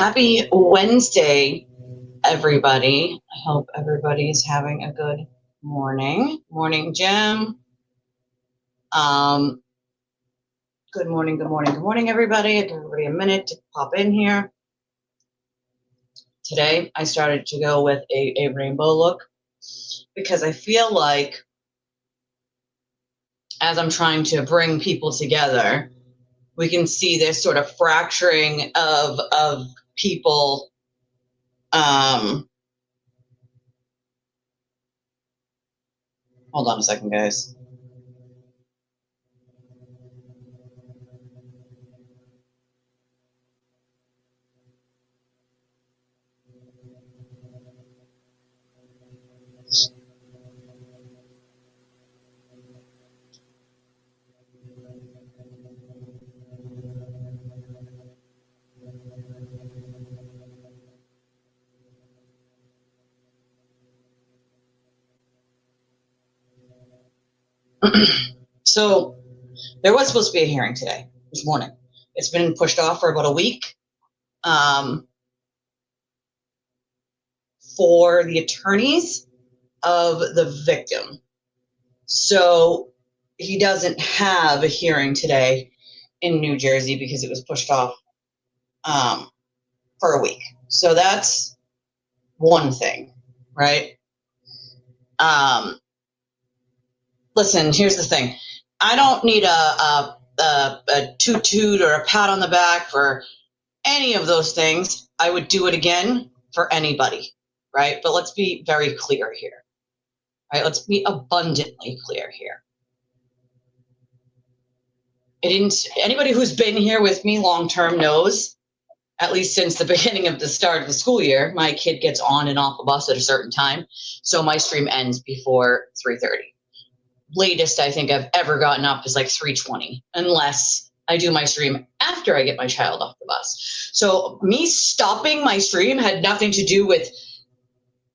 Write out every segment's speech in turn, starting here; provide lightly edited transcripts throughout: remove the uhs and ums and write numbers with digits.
Happy Wednesday, everybody. I hope everybody's having a good morning. Morning, Jim. Good morning, everybody. Give everybody a minute to pop in here. Today, I started to go with a rainbow look because I feel like as I'm trying to bring people together, we can see this sort of fracturing of people. Hold on a second, guys. So there was supposed to be a hearing today, this morning. It's been pushed off for about a week for the attorneys of the victim. So he doesn't have a hearing today in New Jersey because it was pushed off for a week. So that's one thing, right? Listen, here's the thing. I don't need a toot or a pat on the back for any of those things. I would do it again for anybody, right? But let's be very clear here, right? Let's be abundantly clear here. Anybody who's been here with me long-term knows, at least since the beginning of the start of the school year, my kid gets on and off the bus at a certain time. So my stream ends before 3:30. Latest I think I've ever gotten up is like 3:20, unless I do my stream after I get my child off the bus. So me stopping my stream had nothing to do with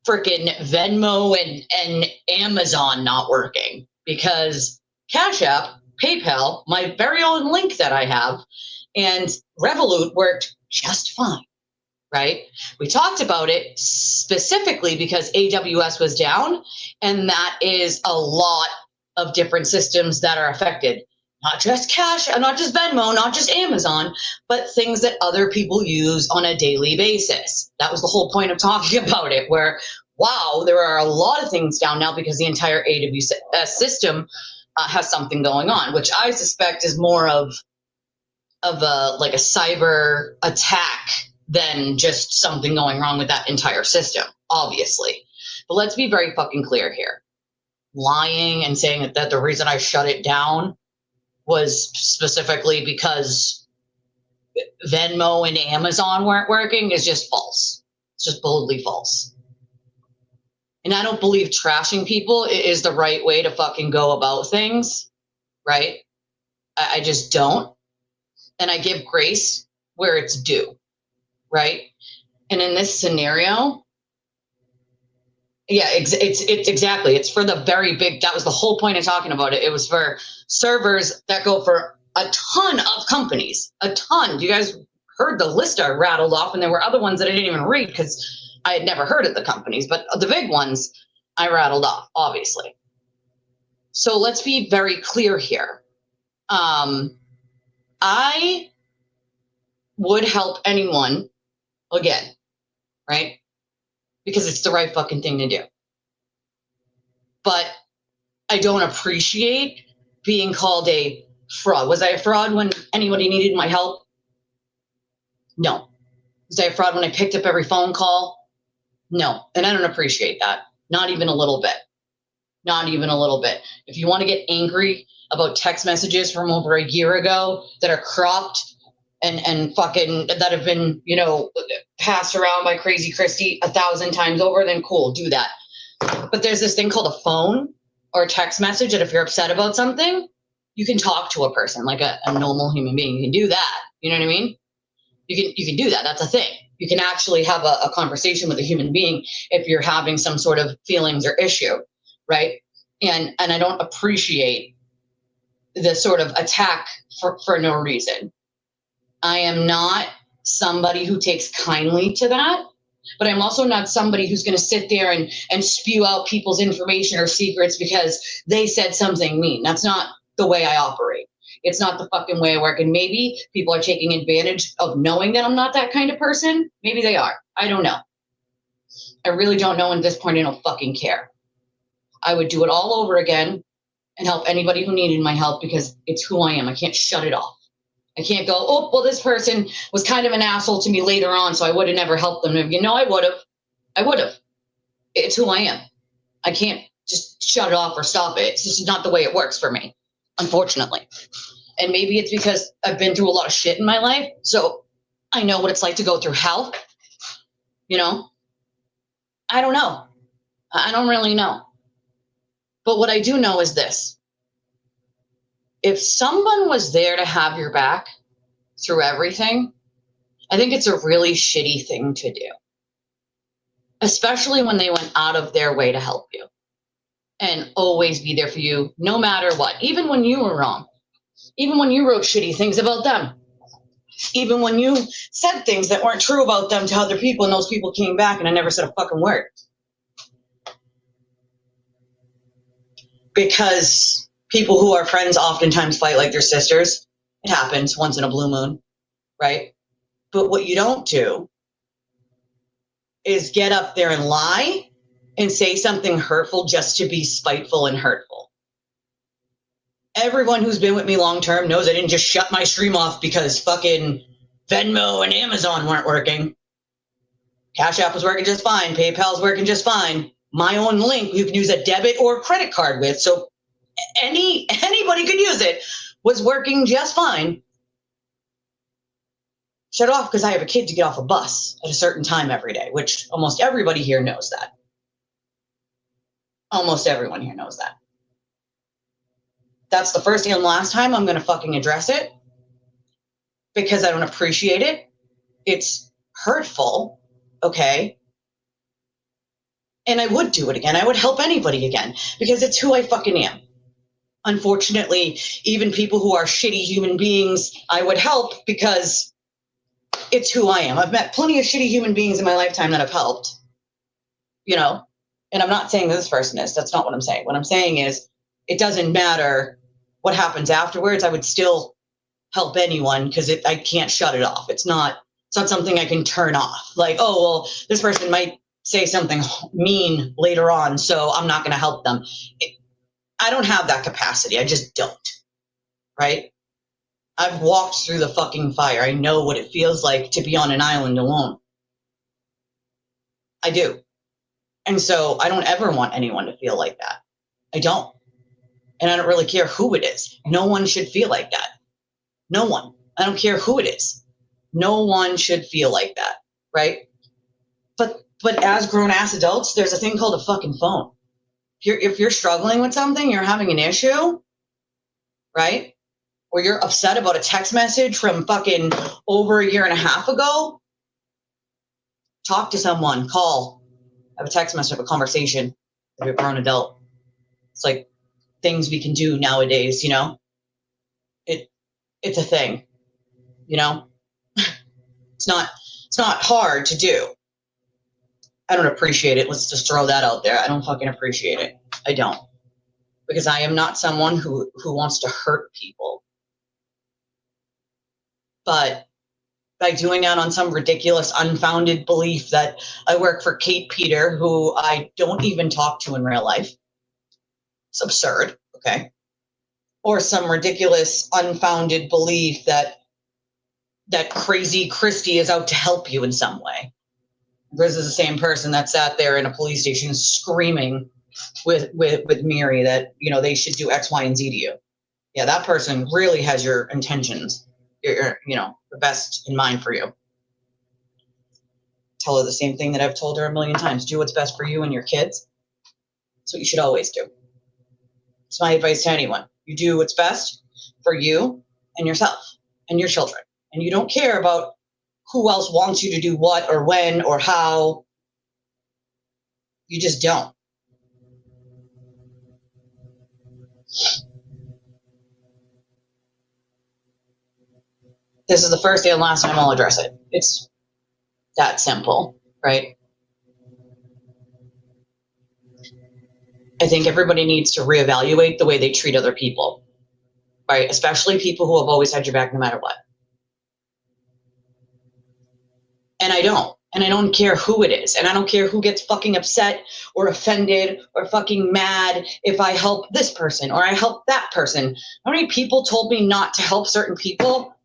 freaking Venmo and Amazon not working, because Cash App, PayPal, my very own link that I have, and Revolut worked just fine, right? We talked about it specifically because AWS was down, and that is a lot of different systems that are affected. Not just Cash, not just Venmo, not just Amazon, but things that other people use on a daily basis. That was the whole point of talking about it, where, wow, there are a lot of things down now because the entire AWS system has something going on, which I suspect is more of a cyber attack than just something going wrong with that entire system, obviously. But let's be very fucking clear here. Lying and saying that the reason I shut it down was specifically because Venmo and Amazon weren't working is just false. It's just boldly false. And I don't believe trashing people is the right way to fucking go about things, right? I just don't. And I give grace where it's due, right? And in this scenario, yeah, it's exactly. It's for the very big, that was the whole point of talking about it. It was for servers that go for a ton of companies, a ton. You guys heard the list I rattled off, and there were other ones that I didn't even read because I had never heard of the companies, but the big ones I rattled off, obviously. So let's be very clear here. I would help anyone again, right? Because it's the right fucking thing to do. But I don't appreciate being called a fraud. Was I a fraud when anybody needed my help? No. Was I a fraud when I picked up every phone call? No. And I don't appreciate that. Not even a little bit. Not even a little bit. If you want to get angry about text messages from over a year ago that are cropped and fucking that have been, passed around by Crazy Christy 1,000 times over, then cool, do that. But there's this thing called a phone or a text message that if you're upset about something, you can talk to a person like a normal human being. You can do that. You know what I mean? You can do that. That's a thing. You can actually have a conversation with a human being if you're having some sort of feelings or issue, right? And I don't appreciate the sort of attack for no reason. I am not somebody who takes kindly to that, but I'm also not somebody who's going to sit there and spew out people's information or secrets because they said something mean. That's not the way I operate. It's not the fucking way I work. And maybe people are taking advantage of knowing that I'm not that kind of person. Maybe they are. I don't know. I really don't know. And at this point, I don't fucking care. I would do it all over again and help anybody who needed my help because it's who I am. I can't shut it off. I can't go, oh, well, this person was kind of an asshole to me later on, so I would have never helped them. You know, I would have. I would have. It's who I am. I can't just shut it off or stop it. It's just not the way it works for me, unfortunately. And maybe it's because I've been through a lot of shit in my life, so I know what it's like to go through hell. You know? I don't know. I don't really know. But what I do know is this. If someone was there to have your back through everything, I think it's a really shitty thing to do, especially when they went out of their way to help you and always be there for you, no matter what, even when you were wrong, even when you wrote shitty things about them, even when you said things that weren't true about them to other people and those people came back and I never said a fucking word. Because people who are friends oftentimes fight like their sisters. It happens once in a blue moon, right? But what you don't do is get up there and lie and say something hurtful just to be spiteful and hurtful. Everyone who's been with me long term knows I didn't just shut my stream off because fucking Venmo and Amazon weren't working. Cash App was working just fine. PayPal's working just fine. My own link you can use a debit or credit card with, so anybody could use it, was working just fine. Shut off because I have a kid to get off a bus at a certain time every day, which almost everybody here knows that. Almost everyone here knows that. That's the first and last time I'm going to fucking address it because I don't appreciate it. It's hurtful, okay? And I would do it again. I would help anybody again because it's who I fucking am. Unfortunately, even people who are shitty human beings, I would help because it's who I am. I've met plenty of shitty human beings in my lifetime that I've helped, you know? And I'm not saying this person is. That's not what I'm saying. What I'm saying is it doesn't matter what happens afterwards. I would still help anyone because I can't shut it off. It's not something I can turn off. Like, oh, well, this person might say something mean later on, so I'm not going to help them. I don't have that capacity. I just don't, right? I've walked through the fucking fire. I know what it feels like to be on an island alone. I do. And so I don't ever want anyone to feel like that. I don't. And I don't really care who it is. No one should feel like that. No one. I don't care who it is. No one should feel like that, right? But as grown-ass adults, there's a thing called a fucking phone. If you're struggling with something, you're having an issue, right? Or you're upset about a text message from fucking over a year and a half ago, talk to someone, call, have a text message, have a conversation if you're a grown adult. It's like things we can do nowadays, you know? It's a thing, you know? It's not hard to do. I don't appreciate it. Let's just throw that out there. I don't fucking appreciate it. I don't. Because I am not someone who wants to hurt people. But by doing that on some ridiculous, unfounded belief that I work for Kate Peter, who I don't even talk to in real life. It's absurd, okay? Or some ridiculous, unfounded belief that crazy Christy is out to help you in some way. This is the same person that sat there in a police station screaming with Miri that, you know, they should do X, Y, and Z to you. Yeah, that person really has your intentions, your you know, the best in mind for you. Tell her the same thing that I've told her a million times. Do what's best for you and your kids. That's what you should always do. It's my advice to anyone. You do what's best for you and yourself and your children. And you don't care about who else wants you to do what or when or how. You just don't. This is the first and last time I'll address it. It's that simple, right? I think everybody needs to reevaluate the way they treat other people, right? Especially people who have always had your back no matter what. And I don't care who it is. And I don't care who gets fucking upset or offended or fucking mad if I help this person or I help that person. How many people told me not to help certain people?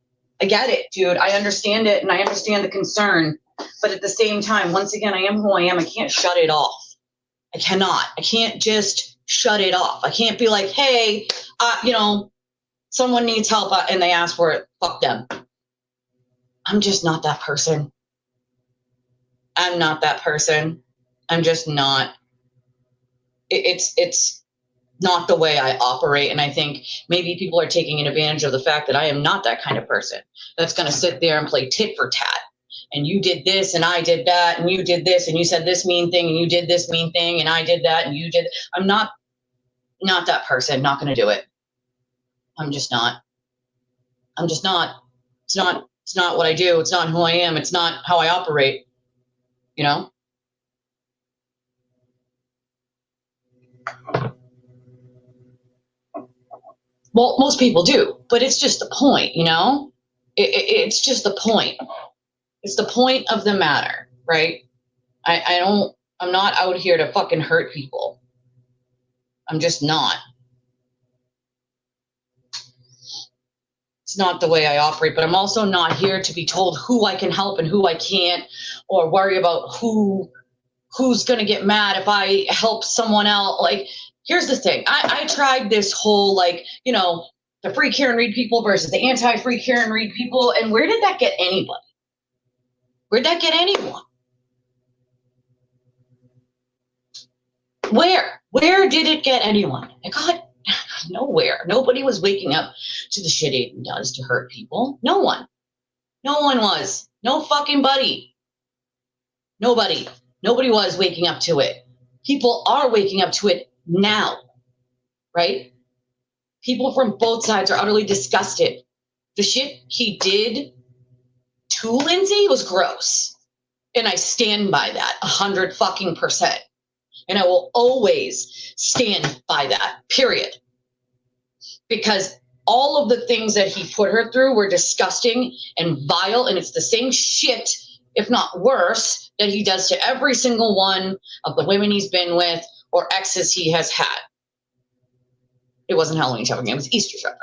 I get it, dude. I understand it and I understand the concern. But at the same time, once again, I am who I am. I can't shut it off. I cannot. I can't just shut it off. I can't be like, hey, someone needs help and they ask for it. Fuck them. I'm just not that person. I'm not that person. I'm just not. It's not the way I operate. And I think maybe people are taking advantage of the fact that I am not that kind of person that's going to sit there and play tit for tat. And you did this and I did that and you did this and you said this mean thing and you did this mean thing and I did that and you did. I'm not that person. Not going to do it. I'm just not. It's not what I do. It's not who I am. It's not how I operate. You know? Well, most people do, but it's just the point, you know? It's just the point. It's the point of the matter, right? I'm not out here to fucking hurt people. I'm just not. It's not the way I operate, but I'm also not here to be told who I can help and who I can't, or worry about who's going to get mad if I help someone else. Like, here's the thing. I tried this whole, like, the free care and read people versus the anti-free care and read people. And where did that get anybody? Where'd that get anyone? Where did it get anyone? It got nowhere. Nobody was waking up to the shit Aidan does to hurt people. No one was. No fucking buddy. Nobody was waking up to it. People are waking up to it now, right? People from both sides are utterly disgusted. The shit he did to Lindsay was gross. And I stand by that 100%. And I will always stand by that, period. Because all of the things that he put her through were disgusting and vile. And it's the same shit, if not worse, that he does to every single one of the women he's been with or exes he has had. It wasn't Halloween shopping. It was Easter shopping.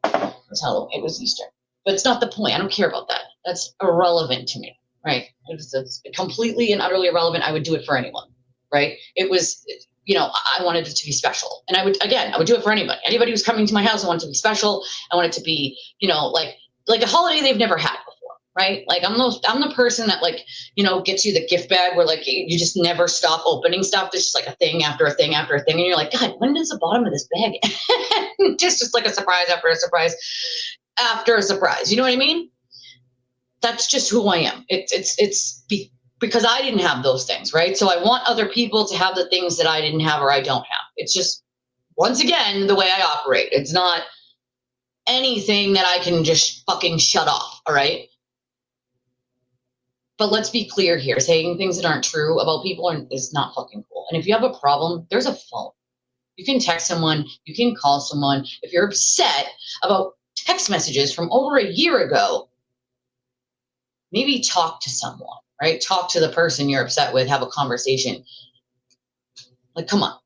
It was Easter. But it's not the point. I don't care about that. That's irrelevant to me, right? It's completely and utterly irrelevant. I would do it for anyone, right? It was, I wanted it to be special. And I would do it for anybody. Anybody who's coming to my house, I want it to be special. I want it to be, like a holiday they've never had before, right? Like I'm the person that gets you the gift bag where you just never stop opening stuff. There's just like a thing after a thing after a thing. And you're like, God, when does the bottom of this bag end? just like a surprise after a surprise after a surprise. You know what I mean? That's just who I am. It's because I didn't have those things, right? So I want other people to have the things that I didn't have or I don't have. It's just, once again, the way I operate. It's not anything that I can just fucking shut off, all right? But let's be clear here. Saying things that aren't true about people is not fucking cool. And if you have a problem, there's a phone. You can text someone. You can call someone. If you're upset about text messages from over a year ago, maybe talk to someone, right? Talk to the person you're upset with. Have a conversation. Like, come on.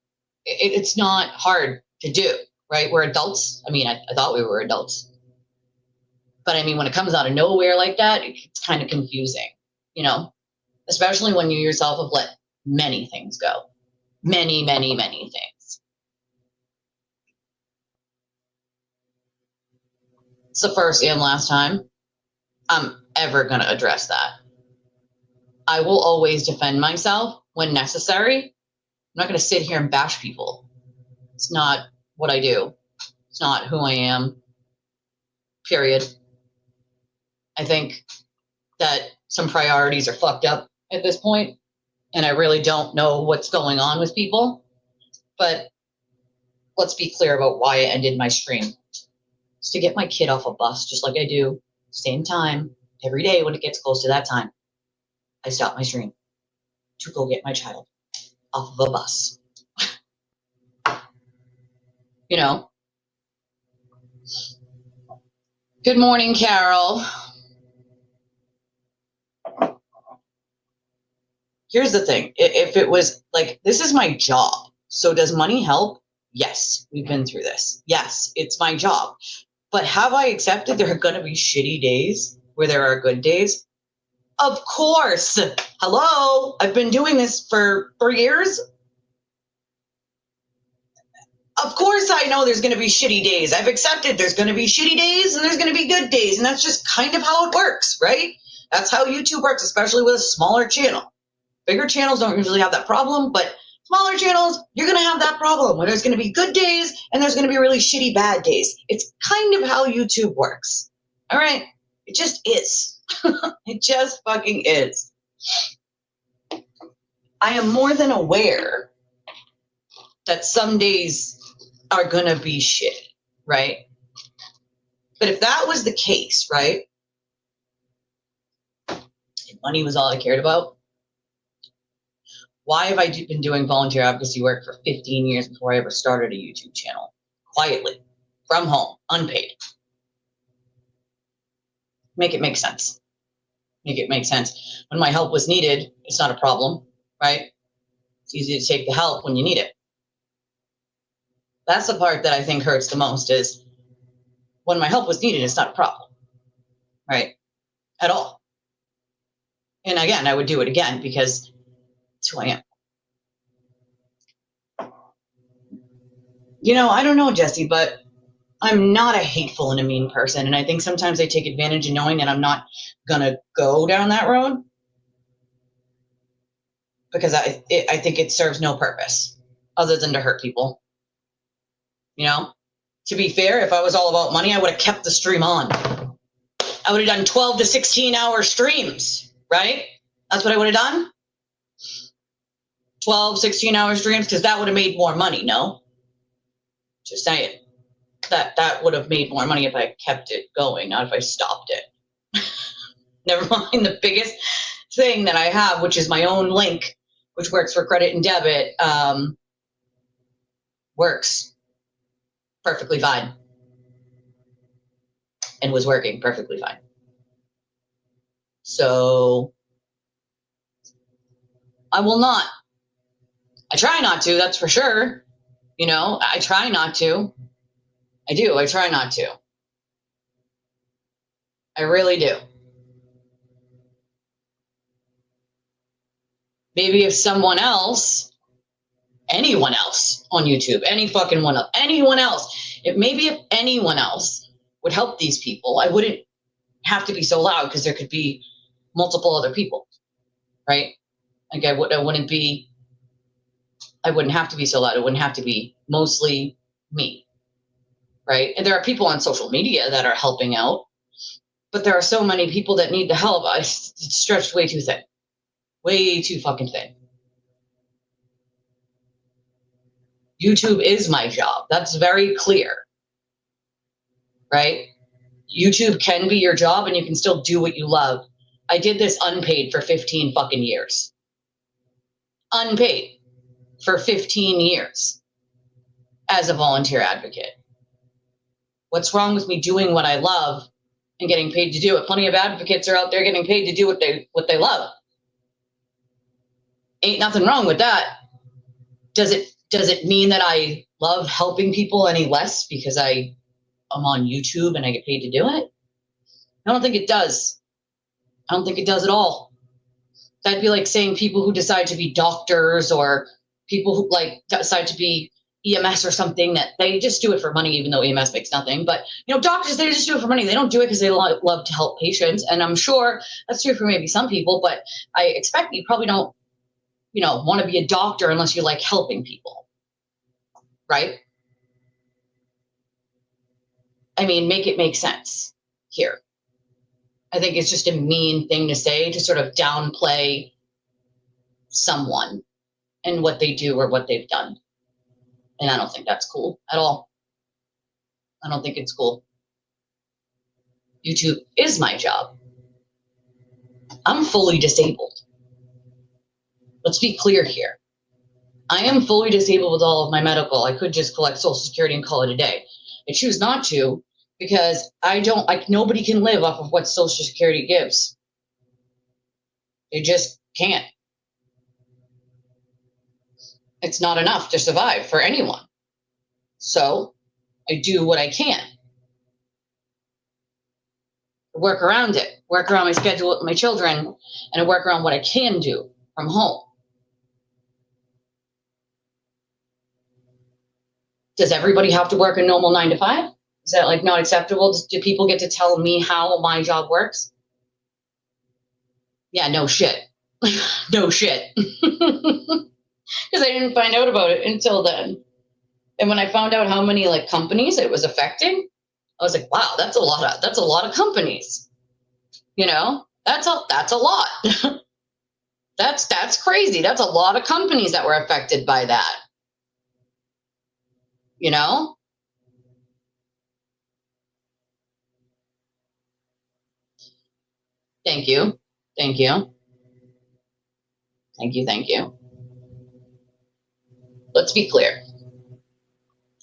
It's not hard to do, right? We're adults. I mean, I thought we were adults. But I mean, when it comes out of nowhere like that, it's kind of confusing, especially when you yourself have let many things go. Many, many, many things. It's the first and last time I'm ever going to address that. I will always defend myself when necessary. I'm not going to sit here and bash people. It's not what I do. It's not who I am. Period. I think that some priorities are fucked up at this point, and I really don't know what's going on with people. But let's be clear about why I ended my stream. It's to get my kid off a bus, just like I do. Same time, every day when it gets close to that time, I stop my stream to go get my child off of a bus. You know? Good morning, Carol. Here's the thing. If it was like, this is my job. So does money help? Yes, we've been through this. Yes, it's my job. But have I accepted there are going to be shitty days where there are good days? Of course. Hello? I've been doing this for 3 years. Of course I know there's going to be shitty days. I've accepted there's going to be shitty days and there's going to be good days. And that's just kind of how it works, right? That's how YouTube works, especially with a smaller channel. Bigger channels don't usually have that problem, but smaller channels, you're going to have that problem where there's going to be good days and there's going to be really shitty bad days. It's kind of how YouTube works. All right? It just is. It just fucking is. I am more than aware that some days are going to be shitty, right? But if that was the case, right? If money was all I cared about, why have I been doing volunteer advocacy work for 15 years before I ever started a YouTube channel? Quietly, from home, unpaid. Make it make sense. Make it make sense. When my help was needed, it's not a problem, right? It's easy to take the help when you need it. That's the part that I think hurts the most is when my help was needed, it's not a problem, right? At all. And again, I would do it again because it's who I am. You know, I don't know, Jesse, but I'm not a hateful and a mean person. And I think sometimes I take advantage of knowing that I'm not going to go down that road because I think it serves no purpose other than to hurt people. You know, to be fair, if I was all about money, I would have kept the stream on. I would have done 12 to 16 hour streams, right? That's what I would have done. 12, 16 hour streams, because that would have made more money, no? Just saying. That would have made more money if I kept it going, not if I stopped it. Never mind the biggest thing that I have, which is my own link, which works for credit and debit, works perfectly fine. And was working perfectly fine. So I will not. I try not to, that's for sure. You know, I try not to. I do. I try not to. I really do. Maybe if someone else, anyone else on YouTube, anyone else, if anyone else would help these people, I wouldn't have to be so loud because there could be multiple other people, right? Like I wouldn't have to be so loud. It wouldn't have to be mostly me, right? And there are people on social media that are helping out, but there are so many people that need the help. It's stretched way too thin, way too fucking thin. YouTube is my job. That's very clear, right? YouTube can be your job and you can still do what you love. I did this unpaid for 15 fucking years. Unpaid for 15 years as a volunteer advocate. What's wrong with me doing what I love and getting paid to do it? Plenty of advocates are out there getting paid to do what they love. Ain't nothing wrong with that. Does it mean that I love helping people any less because I'm on YouTube and I get paid to do it? I don't think it does. I don't think it does at all. That'd be like saying people who decide to be doctors or people who like decide to be EMS or something, that they just do it for money, even though EMS makes nothing. But, you know, doctors, they just do it for money. They don't do it because they love to help patients. And I'm sure that's true for maybe some people, but I expect you probably don't, you know, want to be a doctor unless you like helping people, right? I mean, make it make sense here. I think it's just a mean thing to say, to sort of downplay someone and what they do or what they've done. And I don't think that's cool at all. I don't think it's cool. YouTube is my job. I'm fully disabled. Let's be clear here. I am fully disabled with all of my medical. I could just collect Social Security and call it a day. I choose not to because nobody can live off of what Social Security gives. They just can't. It's not enough to survive for anyone. So I do what I can. Work around it, work around my schedule with my children, and I work around what I can do from home. Does everybody have to work a normal 9 to 5? Is that like not acceptable? Do people get to tell me how my job works? Yeah, no shit. No shit. Because I didn't find out about it until then. And when I found out how many like companies it was affecting, I was like, wow, that's a lot of companies. You know, that's a lot. That's crazy. That's a lot of companies that were affected by that. You know? Thank you. Thank you. Thank you. Thank you. Let's be clear.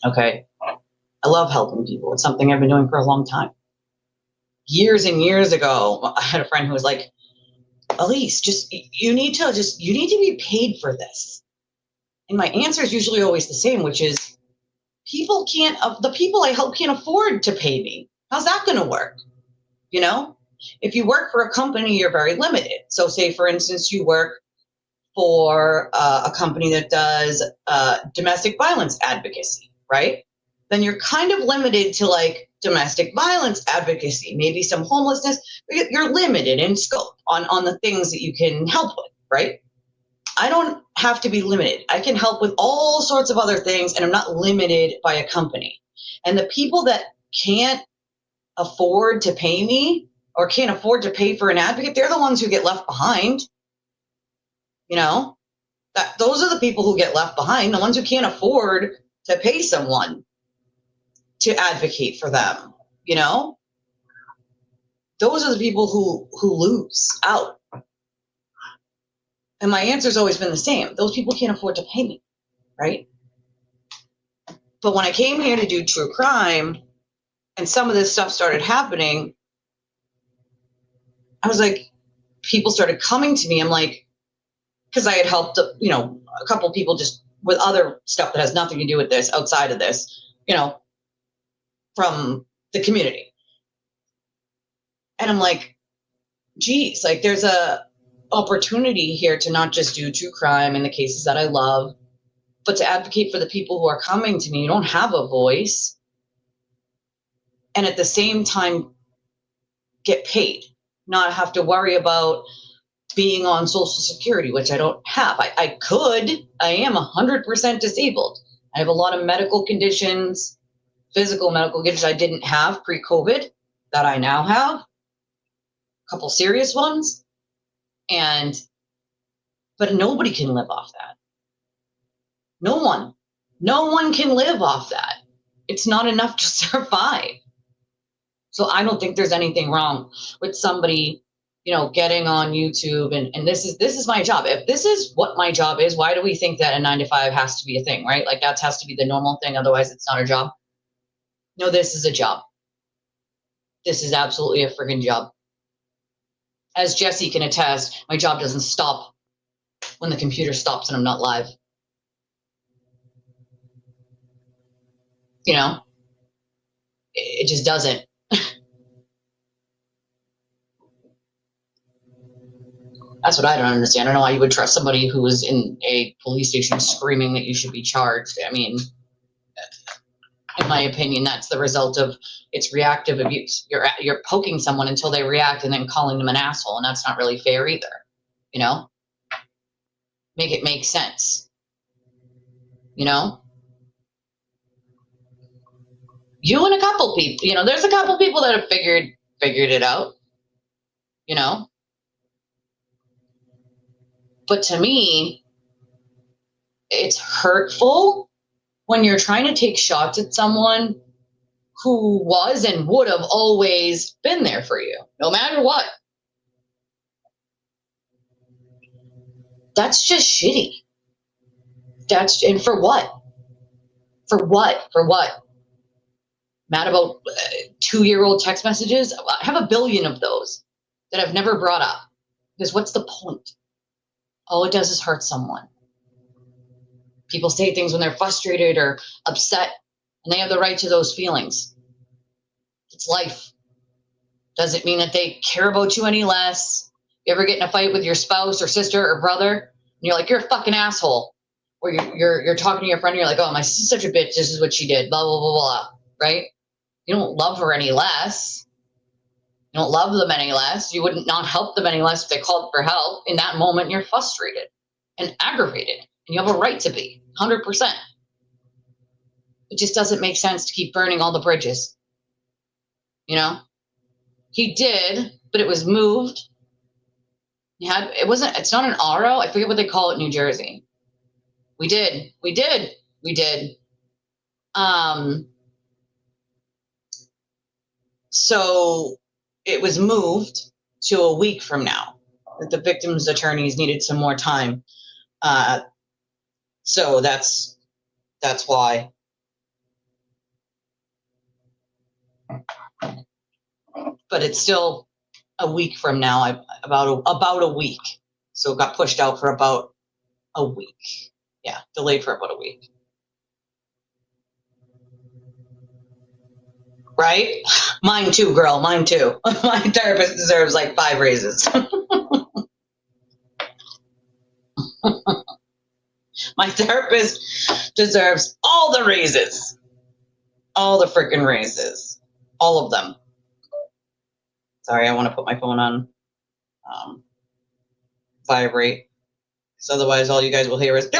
Okay. I love helping people. It's something I've been doing for a long time. Years and years ago, I had a friend who was like, Elise, you need to be paid for this. And my answer is usually always the same, which is the people I help can't afford to pay me. How's that going to work? You know, if you work for a company, you're very limited. So say, for instance, you work for a company that does domestic violence advocacy, right? Then you're kind of limited to like domestic violence advocacy, maybe some homelessness. You're limited in scope on the things that you can help with, right? I don't have to be limited. I can help with all sorts of other things, and I'm not limited by a company. And the people that can't afford to pay me or can't afford to pay for an advocate, they're the ones who get left behind. You know, those are the people who get left behind, the ones who can't afford to pay someone to advocate for them. You know, those are the people who lose out. And my answer's always been the same. Those people can't afford to pay me, right? But when I came here to do true crime and some of this stuff started happening, I was like, people started coming to me. I'm like, because I had helped, you know, a couple people just with other stuff that has nothing to do with this, outside of this, you know, from the community. And I'm like, geez, like there's a opportunity here to not just do true crime in the cases that I love, but to advocate for the people who are coming to me. You don't have a voice. And at the same time, get paid, not have to worry about being on Social Security, which I don't have. I am 100% disabled. I have a lot of medical conditions, physical medical conditions I didn't have pre-COVID that I now have, a couple serious ones. But nobody can live off that. No one can live off that. It's not enough to survive. So I don't think there's anything wrong with somebody, you know, getting on YouTube and this is my job. If this is what my job is, why do we think that a 9 to 5 has to be a thing, right? Like that has to be the normal thing. Otherwise it's not a job. No, this is a job. This is absolutely a friggin' job. As Jesse can attest, my job doesn't stop when the computer stops and I'm not live. You know, it just doesn't. That's what I don't understand. I don't know why you would trust somebody who is in a police station screaming that you should be charged. I mean, in my opinion, that's the result of it's reactive abuse. You're poking someone until they react and then calling them an asshole, and that's not really fair either. You know, make it make sense. You know, you and a couple people. You know, there's a couple people that have figured it out. You know. But to me, it's hurtful when you're trying to take shots at someone who was and would have always been there for you, no matter what. That's just shitty. And for what? For what? Mad about 2-year-old text messages? I have a billion of those that I've never brought up. Because what's the point? All it does is hurt someone. People say things when they're frustrated or upset, and they have the right to those feelings. It's life. Doesn't mean that they care about you any less. You ever get in a fight with your spouse or sister or brother, and you're like, you're a fucking asshole. Or you're talking to your friend, and you're like, oh, my sister's such a bitch, this is what she did, blah, blah, blah, blah, right? You don't love her any less. You don't love them any less. You wouldn't not help them any less if they called for help. In that moment, you're frustrated and aggravated, and you have a right to be, 100%. It just doesn't make sense to keep burning all the bridges. You know? He did, but it was moved. It's not an RO. I forget what they call it in New Jersey. We did. So it was moved to a week from now. The victim's attorneys needed some more time. So that's why. But it's still a week from now, about a week. So it got pushed out for about a week. Yeah, delayed for about a week. Right? Mine too, girl, mine too. My therapist deserves like 5 raises. My therapist deserves all the raises. All the freaking raises. All of them. Sorry, I want to put my phone on vibrate. Because otherwise all you guys will hear is You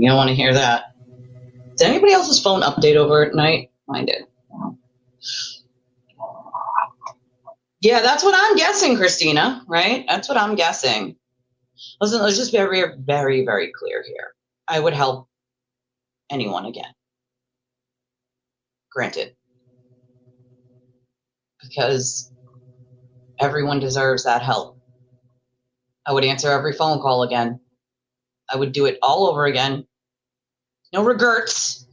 don't want to hear that. Did anybody else's phone update overnight? Mine did. Yeah, that's what I'm guessing, Christina, right? That's what I'm guessing. Listen, let's just be very, very, very clear here. I would help anyone again. Granted. Because everyone deserves that help. I would answer every phone call again. I would do it all over again. No regrets.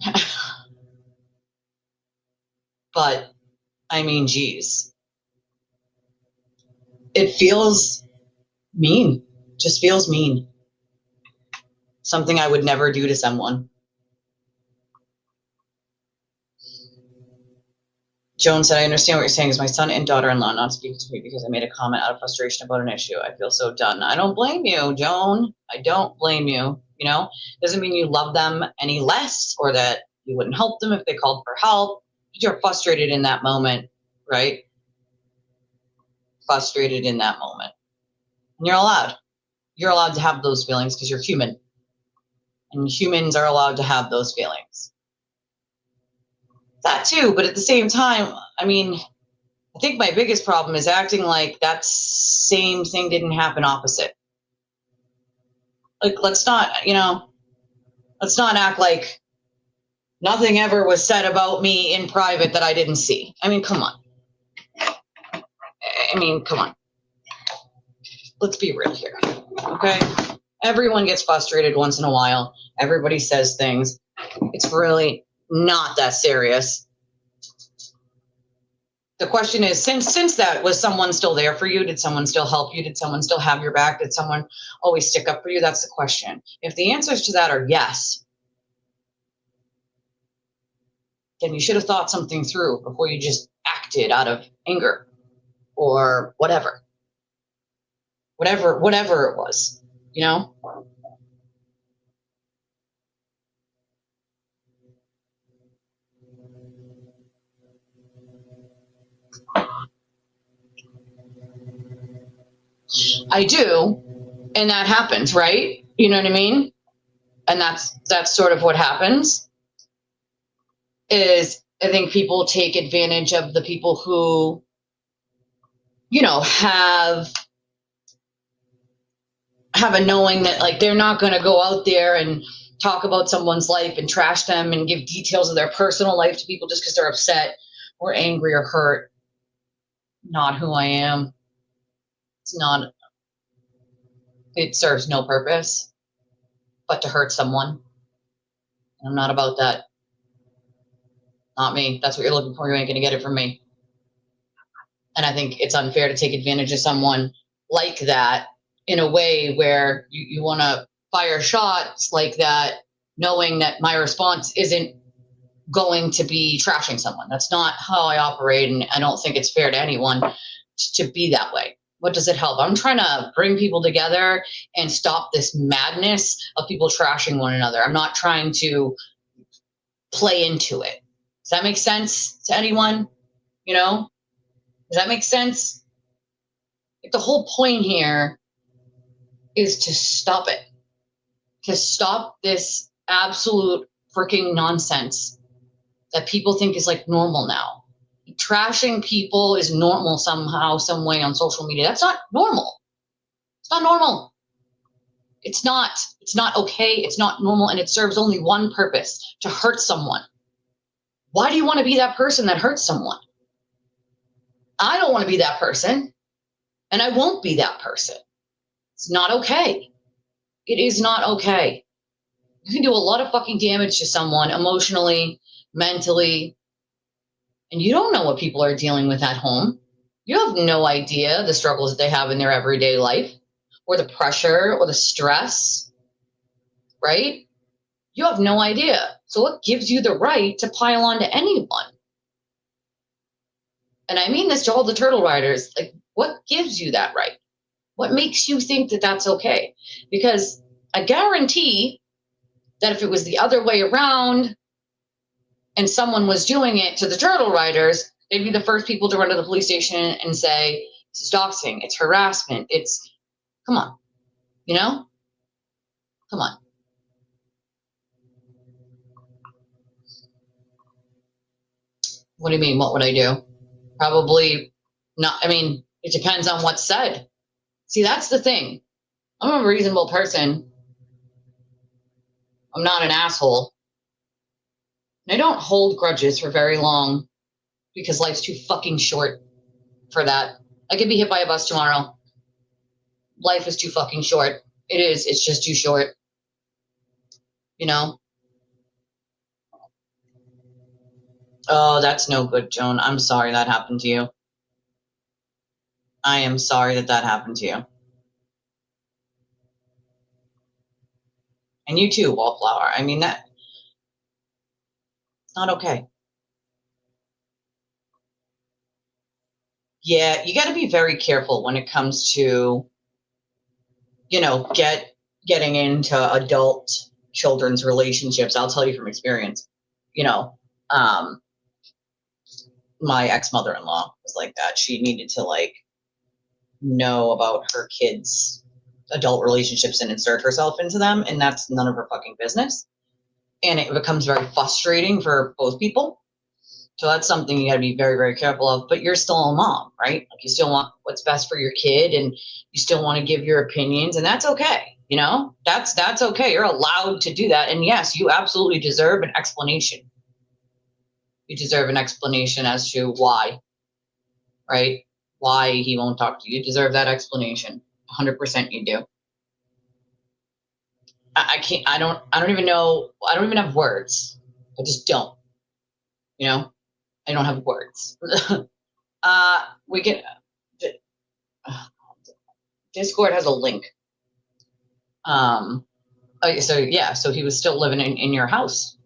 But, I mean, geez. It feels mean. Just feels mean. Something I would never do to someone. Joan said, I understand what you're saying, is my son and daughter-in-law not speaking to me because I made a comment out of frustration about an issue. I feel so done. I don't blame you, Joan. I don't blame you. You know, doesn't mean you love them any less or that you wouldn't help them if they called for help. You're frustrated in that moment, right? Frustrated in that moment. And you're allowed. You're allowed to have those feelings because you're human. And humans are allowed to have those feelings. That too, but at the same time, I mean, I think my biggest problem is acting like that same thing didn't happen opposite. Like, let's not act like nothing ever was said about me in private that I didn't see. I mean, come on. Let's be real here, okay? Everyone gets frustrated once in a while. Everybody says things. It's really not that serious. The question is, since that, was someone still there for you? Did someone still help you? Did someone still have your back? Did someone always stick up for you? That's the question. If the answers to that are yes, then you should have thought something through before you just acted out of anger or whatever. Whatever it was, you know? I do, and that happens, right? You know what I mean? And that's sort of what happens. Is I think people take advantage of the people who, you know, have a knowing that like they're not going to go out there and talk about someone's life and trash them and give details of their personal life to people just because they're upset. or angry or hurt. Not who I am. It serves no purpose but to hurt someone. I'm not about that. Not me. That's what you're looking for. You ain't going to get it from me. And I think it's unfair to take advantage of someone like that in a way where you want to fire shots like that, knowing that my response isn't going to be trashing someone. That's not how I operate, and I don't think it's fair to anyone to be that way. What does it help? I'm trying to bring people together and stop this madness of people trashing one another. I'm not trying to play into it. Does that make sense to anyone? You know? Does that make sense? Like, the whole point here is to stop it. To stop this absolute freaking nonsense that people think is like normal now. Trashing people is normal somehow, some way on social media. That's not normal. It's not normal. It's not. It's not okay. It's not normal, and it serves only one purpose: to hurt someone. Why do you want to be that person that hurts someone? I don't want to be that person, and I won't be that person. It's not okay. It is not okay. You can do a lot of fucking damage to someone emotionally, mentally, and you don't know what people are dealing with at home. You have no idea the struggles that they have in their everyday life, or the pressure, or the stress, right? You have no idea. So what gives you the right to pile on to anyone? And I mean this to all the turtle riders. Like, what gives you that right? What makes you think that that's okay? Because I guarantee that if it was the other way around and someone was doing it to the turtle riders, they'd be the first people to run to the police station and say, it's doxing, it's harassment, it's, come on, you know? Come on. What do you mean, what would I do? Probably not. I mean, it depends on what's said. See, that's the thing. I'm a reasonable person. I'm not an asshole. And I don't hold grudges for very long because life's too fucking short for that. I could be hit by a bus tomorrow. Life is too fucking short. It is. It's just too short. You know? Oh, that's no good, Joan. I'm sorry that happened to you. I am sorry that that happened to you. And you too, Wallflower. I mean, that's not okay. Yeah, you got to be very careful when it comes to, you know, getting into adult children's relationships. I'll tell you from experience. You know, my ex-mother-in-law was like that. She needed to like know about her kids' adult relationships and insert herself into them, and that's none of her fucking business. And it becomes very frustrating for both people. So that's something you got to be very, very careful of. But you're still a mom, right? Like, you still want what's best for your kid, and you still want to give your opinions, and that's okay. You know, that's okay. You're allowed to do that. And yes, you absolutely deserve an explanation. You deserve an explanation as to why, right? Why he won't talk to you. You deserve that explanation. 100% you do. I can't, I don't even know. I don't even have words. I just don't, you know, I don't have words. We can, Discord has a link. So yeah, so he was still living in your house,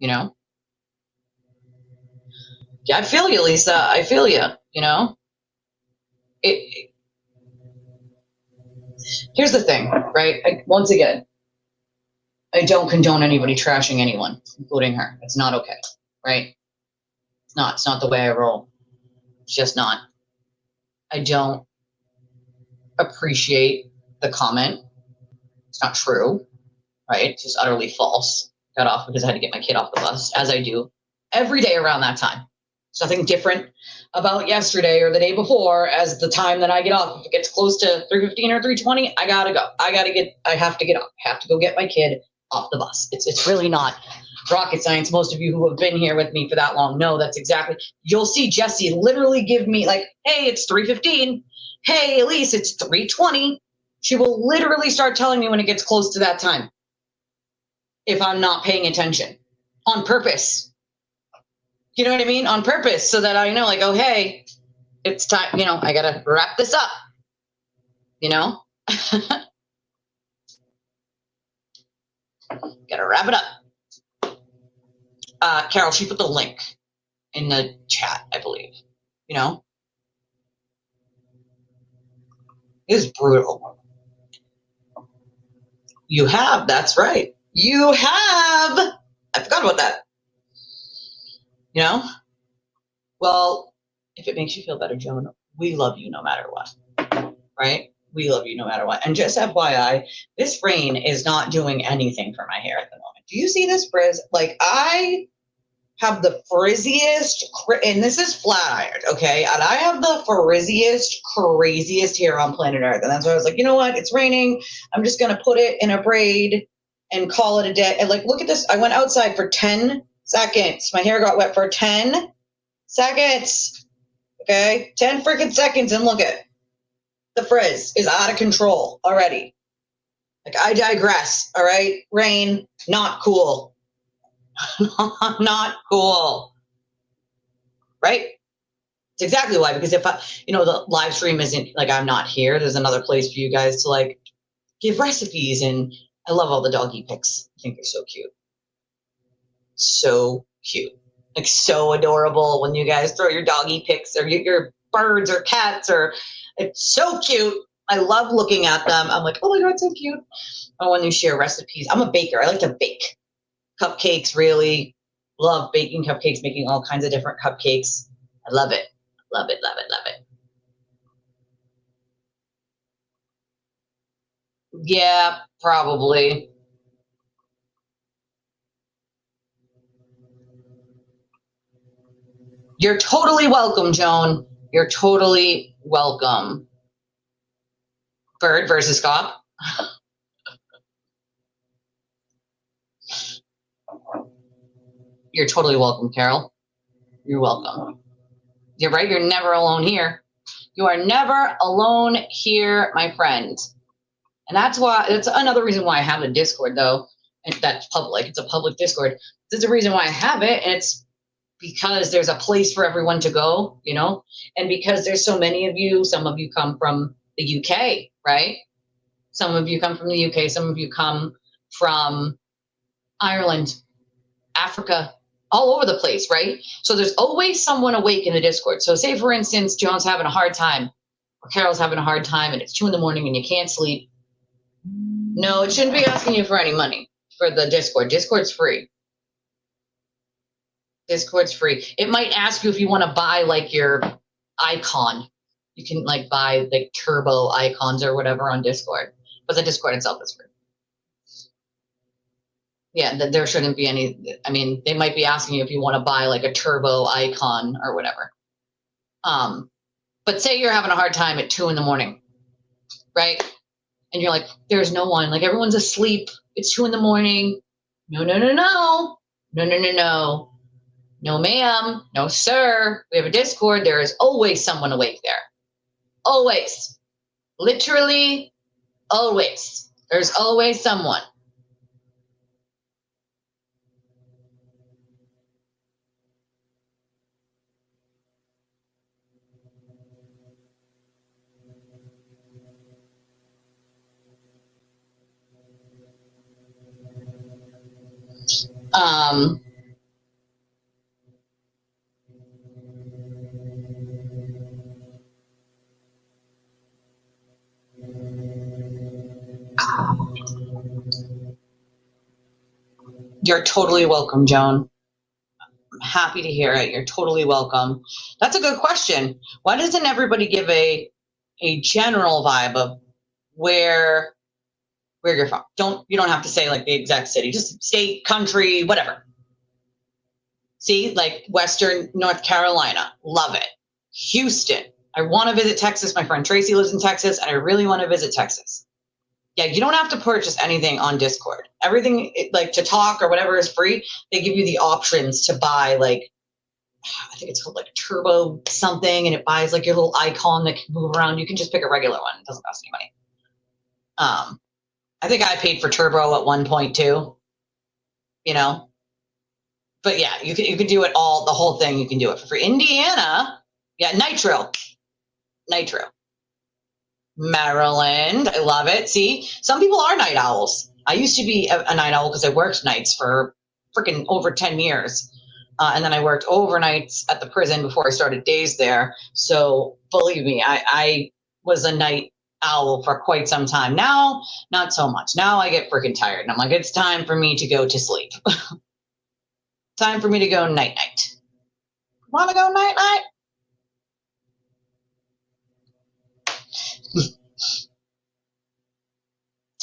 you know? Yeah, I feel you, Lisa. I feel you, you know? Here's the thing, right? Once again, I don't condone anybody trashing anyone, including her. It's not okay, right? It's not the way I roll. It's just not. I don't appreciate the comment. It's not true, right? It's just utterly false. Got off because I had to get my kid off the bus, as I do every day around that time. There's nothing different about yesterday or the day before as the time that I get off. If it gets close to 3:15 or 3:20, I gotta go. I have to get up. I have to go get my kid off the bus. It's really not rocket science. Most of you who have been here with me for that long know that's exactly. You'll see Jesse literally give me like, hey, it's 3:15. Hey, Elise, it's 3:20. She will literally start telling me when it gets close to that time if I'm not paying attention on purpose. You know what I mean? On purpose, so that I know, like, oh, hey, it's time, I got to wrap this up, Got to wrap it up. Carol, she put the link in the chat, I believe. It is brutal. You have, that's right. You have. I forgot about that. Well, if it makes you feel better, Joan, we love you no matter what, right? We love you no matter what. And just FYI, this rain is not doing anything for my hair at the moment. Do you see this frizz? Like, I have the frizziest, and this is flat ironed, okay? And I have the frizziest, craziest hair on planet Earth. And that's why I was like, you know what? It's raining. I'm just going to put it in a braid and call it a day. And like, look at this. I went outside for 10 seconds. My hair got wet for 10 seconds. Okay? 10 freaking seconds, and look at the frizz is out of control already. Like, I digress, all right? Rain, not cool. Not cool. Right? It's exactly why, because if the live stream isn't, like, I'm not here, there's another place for you guys to, like, give recipes, and I love all the doggy pics. I think they're so cute. So cute. Like, so adorable when you guys throw your doggy pics or your birds or cats, or it's so cute. I love looking at them. I'm like, oh my God, so cute. And when you share recipes, I'm a baker. I like to bake cupcakes, really love baking cupcakes, making all kinds of different cupcakes. I love it. Love it, love it, love it. Yeah, probably. You're totally welcome, Joan. You're totally welcome. Bird versus cop. You're totally welcome, Carol. You're welcome. You're right. You're never alone here. You are never alone here, my friend. And that's another reason why I have a Discord, though. And that's public. It's a public Discord. There's a reason why I have it, and it's because there's a place for everyone to go, and because there's so many of you. Some of you come from the UK, right? Some of you come from the UK. Some of you come from Ireland, Africa, all over the place, right? So there's always someone awake in the Discord. So say, for instance, Joan's having a hard time, or Carol's having a hard time, and it's 2 a.m. and you can't sleep. No, it shouldn't be asking you for any money for the Discord. Discord's free. Discord's free. It might ask you if you want to buy, like, your icon. You can, like, buy, like, turbo icons or whatever on Discord. But the Discord itself is free. Yeah, there shouldn't be any. I mean, they might be asking you if you want to buy, like, a turbo icon or whatever. But say you're having a hard time at 2 a.m, right? And you're like, there's no one. Like, everyone's asleep. It's 2 a.m. No, no, no, no. No, no, no, no. No, ma'am. No, sir. We have a Discord. There is always someone awake there. Always. Literally, always. There's always someone. You're totally welcome, Joan. I'm happy to hear it. You're totally welcome. That's a good question. Why doesn't everybody give a general vibe of where you're from? You don't have to say, like, the exact city, just state, country, whatever. See, like, Western North Carolina, love it. Houston, I want to visit Texas. My friend Tracy lives in Texas, and I really want to visit Texas. Yeah, you don't have to purchase anything on Discord. Everything, like to talk or whatever is free. They give you the options to buy, like, I think it's called like Turbo something, and it buys like your little icon that can move around. You can just pick a regular one. It doesn't cost any money. I think I paid for Turbo at 1.2, you know. But yeah, you can do it all, the whole thing. You can do it for free. Indiana, yeah, Nitro. Maryland, I love it. See, some people are night owls. I used to be a night owl because I worked nights for freaking over 10 years. And then I worked overnights at the prison before I started days there. So believe me, I was a night owl for quite some time. Now, not so much. Now I get freaking tired. And I'm like, it's time for me to go to sleep. Time for me to go night-night. Want to go night-night?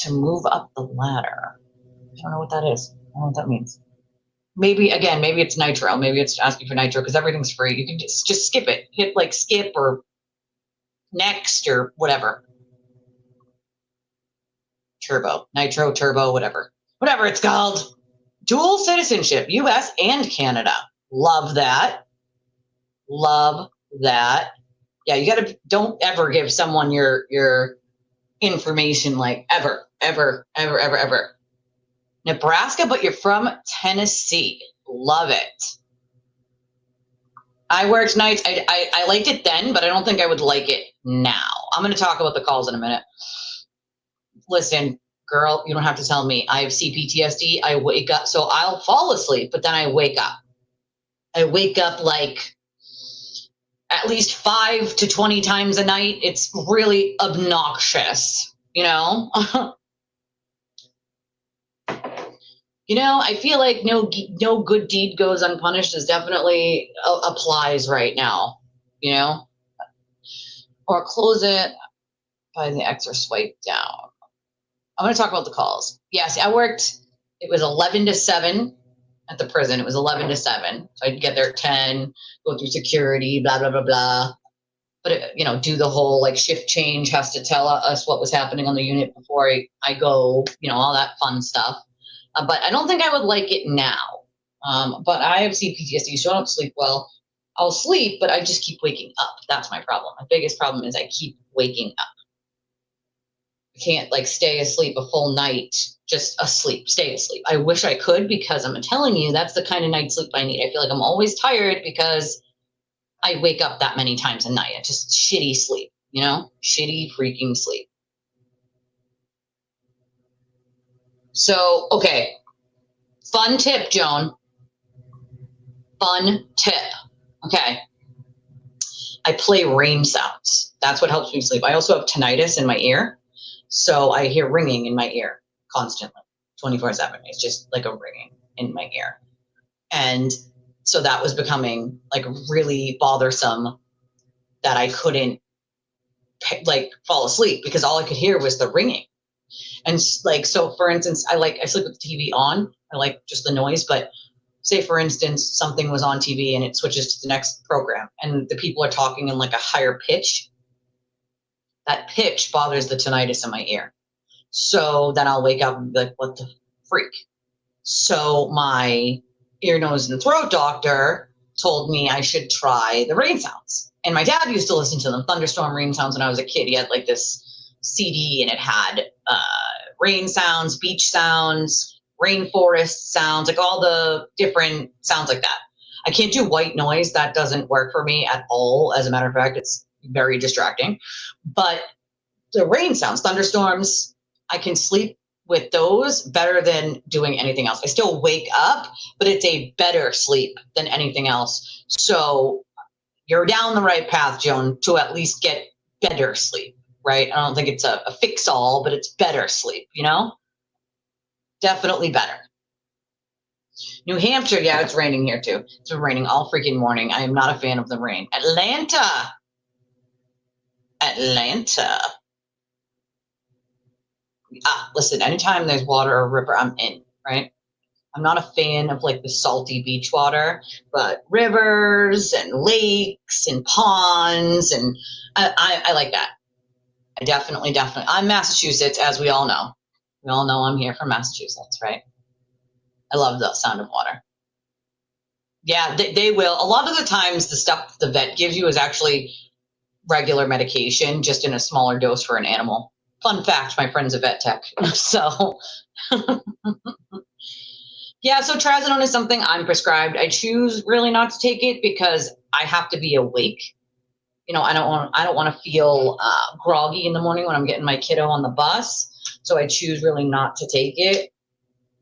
To move up the ladder. I don't know what that is. I don't know what that means. Maybe it's Nitro. Maybe it's asking for Nitro because everything's free. You can just skip it. Hit like skip or next or whatever. Turbo, Nitro, Turbo, whatever it's called. Dual citizenship, U.S. and Canada. Love that. Yeah, don't ever give someone your information, like ever. Nebraska, but you're from Tennessee. Love it. I worked nights. I liked it then, but I don't think I would like it now. I'm going to talk about the calls in a minute. Listen, girl, you don't have to tell me. I have CPTSD. I wake up, so I'll fall asleep, but then I wake up. I wake up like at least 5 to 20 times a night. It's really obnoxious, you know? You know, I feel like no good deed goes unpunished is definitely applies right now, you know? Or close it by the X or swipe down. I'm going to talk about the calls. Yes, I worked, it was 11 to 7 at the prison. It was 11 to 7. So I'd get there at 10, go through security, blah, blah, blah, blah. But, do the whole like shift change, has to tell us what was happening on the unit before I go, all that fun stuff. But I don't think I would like it now. But I have CPTSD, so I don't sleep well. I'll sleep, but I just keep waking up. That's my problem. My biggest problem is I keep waking up. I can't like stay asleep a full night, just stay asleep. I wish I could, because I'm telling you, that's the kind of night sleep I need. I feel like I'm always tired because I wake up that many times a night. It's just shitty sleep, shitty freaking sleep. So, okay. Fun tip, Joan. Fun tip. Okay. I play rain sounds. That's what helps me sleep. I also have tinnitus in my ear. So I hear ringing in my ear constantly, 24/7. It's just like a ringing in my ear. And so that was becoming like really bothersome, that I couldn't like fall asleep because all I could hear was the ringing. And like, so for instance, I sleep with the TV on. I like just the noise, but say for instance, something was on TV and it switches to the next program and the people are talking in like a higher pitch. That pitch bothers the tinnitus in my ear. So then I'll wake up and be like, what the freak? So my ear, nose, and throat doctor told me I should try the rain sounds. And my dad used to listen to them, thunderstorm rain sounds, when I was a kid. He had like this CD and it had rain sounds, beach sounds, rainforest sounds, like all the different sounds like that. I can't do white noise. That doesn't work for me at all. As a matter of fact, it's very distracting. But the rain sounds, thunderstorms, I can sleep with those better than doing anything else. I still wake up, but it's a better sleep than anything else. So you're down the right path, Joan, to at least get better sleep, right? I don't think it's a fix-all, but it's better sleep, Definitely better. New Hampshire, yeah, it's raining here too. It's been raining all freaking morning. I am not a fan of the rain. Atlanta. Listen, anytime there's water or river, I'm in, right? I'm not a fan of like the salty beach water, but rivers and lakes and ponds, and I like that. Definitely. I'm Massachusetts, as we all know. We all know I'm here from Massachusetts, right? I love the sound of water. Yeah, they will. A lot of the times, the stuff the vet gives you is actually regular medication, just in a smaller dose for an animal. Fun fact, my friend's a vet tech. So, yeah, so trazodone is something I'm prescribed. I choose really not to take it because I have to be awake. You know, I don't want to feel groggy in the morning when I'm getting my kiddo on the bus. So I choose really not to take it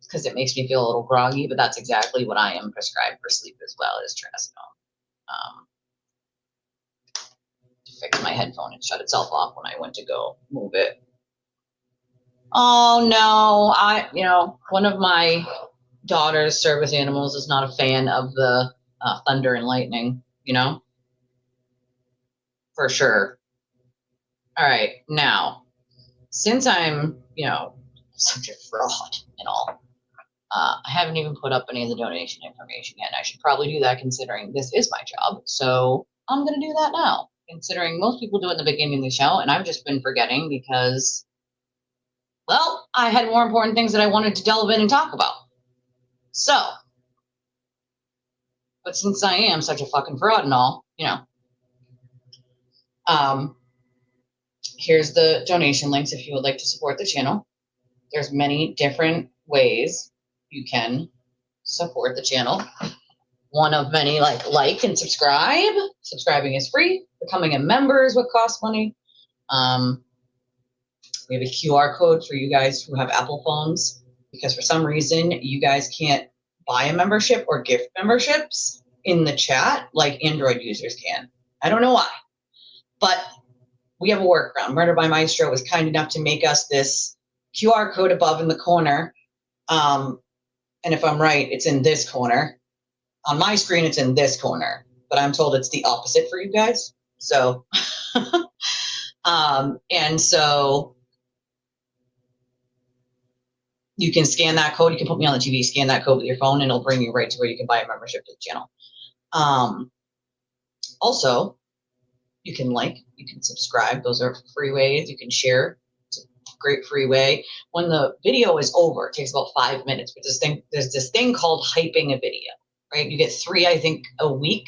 because it makes me feel a little groggy. But that's exactly what I am prescribed for sleep as well, is trazodone. To fix my headphone, it shut itself off when I went to go move it. Oh no, one of my daughter's service animals is not a fan of the thunder and lightning, for sure. All right, now, since I'm, such a fraud and all, I haven't even put up any of the donation information yet. I should probably do that considering this is my job. So I'm going to do that now, considering most people do it in the beginning of the show, and I've just been forgetting because, well, I had more important things that I wanted to delve in and talk about. So, but since I am such a fucking fraud and all, here's the donation links if you would like to support the channel. There's many different ways you can support the channel. One of many, like and subscribe. Subscribing is free. Becoming a member is what costs money. We have a QR code for you guys who have Apple phones, because for some reason you guys can't buy a membership or gift memberships in the chat like Android users can. I don't know why, but we have a workaround. Murder by Maestro was kind enough to make us this QR code above in the corner. And if I'm right, it's in this corner. On my screen, it's in this corner, but I'm told it's the opposite for you guys. So, and so you can scan that code. You can put me on the TV, scan that code with your phone, and it'll bring you right to where you can buy a membership to the channel. Also, you can subscribe. Those are free ways. You can share. It's a great free way. When the video is over, it takes about 5 minutes. But there's this thing called hyping a video, right? You get 3, I think, a week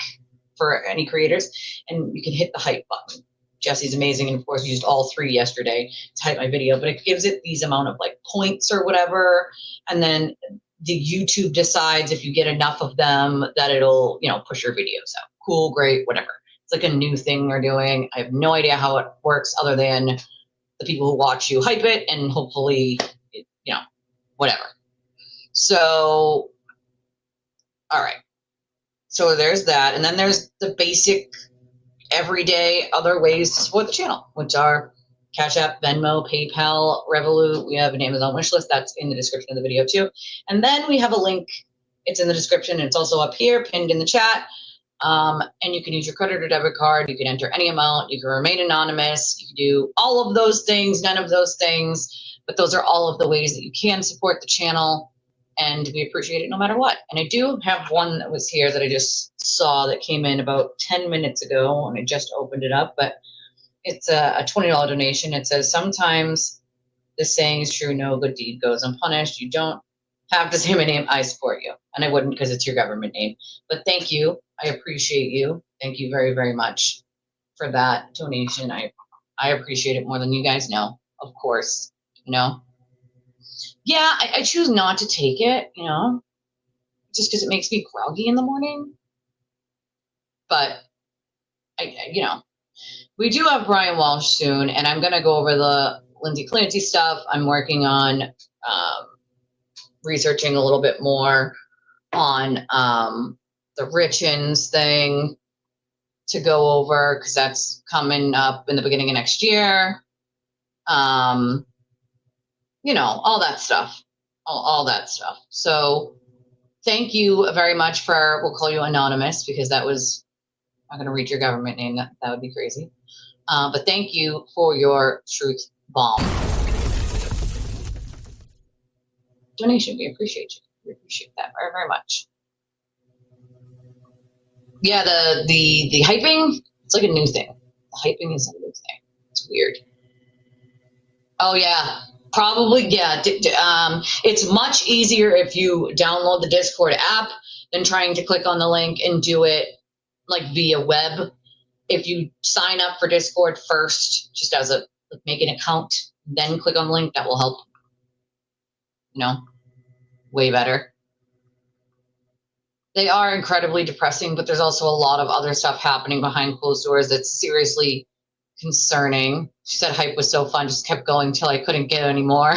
for any creators, and you can hit the hype button. Jesse's amazing, and of course, used all 3 yesterday to hype my video. But it gives it these amount of points or whatever, and then the YouTube decides if you get enough of them that it'll push your videos out. Cool, great, whatever. It's like a new thing they're doing. I have no idea how it works other than the people who watch you hype it, and hopefully, whatever. So, all right. So there's that. And then there's the basic everyday other ways to support the channel, which are Cash App, Venmo, PayPal, Revolut. We have an Amazon wish list. That's in the description of the video too. And then we have a link. It's in the description. It's also up here, pinned in the chat. And you can use your credit or debit card. You can enter any amount. You can remain anonymous. You can do all of those things, none of those things. But those are all of the ways that you can support the channel. And we appreciate it no matter what. And I do have one that was here that I just saw that came in about 10 minutes ago, and I just opened it up. But it's a $20 donation. It says, sometimes the saying is true, no good deed goes unpunished. You don't have to say my name. I support you. And I wouldn't, because it's your government name. But thank you. I appreciate you. Thank you very, very much for that donation. I appreciate it more than you guys know, of course, Yeah, I choose not to take it, just because it makes me groggy in the morning. But, we do have Brian Walsh soon, and I'm going to go over the Lindsay Clancy stuff. I'm working on researching a little bit more on the Richens thing to go over, because that's coming up in the beginning of next year. All that stuff. All that stuff. So thank you very much for, we'll call you Anonymous, because that was, I'm going to read your government name. That would be crazy. But thank you for your truth bomb donation. We appreciate you. We appreciate that very, very much. Yeah, the hyping, it's like a new thing. The hyping is a new thing. It's weird. Oh yeah, probably yeah. It's much easier if you download the Discord app than trying to click on the link and do it like via web. If you sign up for Discord first, just as a make an account, then click on the link, that will help. You know, way better. They are incredibly depressing, but there's also a lot of other stuff happening behind closed doors that's seriously concerning. She said hype was so fun, just kept going till I couldn't get anymore.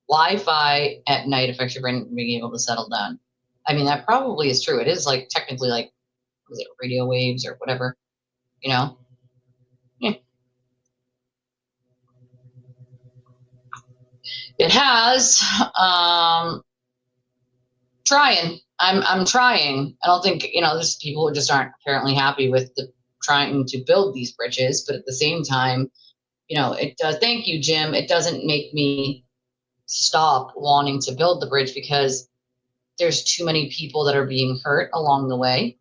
Wi-Fi at night affects your brain being able to settle down. I mean, that probably is true. It is like technically like, was it radio waves or whatever, you know? Yeah. It has. Trying. I'm trying. I don't think, there's people who just aren't apparently happy with the trying to build these bridges, but at the same time, it does. Thank you, Jim. It doesn't make me stop wanting to build the bridge because there's too many people that are being hurt along the way.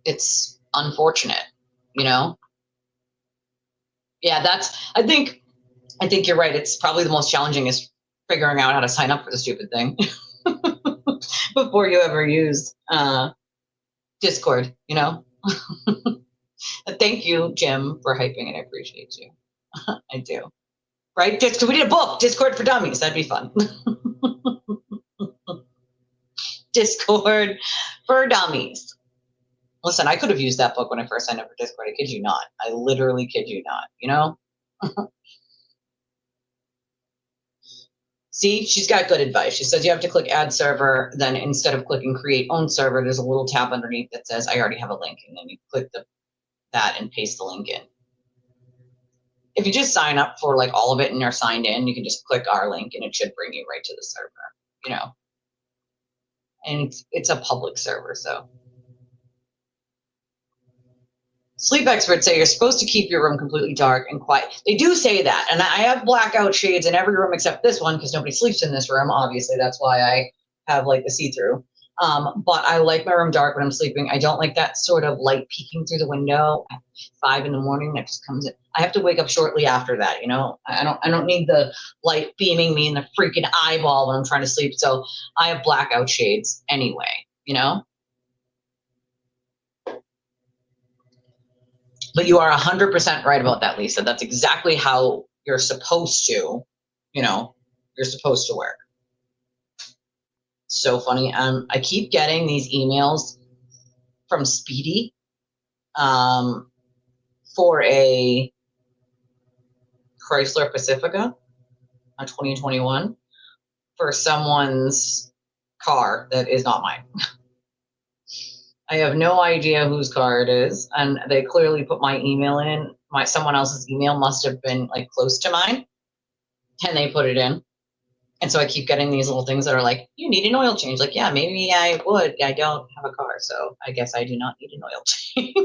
It's unfortunate. Yeah, I think you're right. It's probably the most challenging is figuring out how to sign up for the stupid thing before you ever use Discord. Thank you, Jim, for hyping it. I appreciate you. I do. Right? We need a book, Discord for Dummies. That'd be fun. Discord for Dummies. Listen, I could have used that book when I first signed up for Discord. I kid you not. I literally kid you not, See, she's got good advice. She says you have to click add server. Then instead of clicking create own server, there's a little tab underneath that says I already have a link. And then you click that and paste the link in. If you just sign up for like all of it and you're signed in, you can just click our link and it should bring you right to the server, And it's a public server, so. Sleep experts say you're supposed to keep your room completely dark and quiet. They do say that, and I have blackout shades in every room except this one because nobody sleeps in this room. Obviously, that's why I have like the see-through. But I like my room dark when I'm sleeping. I don't like that sort of light peeking through the window at 5 a.m. that just comes in. I have to wake up shortly after that. I don't need the light beaming me in the freaking eyeball when I'm trying to sleep. So I have blackout shades anyway. But you are 100% right about that, Lisa. That's exactly how you're supposed to, you're supposed to work. So funny. I keep getting these emails from Speedy for a Chrysler Pacifica, a 2021, for someone's car that is not mine. I have no idea whose car it is, and they clearly put my email in. Someone else's email must have been like close to mine, and they put it in. And so I keep getting these little things that are like, you need an oil change. Like, yeah, maybe I would. I don't have a car, so I guess I do not need an oil change.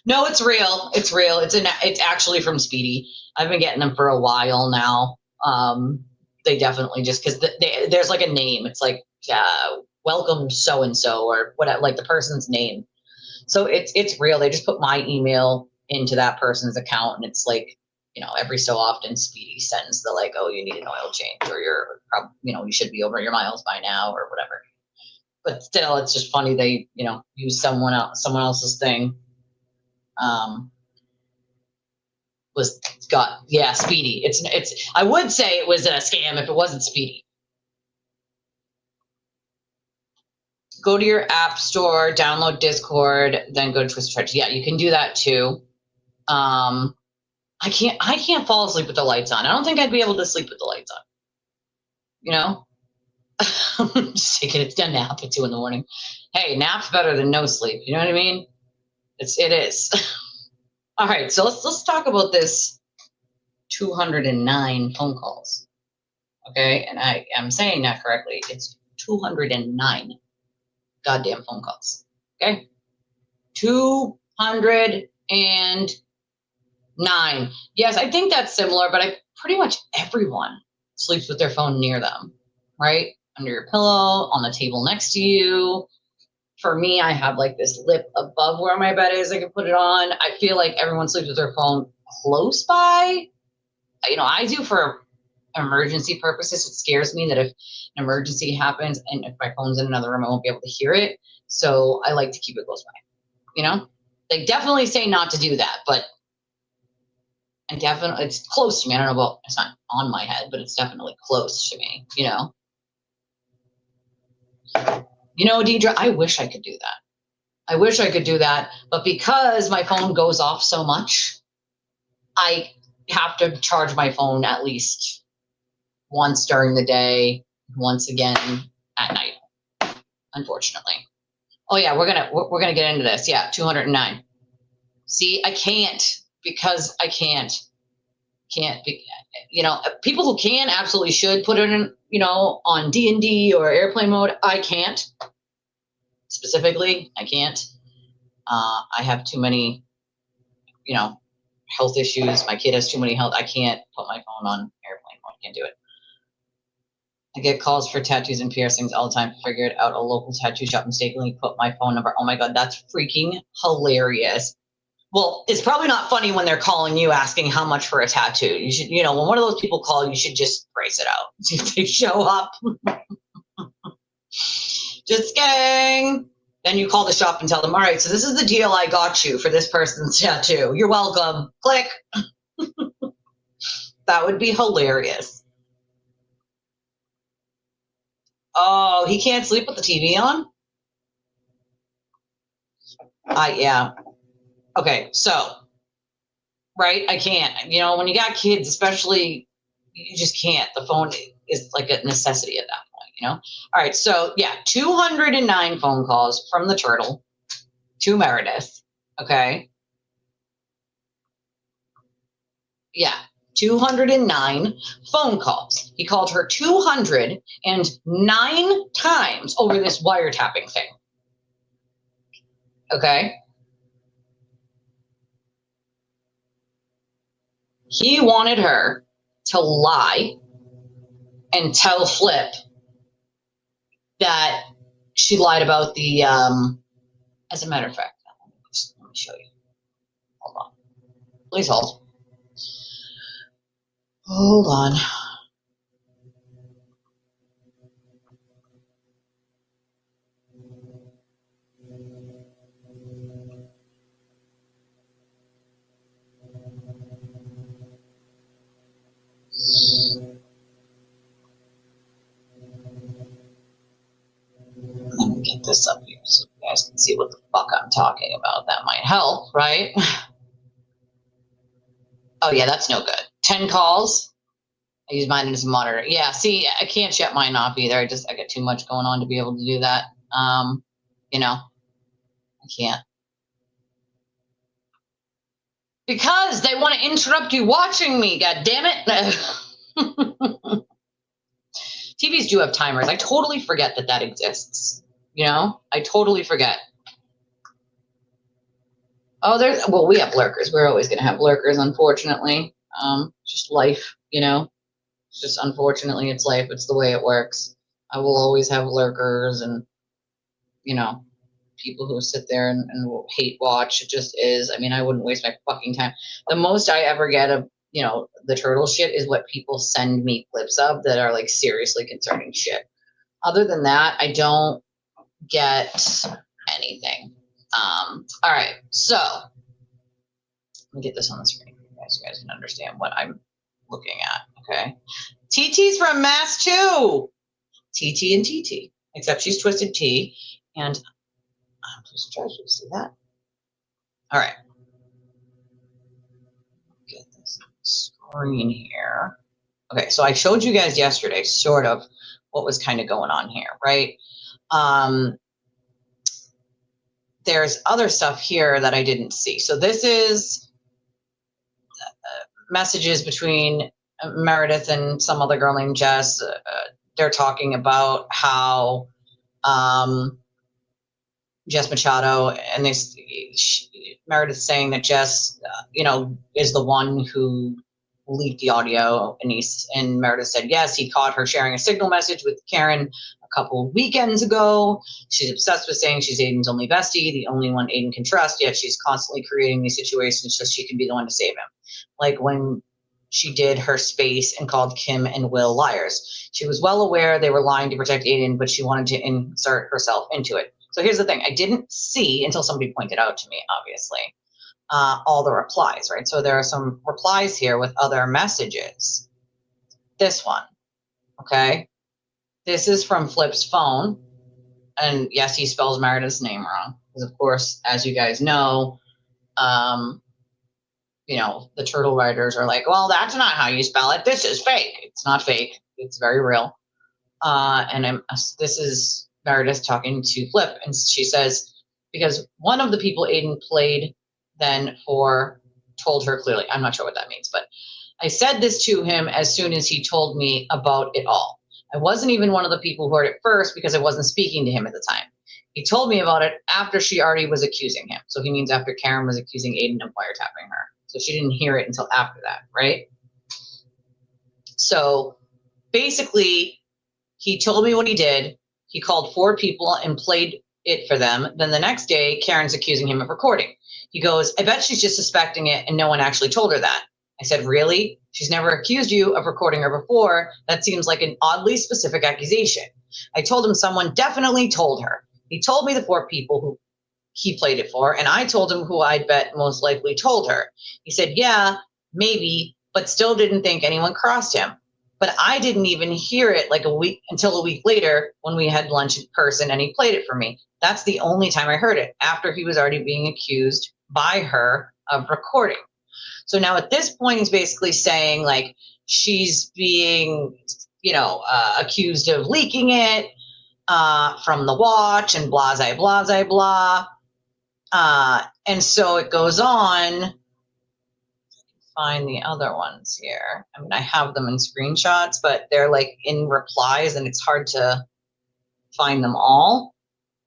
No, it's real. It's real. It's actually from Speedy. I've been getting them for a while now. They definitely just because there's like a name. It's like welcome so and so or what, like the person's name. So it's real. They just put my email into that person's account, and it's like, every so often Speedy sends the like, oh, you need an oil change, or you should be over your miles by now, or whatever. But still, it's just funny they use someone else's thing. Speedy. It's. I would say it was a scam if it wasn't Speedy. Go to your app store, download Discord, then go to Twisted Tragedies. Yeah, you can do that too. I can't fall asleep with the lights on. I don't think I'd be able to sleep with the lights on. I'm just taking a nap at 2 a.m. Hey, nap's better than no sleep. You know what I mean? It is. All right, so let's talk about this 209 phone calls. Okay, and I am saying that correctly. It's 209 goddamn phone calls. Okay, 209. Yes, I think that's similar, but pretty much everyone sleeps with their phone near them, right? Under your pillow, on the table next to you. For me, I have like this lip above where my bed is. I can put it on. I feel like everyone sleeps with their phone close by. You know, I do for emergency purposes. It scares me that if an emergency happens and if my phone's in another room, I won't be able to hear it. So I like to keep it close by. You know, they definitely say not to do that, but it's close to me. I don't know about, it's not on my head, but it's definitely close to me, you know. You know, Deidre, I wish I could do that. I wish I could do that, but because my phone goes off so much, I have to charge my phone at least once during the day, once again at night, unfortunately. Oh yeah, we're gonna get into this. Yeah, 209. See, I can't because I can't be, you know, people who can absolutely should put it in, you know, on D&D or airplane mode. I can't. Specifically, I can't. I have too many, you know, health issues. My kid has too many health. I can't put my phone on airplane mode. I can't do it. I get calls for tattoos and piercings all the time. Figured out a local tattoo shop, mistakenly put my phone number. Oh my God, that's freaking hilarious. Well, it's probably not funny when they're calling you asking how much for a tattoo. You should, you know, when one of those people call, you should just brace it out. See if they show up. Just kidding. Then you call the shop and tell them, all right, so this is the deal I got you for this person's tattoo. You're welcome. Click. That would be hilarious. Oh, he can't sleep with the TV on? Yeah. Okay, so, right, I can't. You know, when you got kids, especially, you just can't. The phone is like a necessity at that point, you know? All right, so, yeah, 209 phone calls from the turtle to Meredith, okay? Yeah, 209 phone calls. He called her 209 times over this wiretapping thing, okay? He wanted her to lie and tell Flip that she lied about the, as a matter of fact, let me show you. Hold on. Please hold. Hold on. Let me get this up here so you guys can see what the fuck I'm talking about. That might help, right? Oh, yeah, that's no good. 10 calls. I use mine as a monitor. Yeah, see, I can't shut mine off either. I got too much going on to be able to do that. You know, I can't. Because they want to interrupt you watching me, god damn it. TVs do have timers. I totally forget that exists. You know, I totally forget. Oh, well, we have lurkers. We're always going to have lurkers, unfortunately. Just life, you know. It's just, unfortunately, it's life. It's the way it works. I will always have lurkers and, you know, people who sit there and will hate watch. It just is. I mean, I wouldn't waste my fucking time. The most I ever get of, you know, the turtle shit is what people send me clips of that are like seriously concerning shit. Other than that, I don't get anything. All right, so let me get this on the screen for you guys so you guys can understand what I'm looking at. Okay, TT's from Mass too. TT and TT, except she's Twisted T, and I'm just trying to see that. All right, get this screen here. Okay, so I showed you guys yesterday sort of what was kind of going on here, right? There's other stuff here that I didn't see. So this is messages between Meredith and some other girl named Jess. They're talking about how Jess Machado, and Meredith saying that Jess, you know, is the one who leaked the audio, and Meredith said, yes, he caught her sharing a signal message with Karen a couple of weekends ago. She's obsessed with saying she's Aidan's only bestie, the only one Aidan can trust, yet she's constantly creating these situations so she can be the one to save him. Like when she did her space and called Kim and Will liars. She was well aware they were lying to protect Aidan, but she wanted to insert herself into it. So here's the thing. I didn't see, until somebody pointed out to me, obviously, all the replies, right? So there are some replies here with other messages. This one, okay? This is from Flip's phone. And yes, he spells Meredith's name wrong. Because, of course, as you guys know, the turtle writers are like, well, that's not how you spell it. This is fake. It's not fake. It's very real. This is Meredith talking to Flip. And she says, because one of the people Aidan played then for told her clearly. I'm not sure what that means, but I said this to him as soon as he told me about it all. I wasn't even one of the people who heard it first because I wasn't speaking to him at the time. He told me about it after she already was accusing him. So he means after Karen was accusing Aidan of wiretapping her. So she didn't hear it until after that, right? So basically, he told me what he did. He called 4 people and played it for them. Then the next day, Karen's accusing him of recording. He goes, I bet she's just suspecting it and no one actually told her that. I said, really? She's never accused you of recording her before. That seems like an oddly specific accusation. I told him someone definitely told her. He told me the 4 people who he played it for, and I told him who I'd bet most likely told her. He said, yeah, maybe, but still didn't think anyone crossed him. But I didn't even hear it until a week later when we had lunch in person and he played it for me. That's the only time I heard it, after he was already being accused by her of recording. So now at this point, he's basically saying like she's being, accused of leaking it from the watch and blah, blah, blah. And so it goes on. Find the other ones here. I mean, I have them in screenshots, but they're like in replies and it's hard to find them all.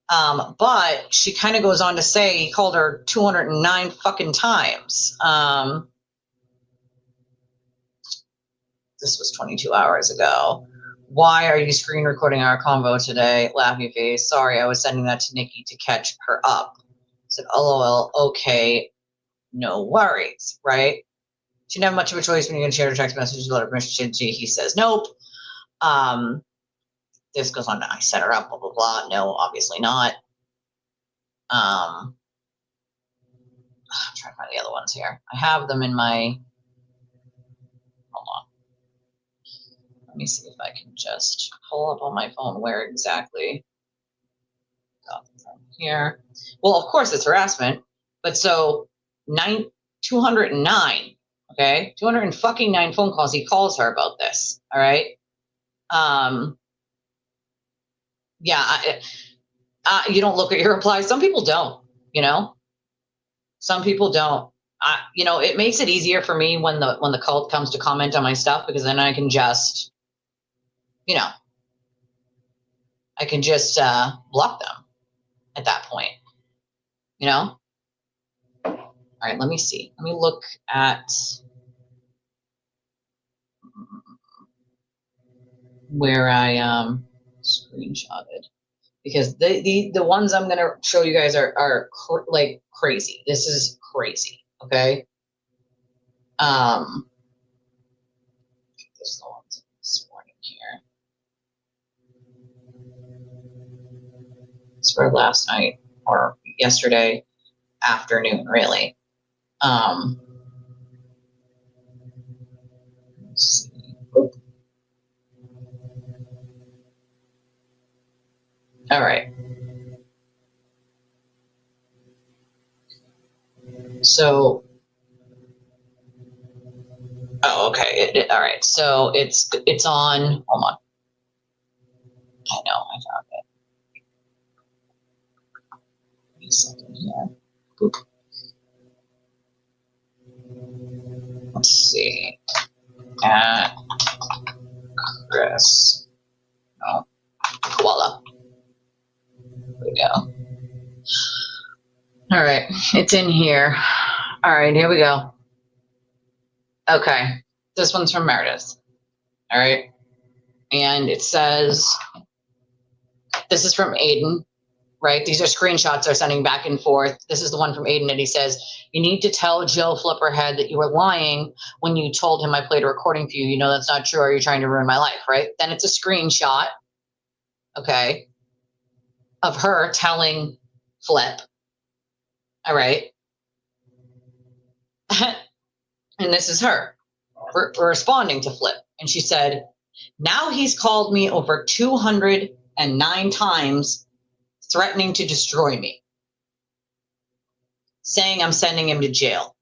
But she kind of goes on to say he called her 209 fucking times. This was 22 hours ago. Why are you screen recording our convo today? Laughy face. Sorry, I was sending that to Nikki to catch her up. I said, LOL, okay, no worries, right? She didn't have much of a choice when you're going to share her text messages without her permission. He says, nope. This goes on to, I set her up, blah, blah, blah. No, obviously not. I'm trying to find the other ones here. I have them in my, hold on. Let me see if I can just pull up on my phone where exactly. Got them from here. Well, of course it's harassment, but so 209, okay? 209 phone calls he calls her about this, all right? You don't look at your replies. Some people don't, Some people don't. It makes it easier for me when the cult comes to comment on my stuff, because then I can just, block them at that point, All right, let me see. Let me look at where I screenshotted, because the ones I'm gonna show you guys are like crazy. This is crazy. Okay. There's the ones this morning here. It's for last night or yesterday afternoon, really. Let's see. Oop. All right. So, okay. All right. So it's on. Hold on. I know I found it. Wait a second here. Boop. Let's see. At Chris. Oh, voila. There we go. All right, it's in here. All right, here we go. Okay, This one's from Meredith. All right. And it says, this is from Aidan, right? These are screenshots they're sending back and forth. This is the one from Aidan, and he says, you need to tell Joe Flipperhead that you were lying when you told him I played a recording for you. You know that's not true, or you're trying to ruin my life, right? Then it's a screenshot, okay, of her telling Flip, all right? And this is her responding to Flip. And she said, now he's called me over 209 times, threatening to destroy me, saying I'm sending him to jail.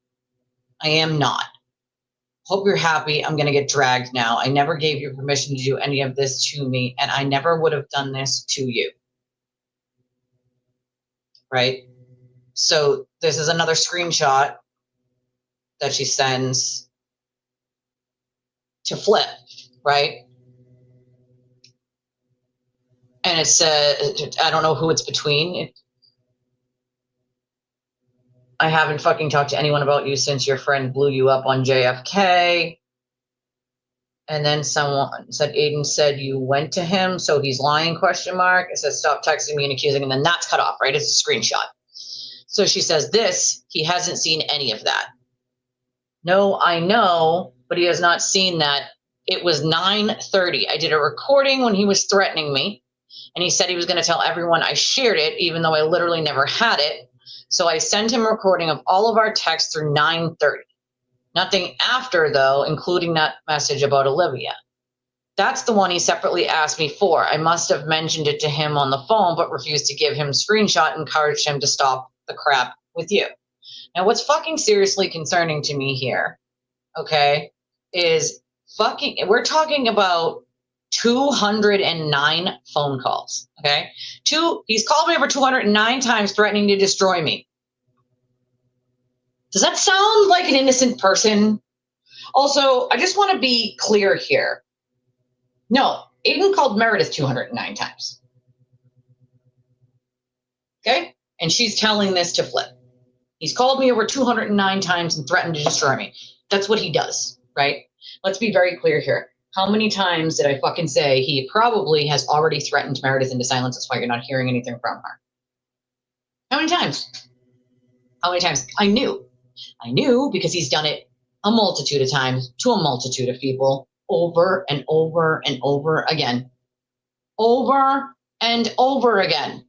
I am not. Hope you're happy. I'm going to get dragged now. I never gave you permission to do any of this to me, and I never would have done this to you. Right? So this is another screenshot that she sends to Flip, right? And it says, I don't know who it's between. I haven't fucking talked to anyone about you since your friend blew you up on JFK. And then someone said, Aidan said you went to him, so he's lying, question mark. It says, stop texting me and accusing, and then that's cut off, right? It's a screenshot. So she says this, he hasn't seen any of that. No, I know, but he has not seen that. It was 9:30. I did a recording when he was threatening me, and he said he was going to tell everyone I shared it, even though I literally never had it. So I sent him a recording of all of our texts through 9:30. Nothing after, though, including that message about Olivia. That's the one he separately asked me for. I must have mentioned it to him on the phone, but refused to give him a screenshot and encouraged him to stop the crap with you. Now, what's fucking seriously concerning to me here, okay, is we're talking about 209 phone calls, okay? He's called me over 209 times threatening to destroy me. Does that sound like an innocent person? Also, I just want to be clear here. No, Aidan called Meredith 209 times. Okay? And she's telling this to Flip. He's called me over 209 times and threatened to destroy me. That's what he does, right? Let's be very clear here. How many times did I fucking say he probably has already threatened Meredith into silence? That's why you're not hearing anything from her. How many times? How many times? I knew because he's done it a multitude of times to a multitude of people over and over and over again. Over and over again.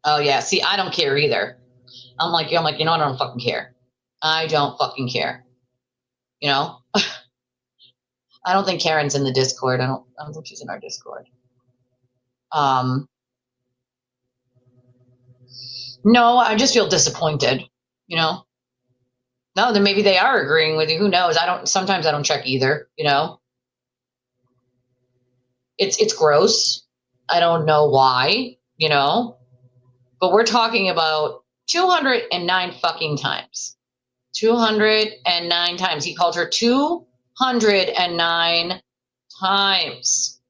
Oh, yeah. See, I don't care either. I'm like, you know what? I don't fucking care. I don't fucking care. You know? I don't think Karen's in the Discord. I don't think she's in our Discord. No, I just feel disappointed, you know? No, then maybe they are agreeing with you. Who knows? Sometimes I don't check either, you know? It's gross. I don't know why, you know? But we're talking about 209 fucking times. 209 times. He called her 209 times.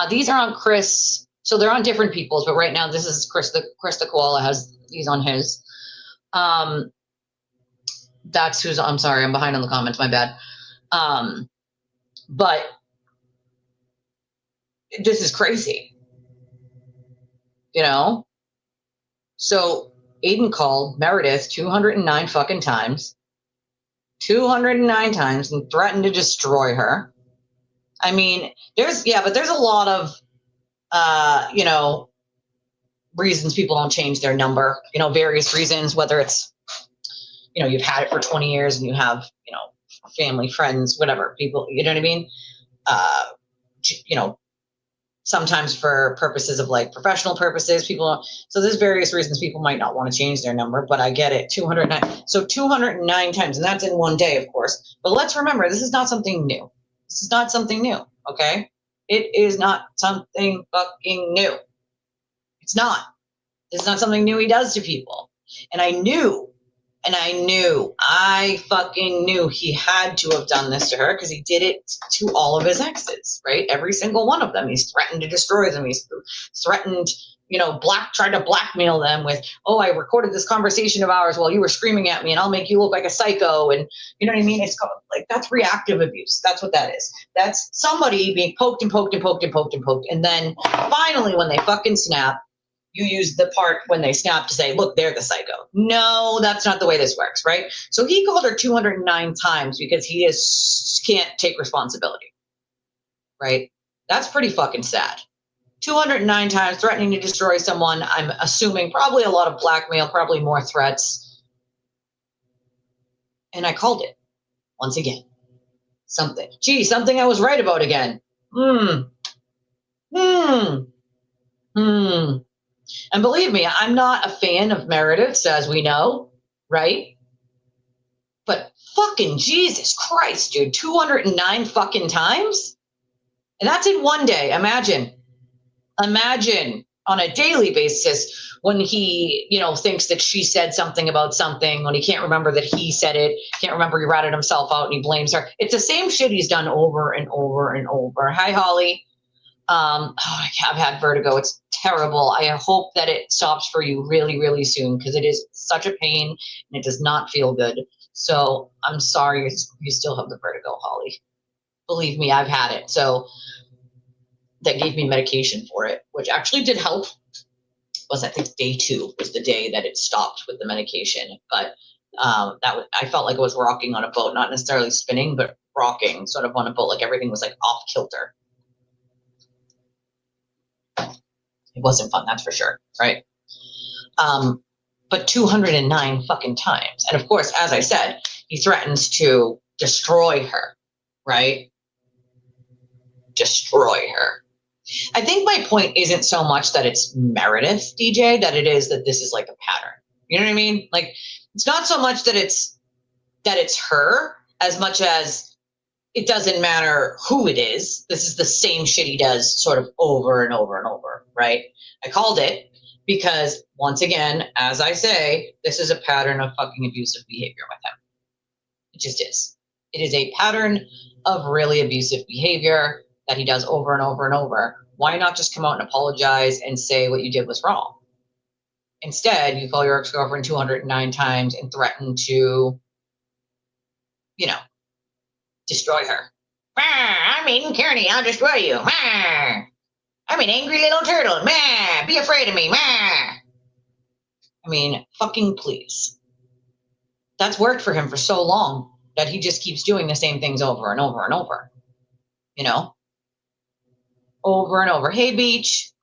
These are on Chris. So they're on different people's, but right now this is Chris the Koala has these on his. That's who's, I'm sorry, I'm behind on the comments, my bad. But this is crazy. You know? So Aidan called Meredith 209 fucking times. 209 times and threatened to destroy her. I mean, there's a lot of, you know, reasons people don't change their number, you know, various reasons, whether it's, you know, you've had it for 20 years and you have, you know, family, friends, whatever, people, you know what I mean? You know, sometimes for purposes of like professional purposes, so there's various reasons people might not want to change their number, but I get it. 209. So 209 times, and that's in one day, of course. But let's remember, this is not something new. This is not something new, okay? It is not something fucking new. It's not. This is not something new he does to people. And I knew And I fucking knew he had to have done this to her because he did it to all of his exes, right? Every single one of them. He's threatened to destroy them. He's threatened, tried to blackmail them with, oh, I recorded this conversation of ours while you were screaming at me and I'll make you look like a psycho. And you know what I mean? It's called, like, that's reactive abuse. That's what that is. That's somebody being poked and poked and poked and poked and poked. And then finally, when they fucking snap, you use the part when they snap to say, look, they're the psycho. No, that's not the way this works, right? So he called her 209 times because he can't take responsibility, right? That's pretty fucking sad. 209 times threatening to destroy someone. I'm assuming probably a lot of blackmail, probably more threats. And I called it once again. Something I was right about again. And believe me, I'm not a fan of Meredith's, as we know, right? But fucking Jesus Christ, dude, 209 fucking times? And that's in one day. Imagine on a daily basis when he, thinks that she said something about something, when he can't remember that he said it, can't remember he ratted himself out and he blames her. It's the same shit he's done over and over and over. Hi, Holly. I've had vertigo. It's terrible. I hope that it stops for you really, really soon because it is such a pain and it does not feel good. So I'm sorry you still have the vertigo, Holly. Believe me, I've had it. So that gave me medication for it, which actually did help. I think day 2 was the day that it stopped with the medication. But I felt like I was rocking on a boat, not necessarily spinning, but rocking sort of on a boat, like everything was like off kilter. It wasn't fun, that's for sure, right? But 209 fucking times. And of course, as I said, he threatens to destroy her, right? Destroy her. I think my point isn't so much that it's Meredith, DJ, that it is that this is like a pattern. You know what I mean? Like, it's not so much that it's her as much as it doesn't matter who it is. This is the same shit he does sort of over and over and over, right? I called it because, once again, as I say, this is a pattern of fucking abusive behavior with him. It just is. It is a pattern of really abusive behavior that he does over and over and over. Why not just come out and apologize and say what you did was wrong? Instead, you call your ex-girlfriend 209 times and threaten to, destroy her. I'm Aidan Kearney. I'll destroy you. I'm an angry little turtle. Be afraid of me. I mean, fucking please. That's worked for him for so long that he just keeps doing the same things over and over and over. Over and over. Hey, Beach.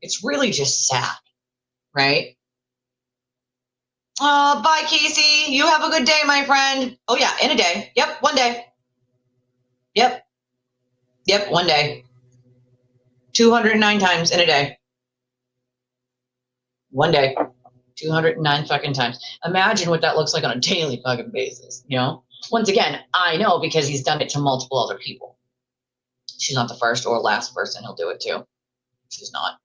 It's really just sad, right? Bye, Casey. You have a good day, my friend. Oh, yeah, in a day. Yep, one day. Yep, one day. 209 times in a day. One day. 209 fucking times. Imagine what that looks like on a daily fucking basis, Once again, I know because he's done it to multiple other people. She's not the first or last person he'll do it to. She's not.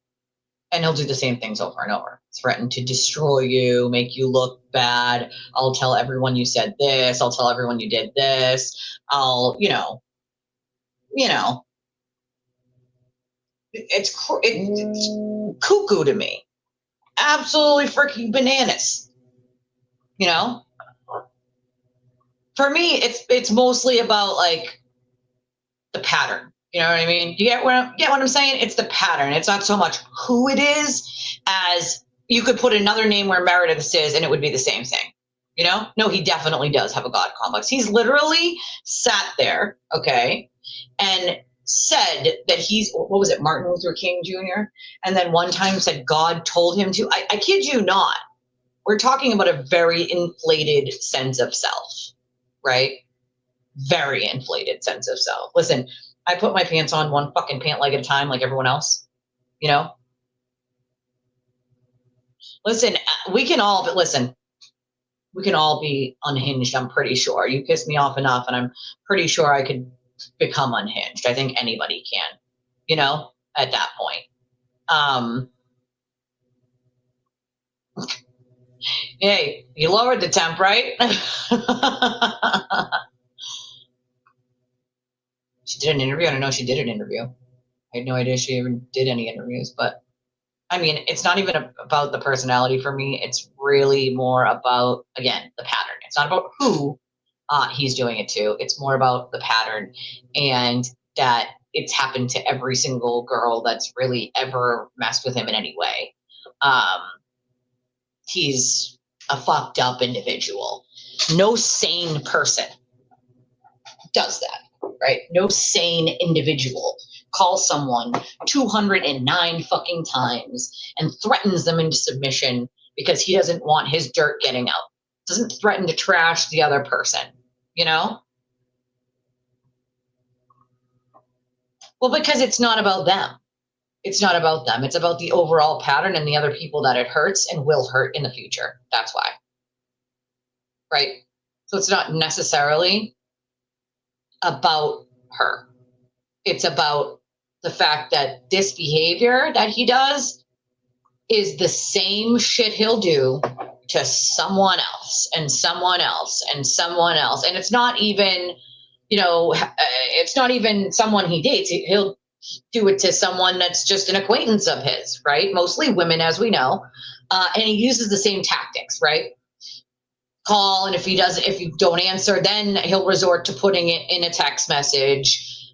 And he'll do the same things over and over. Threaten to destroy you, make you look bad. I'll tell everyone you said this. I'll tell everyone you did this. I'll, it's cuckoo to me. Absolutely freaking bananas. For me, it's mostly about like the pattern. You know what I mean? You get what I'm saying? It's the pattern. It's not so much who it is as you could put another name where Meredith is and it would be the same thing. No, he definitely does have a God complex. He's literally sat there, okay, and said that he's, what was it, Martin Luther King Jr.? And then one time said God told him to. I kid you not. We're talking about a very inflated sense of self, right? Very inflated sense of self. Listen, I put my pants on one fucking pant leg at a time like everyone else, Listen, we can all be unhinged, I'm pretty sure. You piss me off enough and I'm pretty sure I could become unhinged. I think anybody can, at that point. Hey, you lowered the temp, right? She did an interview. I don't know if she did an interview. I had no idea she even did any interviews. But I mean, it's not even about the personality for me. It's really more about, again, the pattern. It's not about who he's doing it to. It's more about the pattern, and that it's happened to every single girl that's really ever messed with him in any way. He's a fucked up individual. No sane person does that, right? No sane individual calls someone 209 fucking times and threatens them into submission because he doesn't want his dirt getting out. Doesn't threaten to trash the other person, you know? Well, because it's not about them. It's not about them. It's about the overall pattern and the other people that it hurts and will hurt in the future. That's why. Right? So it's not necessarily about her. It's about the fact that this behavior that he does is the same shit he'll do to someone else and someone else and someone else. And it's not even, you know, it's not even someone he dates. He'll do it to someone that's just an acquaintance of his, right? Mostly women, as we know. And he uses the same tactics, right? Call, and if you don't answer, then he'll resort to putting it in a text message.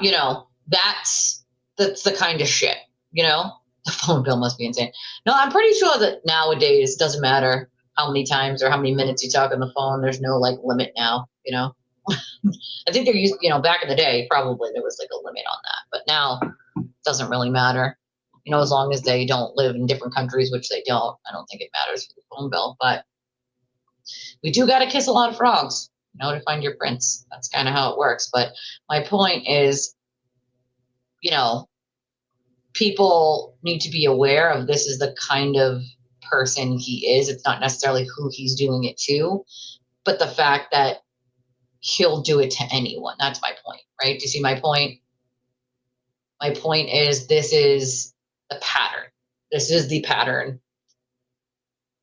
You know, that's the kind of shit, you know? The phone bill must be insane. No, I'm pretty sure that nowadays it doesn't matter how many times or how many minutes you talk on the phone. There's no like limit now, you know? I think there used, you know, back in the day, probably there was like a limit on that, but now it doesn't really matter. You know, as long as they don't live in different countries, which they don't, I don't think it matters for the phone bill. But we do got to kiss a lot of frogs, you know, to find your prince. That's kind of how it works. But my point is, you know, people need to be aware of this is the kind of person he is. It's not necessarily who he's doing it to, but the fact that he'll do it to anyone. That's my point, right? Do you see my point? My point is this is the pattern. This is the pattern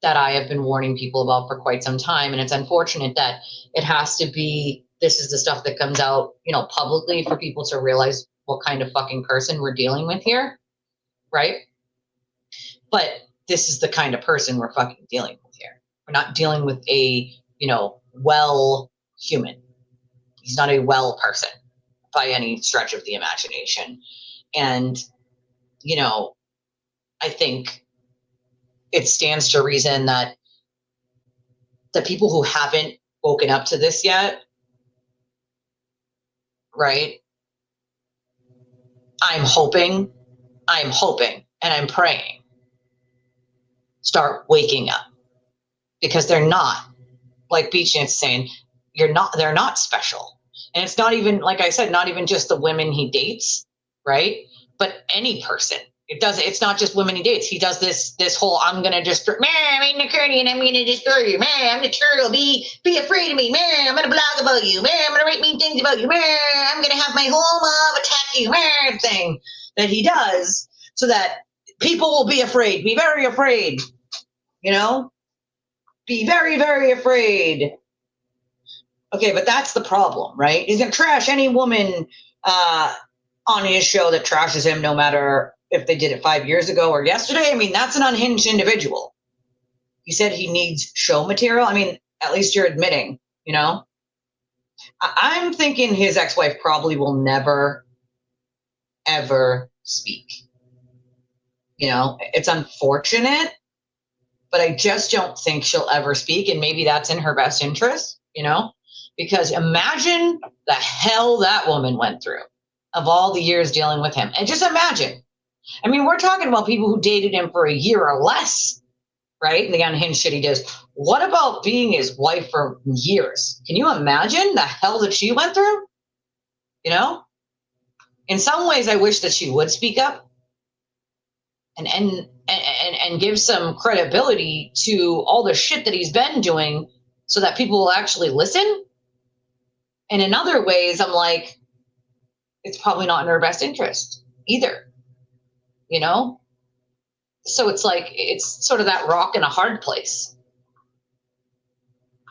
that I have been warning people about for quite some time. And it's unfortunate that it has to be, this is the stuff that comes out, you know, publicly for people to realize what kind of fucking person we're dealing with here, right? But this is the kind of person we're fucking dealing with here. We're not dealing with a, you know, well human. He's not a well person by any stretch of the imagination. And, you know, I think it stands to reason that the people who haven't woken up to this yet, right? I'm hoping, and I'm praying, start waking up, because they're not, like Beach Dance is saying, they're not special. And it's not even, like I said, not even just the women he dates, right? But any person. It's not just women he dates. He does this whole, I'm gonna destroy, I'm in the Kearney and I'm gonna destroy you, I'm the turtle, be afraid of me, I'm gonna blog about you, I'm gonna write mean things about you, I'm gonna have my whole mob attack you, thing that he does so that people will be afraid, be very afraid, you know? Be very, very afraid. Okay, but that's the problem, right? He's gonna trash any woman on his show that trashes him, no matter if they did it 5 years ago or yesterday. I mean, that's an unhinged individual. You said he needs show material. I mean, at least you're admitting, you know? I'm thinking his ex-wife probably will never, ever speak. You know, it's unfortunate, but I just don't think she'll ever speak. And maybe that's in her best interest, you know? Because imagine the hell that woman went through of all the years dealing with him. And just imagine. I mean, we're talking about people who dated him for a year or less, right? And the unhinged shit he does. What about being his wife for years? Can you imagine the hell that she went through? You know? In some ways, I wish that she would speak up and give some credibility to all the shit that he's been doing so that people will actually listen. And in other ways, I'm like, it's probably not in her best interest either. You know? So it's like, it's sort of that rock in a hard place.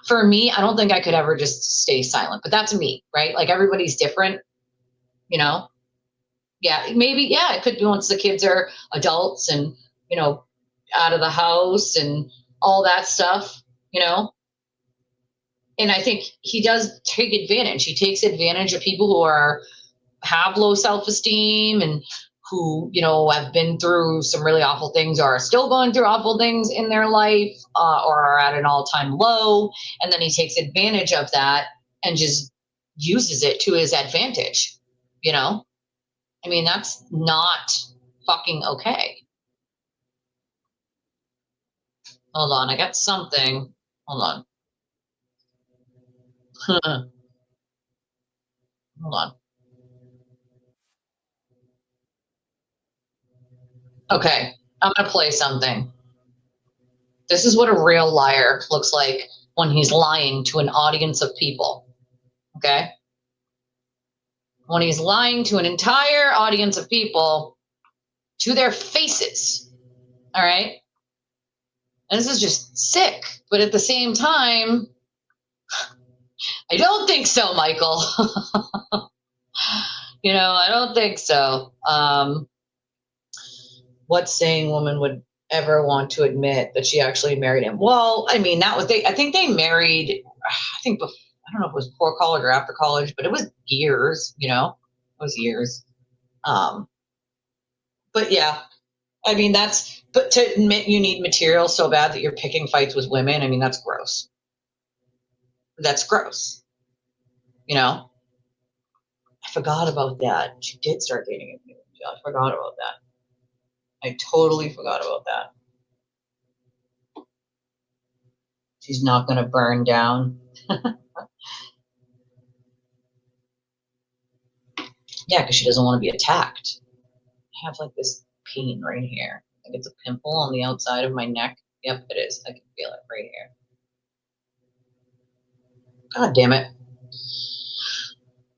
for me, I don't think I could ever just stay silent, but that's me, right? Like everybody's different, you know? Yeah, maybe, yeah, it could be once the kids are adults and, you know, out of the house and all that stuff, you know? And I think he does take advantage. He takes advantage of people who have low self-esteem and who, you know, have been through some really awful things or are still going through awful things in their life, or are at an all-time low. And then he takes advantage of that and just uses it to his advantage, you know? I mean, that's not fucking okay. Hold on, I got something. Hold on. Hold on. Okay, I'm gonna play something. This is what a real liar looks like when he's lying to an audience of people. Okay? When he's lying to an entire audience of people to their faces. All right? And this is just sick. But at the same time, I don't think so, Michael. You know, I don't think so. What sane woman would ever want to admit that she actually married him? Well, I mean, that was I think they married. I think I don't know if it was before college or after college, but it was years. You know, it was years. But yeah, I mean but to admit you need material so bad that you're picking fights with women, I mean that's gross. That's gross. You know, I forgot about that. She did start dating him. I forgot about that. I totally forgot about that. She's not going to burn down. Yeah, because she doesn't want to be attacked. I have like this pain right here. I think it's a pimple on the outside of my neck. Yep, it is. I can feel it right here. God damn it.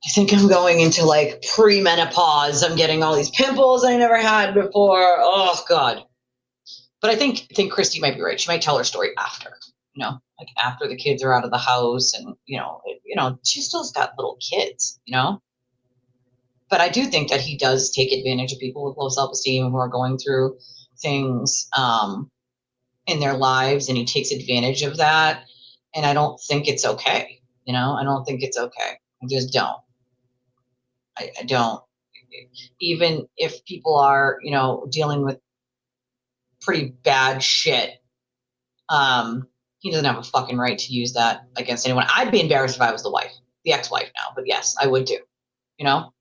I think I'm going into like pre-menopause. I'm getting all these pimples I never had before. Oh God. But I think Christy might be right. She might tell her story after, you know, like after the kids are out of the house and, you know, she still's got little kids, you know. But I do think that he does take advantage of people with low self-esteem who are going through things in their lives, and he takes advantage of that. And I don't think it's okay. You know, I don't think it's okay. I just don't. I don't. Even if people are, you know, dealing with pretty bad shit, he doesn't have a fucking right to use that against anyone. I'd be embarrassed if I was the ex-wife now, but yes, I would too. You know?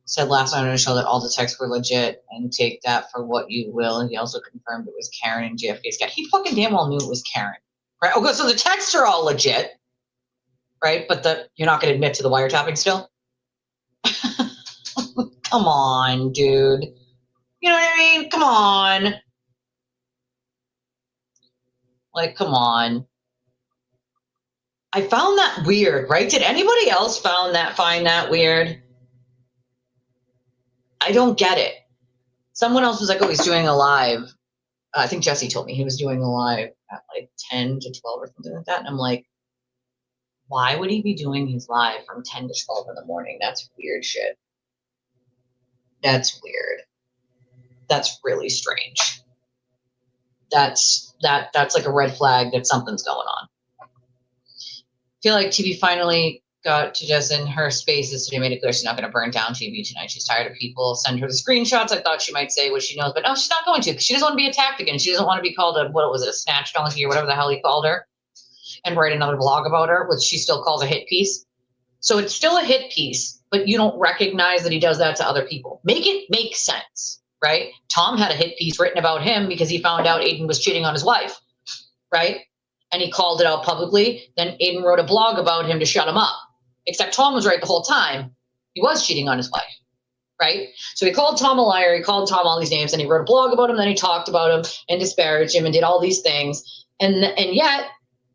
Said last night on the show that all the texts were legit and take that for what you will. And he also confirmed it was Karen and JFK's cat. He fucking damn well knew it was Karen. Right? Okay, so the texts are all legit. Right? But you're not going to admit to the wiretapping still? Come on, dude. You know what I mean? Come on. Like, come on. I found that weird, right? Did anybody else find that weird? I don't get it. Someone else was like, oh, he's doing a live. I think Jesse told me he was doing a live at like 10 to 12 or something like that. And I'm like, why would he be doing his live from 10 to 12 in the morning? That's weird shit. That's weird. That's really strange. That's like a red flag that something's going on. I feel like TV finally got to Jess in her spaces today, made it clear she's not going to burn down TV tonight. She's tired of people send her the screenshots. I thought she might say what she knows, but no, she's not going to, because she doesn't want to be attacked again. She doesn't want to be called a snatch donkey or whatever the hell he called her, and write another blog about her, which she still calls a hit piece. So it's still a hit piece, but you don't recognize that he does that to other people. Make it make sense, right? Tom had a hit piece written about him because he found out Aidan was cheating on his wife, right? And he called it out publicly. Then Aidan wrote a blog about him to shut him up. Except Tom was right the whole time. He was cheating on his wife, right? So he called Tom a liar. He called Tom all these names, and he wrote a blog about him. Then he talked about him and disparaged him and did all these things. And yet,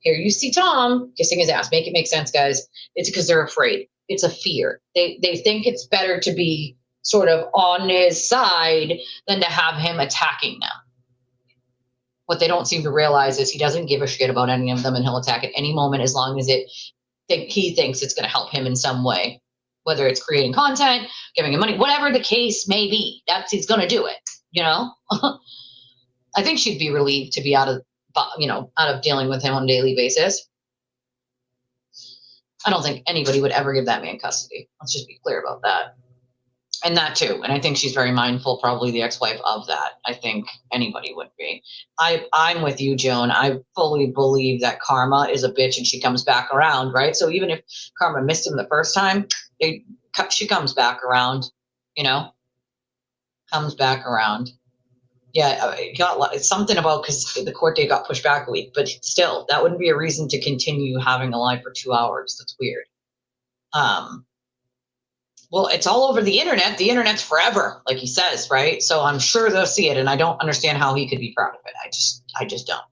here you see Tom kissing his ass. Make it make sense, guys. It's because they're afraid. It's a fear. They think it's better to be sort of on his side than to have him attacking them. What they don't seem to realize is he doesn't give a shit about any of them, and he'll attack at any moment as long as he thinks it's going to help him in some way, whether it's creating content, giving him money, whatever the case may be. He's going to do it. I think she'd be relieved to be out of dealing with him on a daily basis. I don't think anybody would ever give that man custody. Let's just be clear about that. And that too. And I think she's very mindful, probably the ex-wife, of that. I think anybody would be. I'm with you, Joan. I fully believe that karma is a bitch and she comes back around, right? So even if karma missed him the first time, she comes back around, comes back around. Yeah, it's something about, because the court date got pushed back a week, but still, that wouldn't be a reason to continue having a live for 2 hours. That's weird. Well, it's all over the internet. The internet's forever, like he says, right? So I'm sure they'll see it, and I don't understand how he could be proud of it. I just don't.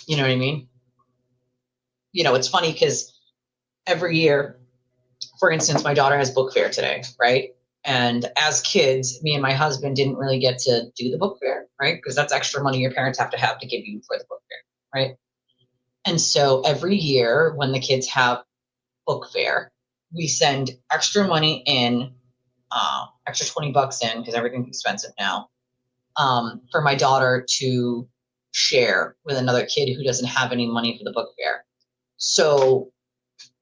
You know what I mean? It's funny because every year, for instance, my daughter has book fair today, right? And as kids, me and my husband didn't really get to do the book fair, right? Because that's extra money your parents have to give you for the book fair, right? And so every year when the kids have book fair, we send extra money in, extra $20 in, because everything's expensive now, for my daughter to share with another kid who doesn't have any money for the book fair. So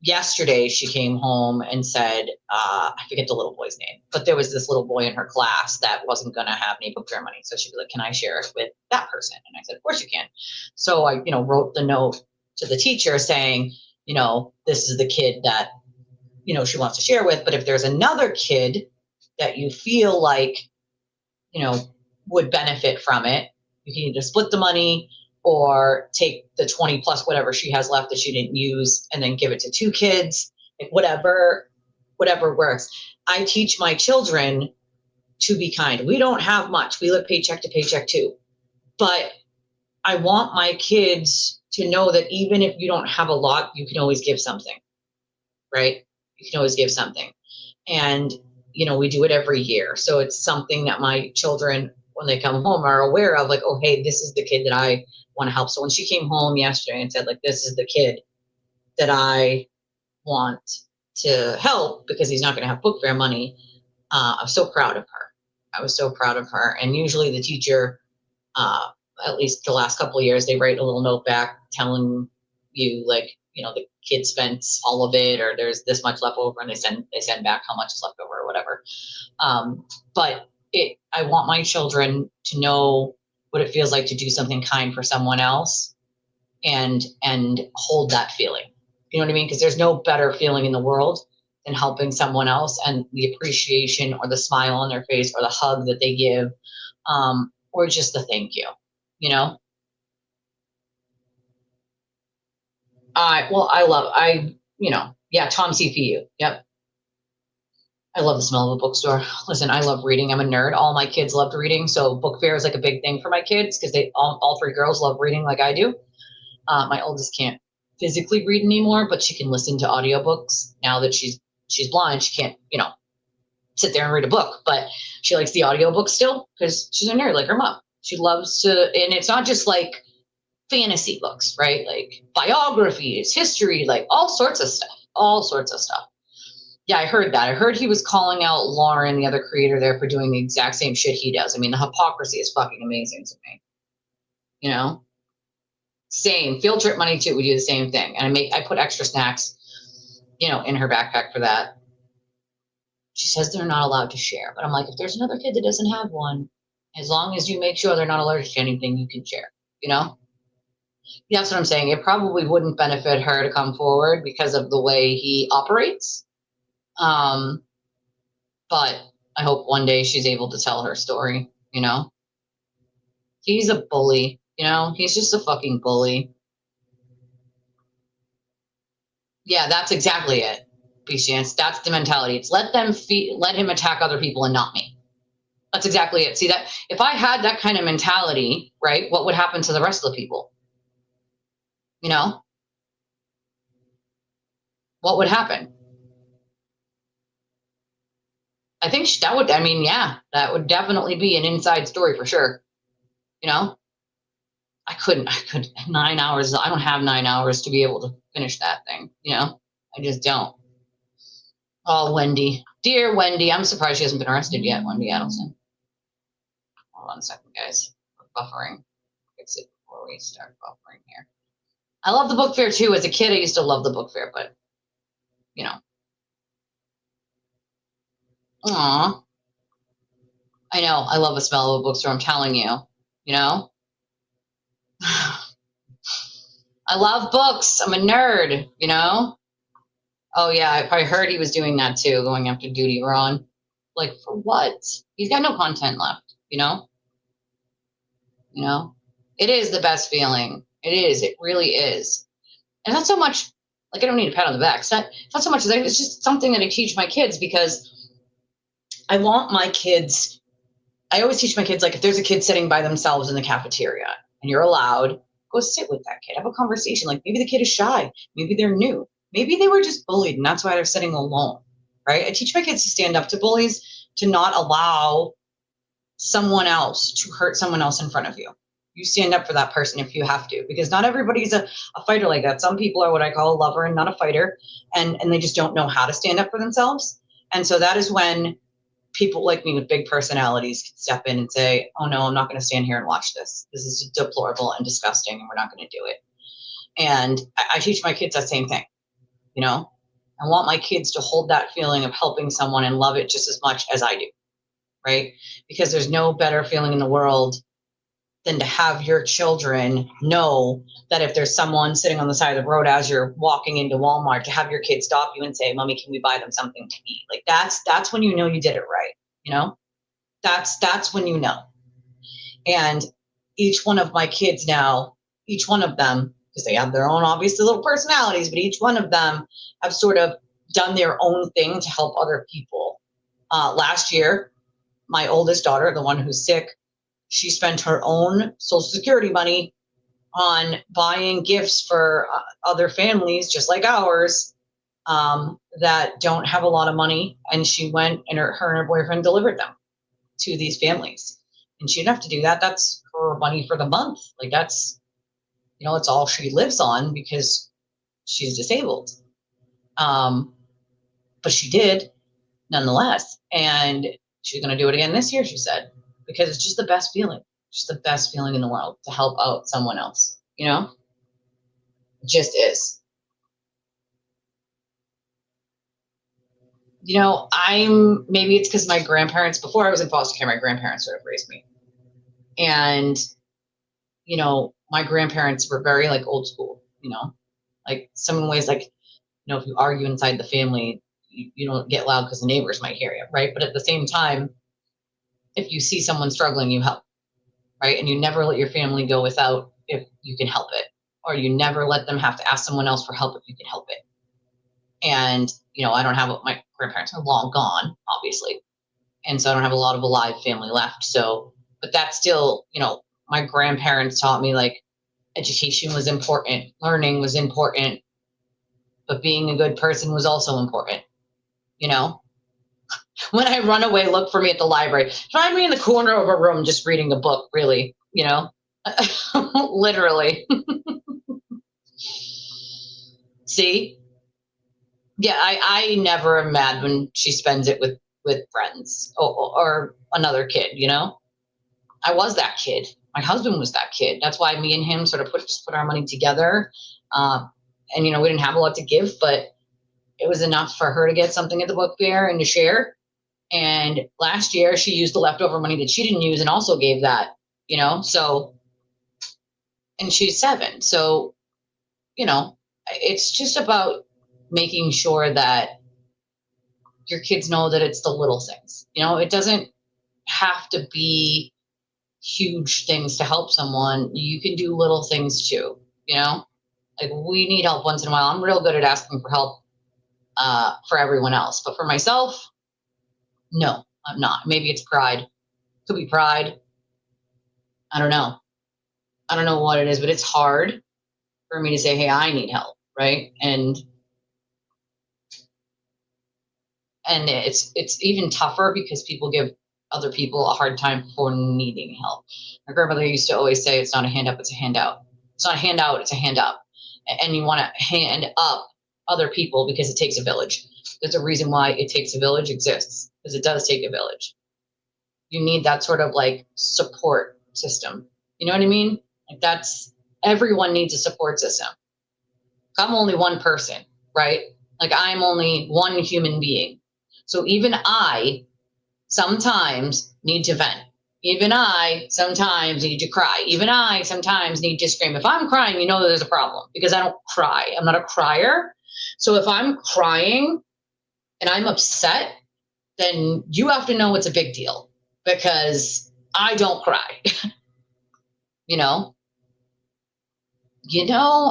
yesterday she came home and said, I forget the little boy's name, but there was this little boy in her class that wasn't going to have any book fair money. So she'd be like, can I share it with that person? And I said, of course you can. So I, wrote the note to the teacher saying, this is the kid that, she wants to share with, but if there's another kid that you feel like, would benefit from it, you can either split the money or take the 20 plus whatever she has left that she didn't use and then give it to 2 kids, like whatever works. I teach my children to be kind. We don't have much. We live paycheck to paycheck too. But I want my kids to know that even if you don't have a lot, you can always give something, right? You can always give something. And, we do it every year. So it's something that my children, when they come home, are aware of, like, oh, hey, this is the kid that I want to help. So when she came home yesterday and said, like, this is the kid that I want to help because he's not going to have book fair money, I was so proud of her. And usually the teacher, at least the last couple of years, they write a little note back telling you, like, the kid spent all of it, or there's this much left over, and they send back how much is left over or whatever. But I want my children to know what it feels like to do something kind for someone else and hold that feeling. You know what I mean? Because there's no better feeling in the world than helping someone else and the appreciation or the smile on their face or the hug that they give, or just the thank you, Tom CPU. Yep. I love the smell of a bookstore. Listen, I love reading. I'm a nerd. All my kids loved reading. So book fair is like a big thing for my kids because all 3 girls love reading like I do. My oldest can't physically read anymore, but she can listen to audiobooks now that she's blind. She can't, sit there and read a book, but she likes the audiobook still because she's a nerd like her mom. She loves to, and it's not just like fantasy books, right? Like biographies, history, like all sorts of stuff. Yeah, I heard that. I heard he was calling out Lauren, the other creator there, for doing the exact same shit he does. I mean, the hypocrisy is fucking amazing to me. Same field trip money too. We do the same thing. And I put extra snacks, in her backpack for that. She says they're not allowed to share, but I'm like, if there's another kid that doesn't have one, as long as you make sure they're not allergic to anything, you can share, That's what I'm saying. It probably wouldn't benefit her to come forward because of the way he operates. But I hope one day she's able to tell her story, He's a bully, he's just a fucking bully. Yeah, that's exactly it. B-Chance. That's the mentality. It's let him attack other people and not me. That's exactly it. See, that if I had that kind of mentality, right, what would happen to the rest of the people? What would happen? I think that would definitely be an inside story for sure. I couldn't 9 hours. I don't have 9 hours to be able to finish that thing. I just don't. Oh, Wendy. Dear Wendy. I'm surprised she hasn't been arrested yet, Wendy Adelson. Hold on a second, guys. We're buffering. Fix it before we start buffering here. I love the book fair too. As a kid, I used to love the book fair, but Aw. I know. I love the smell of a bookstore. I'm telling you. I love books. I'm a nerd, Oh, yeah. I probably heard he was doing that too, going after Duty Ron. Like, for what? He's got no content left, It is the best feeling. It is. It really is. And not so much, like, I don't need a pat on the back. It's not so much as it's just something that I teach my kids because I want my kids. I always teach my kids, like, if there's a kid sitting by themselves in the cafeteria and you're allowed, go sit with that kid. Have a conversation. Like, maybe the kid is shy. Maybe they're new. Maybe they were just bullied and that's why they're sitting alone, right? I teach my kids to stand up to bullies, to not allow someone else to hurt someone else in front of you. You stand up for that person if you have to, because not everybody's a fighter like that. Some people are what I call a lover and not a fighter, and they just don't know how to stand up for themselves. And so that is when people like me with big personalities can step in and say, oh no, I'm not going to stand here and watch this. This is deplorable and disgusting and we're not going to do it. And I teach my kids that same thing. I want my kids to hold that feeling of helping someone and love it just as much as I do, right? Because there's no better feeling in the world than to have your children know that if there's someone sitting on the side of the road as you're walking into Walmart, to have your kid stop you and say, Mommy, can we buy them something to eat? Like that's when you know you did it right. That's when you know. And each one of my kids now, each one of them, because they have their own obviously little personalities, but each one of them have sort of done their own thing to help other people. Last year, my oldest daughter, the one who's sick, she spent her own Social Security money on buying gifts for other families just like ours that don't have a lot of money. And she went and her and her boyfriend delivered them to these families. And she didn't have to do that. That's her money for the month. Like that's, it's all she lives on because she's disabled. But she did nonetheless. And she's going to do it again this year, she said, because it's just the best feeling. Just the best feeling in the world to help out someone else, It just is. Maybe it's because my grandparents, before I was in foster care, my grandparents sort of raised me. And, my grandparents were very like old school, like some ways, like, if you argue inside the family, you don't get loud because the neighbors might hear you, right? But at the same time, if you see someone struggling, you help, right? And you never let your family go without if you can help it, or you never let them have to ask someone else for help if you can help it. And, I don't have, my grandparents are long gone, obviously. And so I don't have a lot of alive family left. So, but that's still, my grandparents taught me like education was important, learning was important, but being a good person was also important, When I run away, look for me at the library. Find me in the corner of a room just reading a book, really, literally. See? Yeah, I never am mad when she spends it with friends or another kid, I was that kid. My husband was that kid. That's why me and him sort of put our money together. And, we didn't have a lot to give, but it was enough for her to get something at the book fair and to share. And last year she used the leftover money that she didn't use and also gave that, so, and she's 7. So, it's just about making sure that your kids know that it's the little things, it doesn't have to be huge things to help someone. You can do little things too, like we need help once in a while. I'm real good at asking for help for everyone else, but for myself, no, I'm not. Maybe it's pride. Could be pride. I don't know. I don't know what it is, but it's hard for me to say, hey, I need help, right? And it's even tougher because people give other people a hard time for needing help. My grandmother used to always say, it's not a hand up, it's a handout. It's not a handout, it's a hand up. And you want to hand up other people because it takes a village. There's a reason why it takes a village exists, because it does take a village. You need that sort of like support system. You know what I mean? Like everyone needs a support system. I'm only one person, right? Like I'm only one human being. So even I sometimes need to vent. Even I sometimes need to cry. Even I sometimes need to scream. If I'm crying, you know that there's a problem because I don't cry. I'm not a crier. So if I'm crying and I'm upset, then you have to know it's a big deal because I don't cry. you know?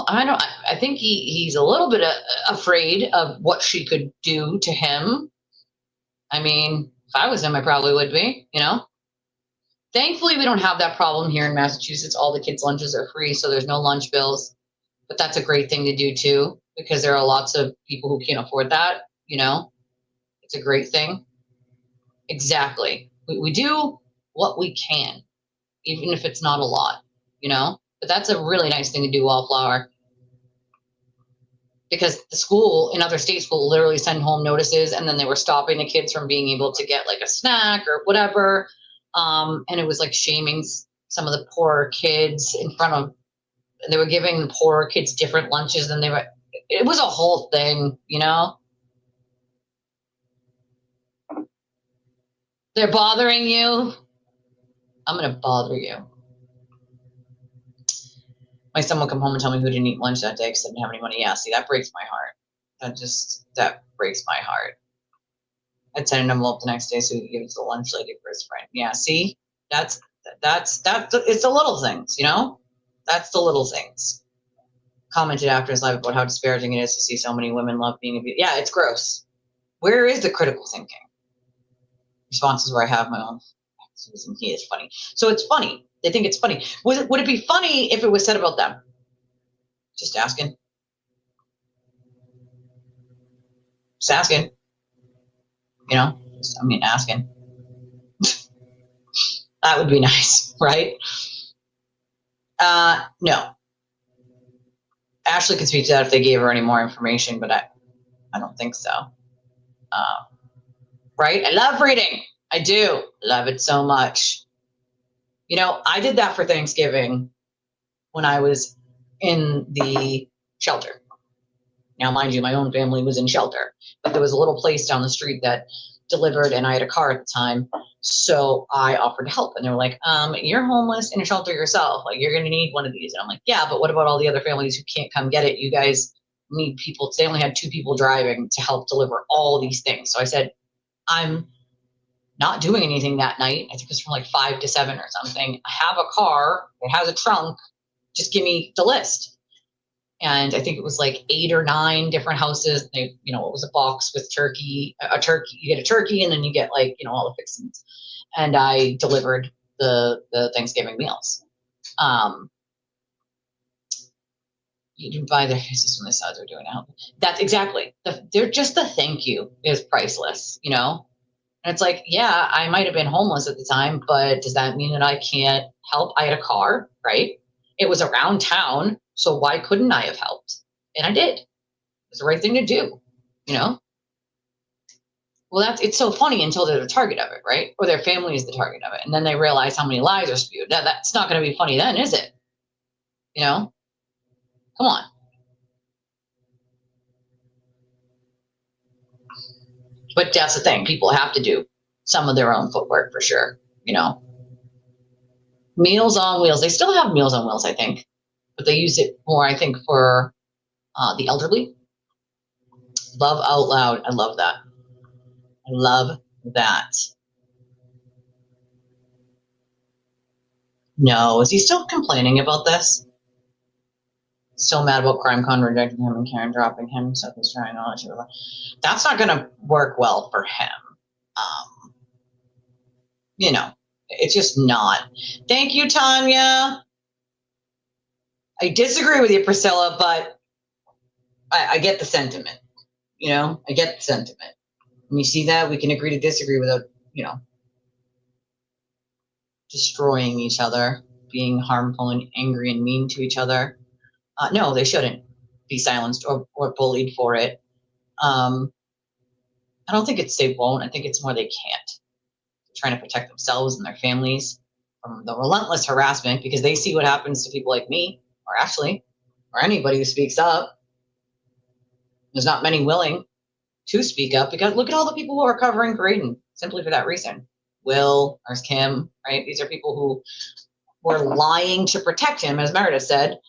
I think he's a little bit afraid of what she could do to him. I mean, if I was him, I probably would be, Thankfully, we don't have that problem here in Massachusetts. All the kids' lunches are free, so there's no lunch bills. But that's a great thing to do, too, because there are lots of people who can't afford that, It's a great thing. Exactly. We do what we can, even if it's not a lot, But that's a really nice thing to do, Wallflower. Because the school in other states will literally send home notices, and then they were stopping the kids from being able to get like a snack or whatever. And it was like shaming some of the poorer kids and they were giving the poorer kids different lunches than it was a whole thing, They're bothering you. I'm going to bother you. My son will come home and tell me who didn't eat lunch that day because I didn't have any money. Yeah, see, that breaks my heart. That breaks my heart. I'd send an envelope the next day so he could give it to the lunch lady for his friend. Yeah, see, that's it's the little things, That's the little things. Commented after his live about how disparaging it is to see so many women love being abused. Yeah, it's gross. Where is the critical thinking? Responses where I have my own. He is funny. So it's funny. They think it's funny. Would it be funny if it was said about them? Just asking. Just asking. Asking. That would be nice, right? No. Ashley could speak to that if they gave her any more information, but I don't think so. Right? I love reading. I do. Love it so much. I did that for Thanksgiving when I was in the shelter. Now, mind you, my own family was in shelter, but there was a little place down the street that delivered, and I had a car at the time. So I offered to help, and they were like, you're homeless in a shelter yourself. Like, you're going to need one of these. And I'm like, yeah, but what about all the other families who can't come get it? You guys need people. They only had 2 people driving to help deliver all these things. So I said, I'm not doing anything that night. I think it was from like 5 to 7 or something. I have a car. It has a trunk. Just give me the list. And I think it was like 8 or 9 different houses. It was a box with turkey, you get a turkey, and then you get like, all the fixings. And I delivered the Thanksgiving meals. You didn't buy their faces when they saw they're doing it. That's exactly. They're just the thank you is priceless, And it's like, yeah, I might have been homeless at the time, but does that mean that I can't help? I had a car, right? It was around town, so why couldn't I have helped? And I did. It was the right thing to do, Well, it's so funny until they're the target of it, right? Or their family is the target of it. And then they realize how many lies are spewed. That's not going to be funny then, is it? Come on. But that's the thing. People have to do some of their own footwork for sure, Meals on Wheels. They still have Meals on Wheels, I think. But they use it more, I think, for the elderly. Love out loud. I love that. I love that. No, is he still complaining about this? So mad about CrimeCon rejecting him and Karen dropping him. So he's trying to. That's not going to work well for him. It's just not. Thank you, Tanya. I disagree with you, Priscilla, but I get the sentiment. I get the sentiment. When you see that, we can agree to disagree without, destroying each other, being harmful and angry and mean to each other. No, they shouldn't be silenced or bullied for it. I don't think it's they won't. I think it's more they can't. They're trying to protect themselves and their families from the relentless harassment because they see what happens to people like me or Ashley or anybody who speaks up. There's not many willing to speak up because look at all the people who are covering for Aidan simply for that reason. Will, there's Kim, right? These are people who were lying to protect him, as Meredith said.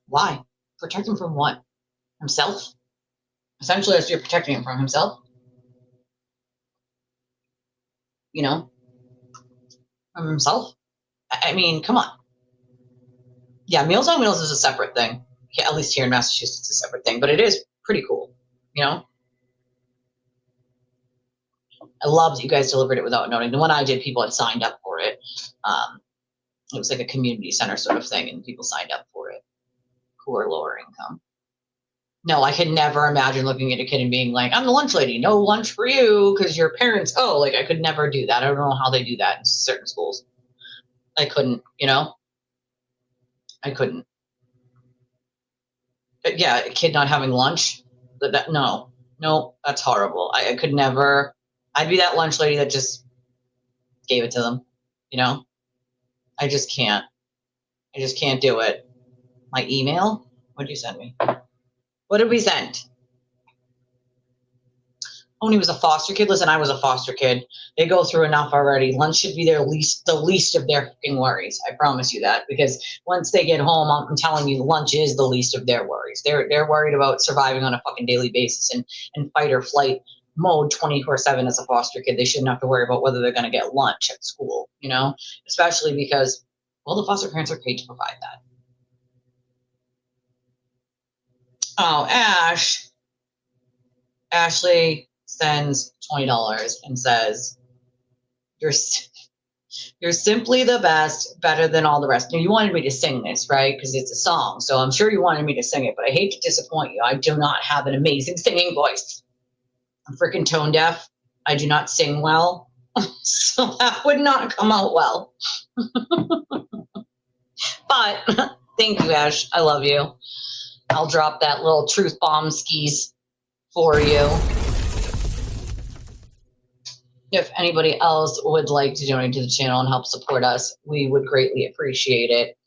Why? Protect him from what? Himself? Essentially, as you're protecting him from himself. You know? From himself? I mean, come on. Yeah, Meals on Wheels is a separate thing. Yeah, at least here in Massachusetts, it's a separate thing. But it is pretty cool, you know? I love that you guys delivered it without noting. The one I did, people had signed up for it. It was like a community center sort of thing, and people signed up for it who are lower income. No, I could never imagine looking at a kid and being like, I'm the lunch lady, no lunch for you because your parents, like I could never do that. I don't know how they do that in certain schools. I couldn't, you know? I couldn't. But yeah, a kid not having lunch, no, that's horrible. I could never, I'd be that lunch lady that just gave it to them, you know? I just can't do it. My email? What did you send me? What did we send? Oh, and he was a foster kid. Listen, I was a foster kid. They go through enough already. Lunch should be the least of their fucking worries. I promise you that. Because once they get home, I'm telling you, lunch is the least of their worries. They're worried about surviving on a fucking daily basis and fight or flight mode 24/7 as a foster kid. They shouldn't have to worry about whether they're going to get lunch at school, you know? Especially because, well, the foster parents are paid to provide that. Oh, Ashley sends $20 and says, you're simply the best, better than all the rest. Now, you wanted me to sing this, right? Because it's a song. So I'm sure you wanted me to sing it, but I hate to disappoint you. I do not have an amazing singing voice. I'm freaking tone deaf. I do not sing well. So that would not come out well. But thank you, Ash. I love you. I'll drop that little truth bomb skis for you. If anybody else would like to donate to the channel and help support us, we would greatly appreciate it.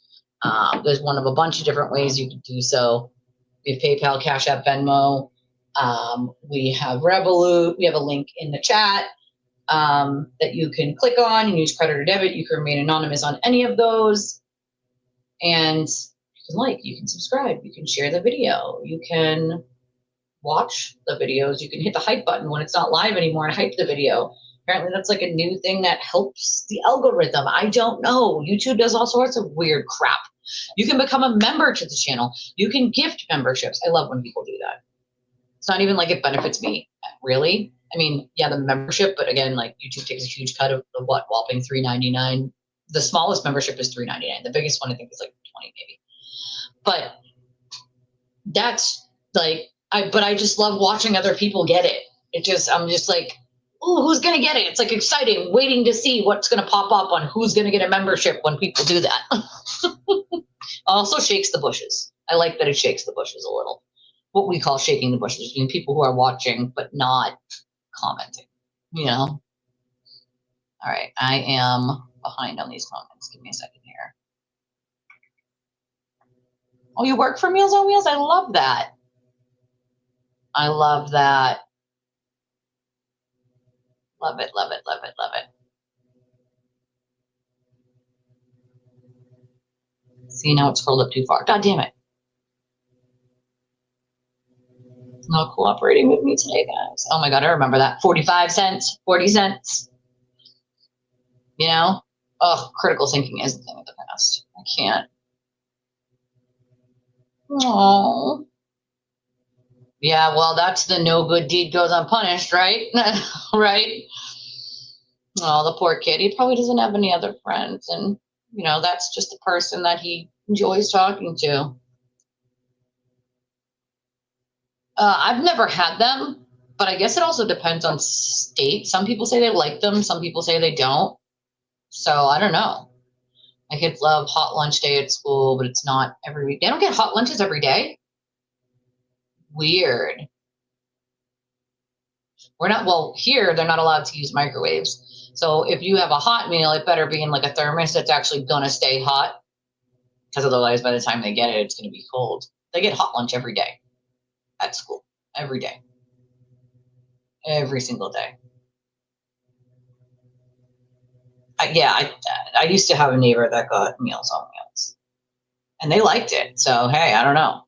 There's one of a bunch of different ways you can do so. We have PayPal, Cash App, Venmo. We have Revolut. We have a link in the chat that you can click on and use credit or debit. You can remain anonymous on any of those. And you can subscribe, you can share the video, you can watch the videos, you can hit the hype button when it's not live anymore and hype the video. Apparently that's like a new thing that helps the algorithm. I don't know. YouTube does all sorts of weird crap. You can become a member to the channel. You can gift memberships. I love when people do that. It's not even like it benefits me, really. I mean, yeah, the membership, but again, like YouTube takes a huge cut of the whopping $3.99. The smallest membership is $3.99. The biggest one I think is like $20 maybe. But that's like, I just love watching other people get it. I'm just like, oh, who's going to get it? It's like exciting, waiting to see what's going to pop up on who's going to get a membership when people do that. Also shakes the bushes. I like that it shakes the bushes a little. What we call shaking the bushes, meaning people who are watching but not commenting, you know? All right, I am behind on these comments. Give me a second here. Oh, you work for Meals on Wheels? I love that. I love that. Love it, love it, love it, love it. See, now it's scrolled up too far. God damn it. It's not cooperating with me today, guys. Oh my God, I remember that. 45 cents, 40 cents. You know? Oh, critical thinking is the thing of the past. I can't. Oh. Yeah, well, that's the no good deed goes unpunished, right? Right? Oh, the poor kid. He probably doesn't have any other friends. And, you know, that's just the person that he enjoys talking to. I've never had them. But I guess it also depends on state. Some people say they like them. Some people say they don't. So I don't know. My kids love hot lunch day at school, but it's not every week. They don't get hot lunches every day. Weird. We're not, well, here they're not allowed to use microwaves. So if you have a hot meal, it better be in like a thermos that's actually going to stay hot. Because otherwise, by the time they get it, it's going to be cold. They get hot lunch every day at school. Every day. Every single day. I used to have a neighbor that got Meals on Wheels. And they liked it. So, hey, I don't know.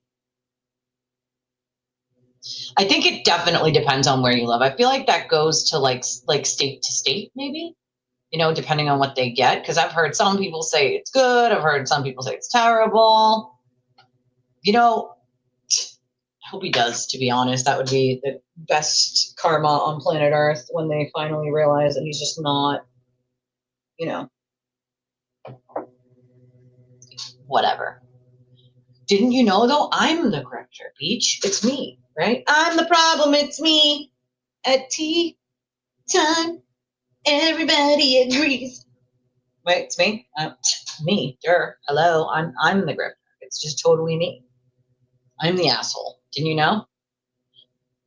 I think it definitely depends on where you live. I feel like that goes to like state to state, maybe, you know, depending on what they get. Because I've heard some people say it's good. I've heard some people say it's terrible. You know, I hope he does, to be honest. That would be the best karma on planet Earth when they finally realize that he's just not, you know, whatever. Didn't you know, though? I'm the grifter, Beach. It's me, right? I'm the problem. It's me. At tea time, everybody agrees. Wait, it's me? Me, sure. Hello, I'm the grifter. It's just totally me. I'm the asshole. Didn't you know?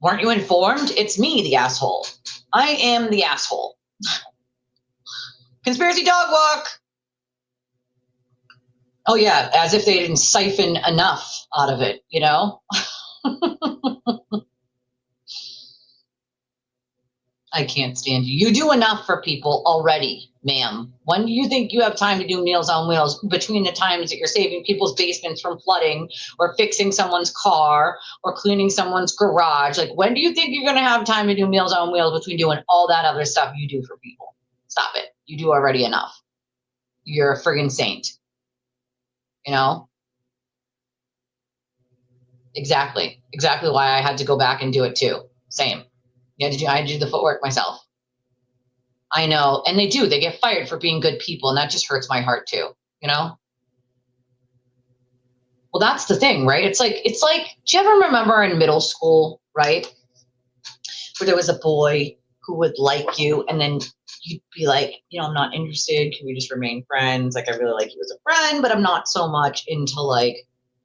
Weren't you informed? It's me, the asshole. I am the asshole. Conspiracy dog walk. Oh, yeah, as if they didn't siphon enough out of it, you know? I can't stand you. You do enough for people already, ma'am. When do you think you have time to do Meals on Wheels between the times that you're saving people's basements from flooding or fixing someone's car or cleaning someone's garage? Like, when do you think you're going to have time to do Meals on Wheels between doing all that other stuff you do for people? Stop it. You do already enough. You're a friggin' saint. You know? Exactly. Exactly why I had to go back and do it too. Same. I had to do the footwork myself. I know. And they do. They get fired for being good people. And that just hurts my heart too. You know? Well, that's the thing, right? It's like, do you ever remember in middle school, right? Where there was a boy who would like you and then you'd be like, you know, I'm not interested. Can we just remain friends? Like, I really like you as a friend, but I'm not so much into like,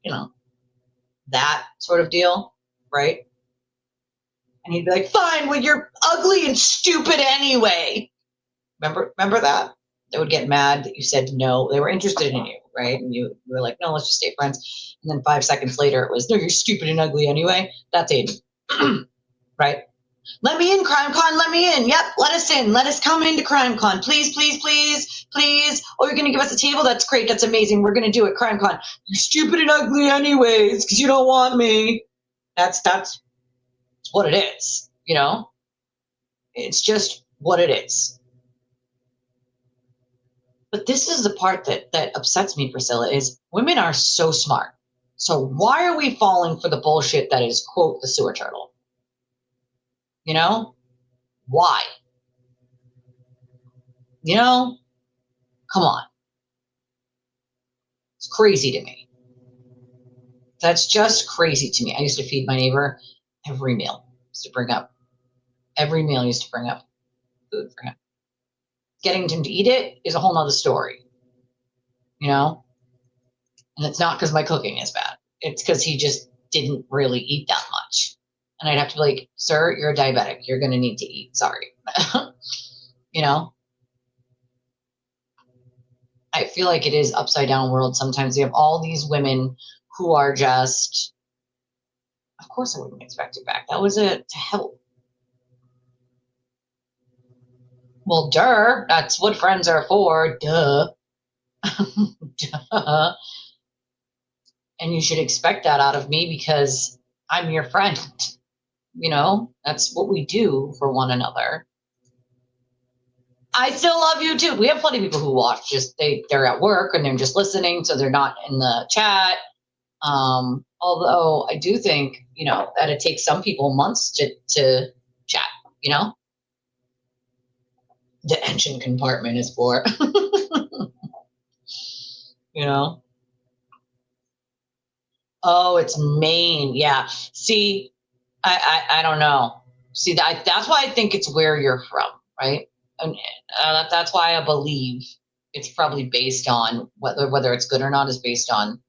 you know, that sort of deal, right? And he'd be like, fine, well, you're ugly and stupid anyway. Remember that? They would get mad that you said no. They were interested in you, right? And you were like, no, let's just stay friends. And then 5 seconds later, it was, no, you're stupid and ugly anyway. That's Aidan, right? Let me in, CrimeCon. Let me in. Yep, let us in. Let us come into CrimeCon. Please, please, please, please. Oh, you're going to give us a table? That's great. That's amazing. We're going to do it, CrimeCon. You're stupid and ugly anyways because you don't want me. That's what it is, you know? It's just what it is. But this is the part that upsets me, Priscilla, is women are so smart. So why are we falling for the bullshit that is, quote, the sewer turtle? You know? Why? You know? Come on. It's crazy to me. That's just crazy to me. I used to feed my neighbor every meal. Every meal used to bring up food for him. Getting him to eat it is a whole nother story. You know? And it's not because my cooking is bad. It's because he just didn't really eat that much. And I'd have to be like, sir, you're a diabetic. You're going to need to eat. Sorry. You know? I feel like it is upside down world sometimes. You have all these women who are just, of course I wouldn't expect it back. That was to help. Well, that's what friends are for. Duh. Duh. And you should expect that out of me because I'm your friend. You know, that's what we do for one another. I still love you too. We have plenty of people who watch, just they're at work and they're just listening, so they're not in the chat. Although I do think, you know, that it takes some people months to chat, you know? The engine compartment is for, you know? Oh, it's Maine. Yeah. See, I don't know. See, that's why I think it's where you're from, right? And that's why I believe it's probably based on whether it's good or not is based on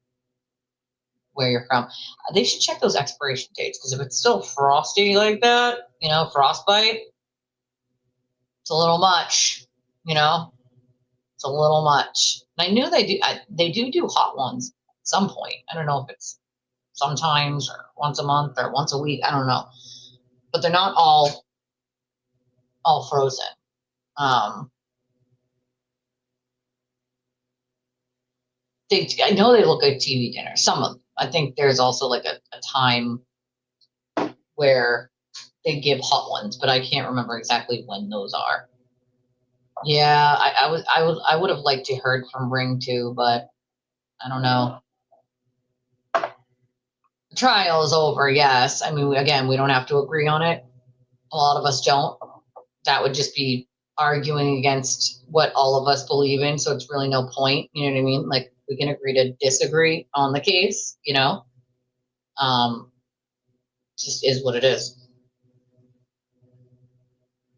where you're from. They should check those expiration dates, because if it's still frosty like that, you know, frostbite, it's a little much, you know, it's a little much. And I knew they do hot ones at some point. I don't know if it's sometimes or once a month or once a week. I don't know, but they're not all frozen. I know they look like TV dinners. Some of them. I think there's also like a time where they give hot ones, but I can't remember exactly when those are. Yeah, I would have liked to heard from Ring too, but I don't know. The trial is over, yes. I mean, again, we don't have to agree on it. A lot of us don't. That would just be arguing against what all of us believe in, so it's really no point. You know what I mean? Like, we can agree to disagree on the case, you know? Just is what it is.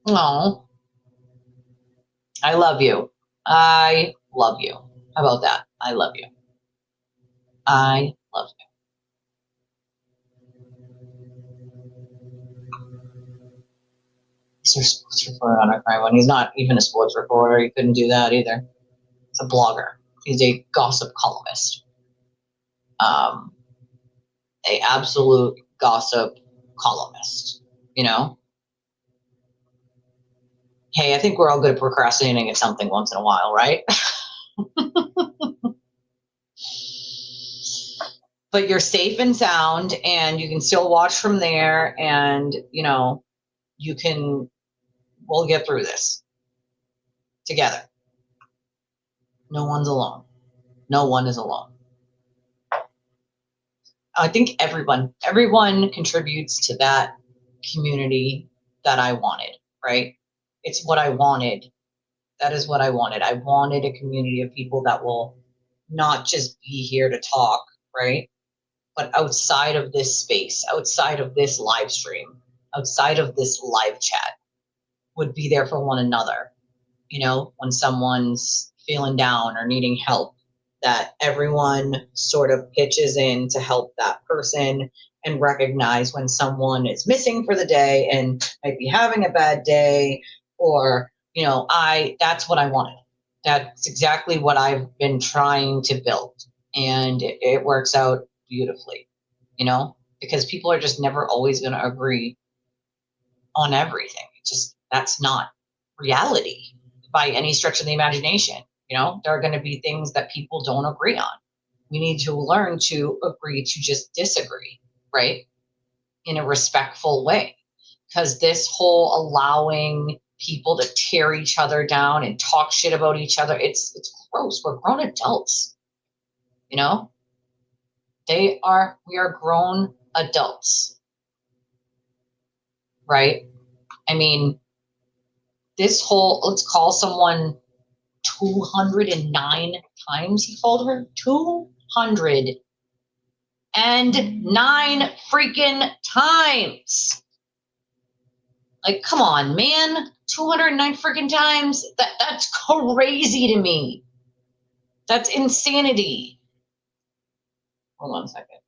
Oh, I love you. I love you. How about that? I love you. I love you. He's a sports reporter on our crime one. He's not even a sports reporter. He couldn't do that either. He's a blogger. He's a gossip columnist. A absolute gossip columnist, you know? Hey, I think we're all good at procrastinating at something once in a while, right? But you're safe and sound, and you can still watch from there, and, you know, we'll get through this together. No one's alone. No one is alone. I think everyone contributes to that community that I wanted, right? It's what I wanted. That is what I wanted. I wanted a community of people that will not just be here to talk, right? But outside of this space, outside of this live stream, outside of this live chat, would be there for one another. You know, when someone's feeling down or needing help, that everyone sort of pitches in to help that person and recognize when someone is missing for the day and might be having a bad day, or, you know, that's what I wanted. That's exactly what I've been trying to build. And it works out beautifully, you know, because people are just never always going to agree on everything. That's not reality by any stretch of the imagination. You know, there are going to be things that people don't agree on. We need to learn to agree to just disagree, right? In a respectful way. Because this whole allowing people to tear each other down and talk shit about each other, it's gross. We're grown adults. You know? We are grown adults. Right? I mean, let's call someone 209 times he called her. 209 freaking times. Like, come on, man. 209 freaking times? That's crazy to me. That's insanity. Hold on a second.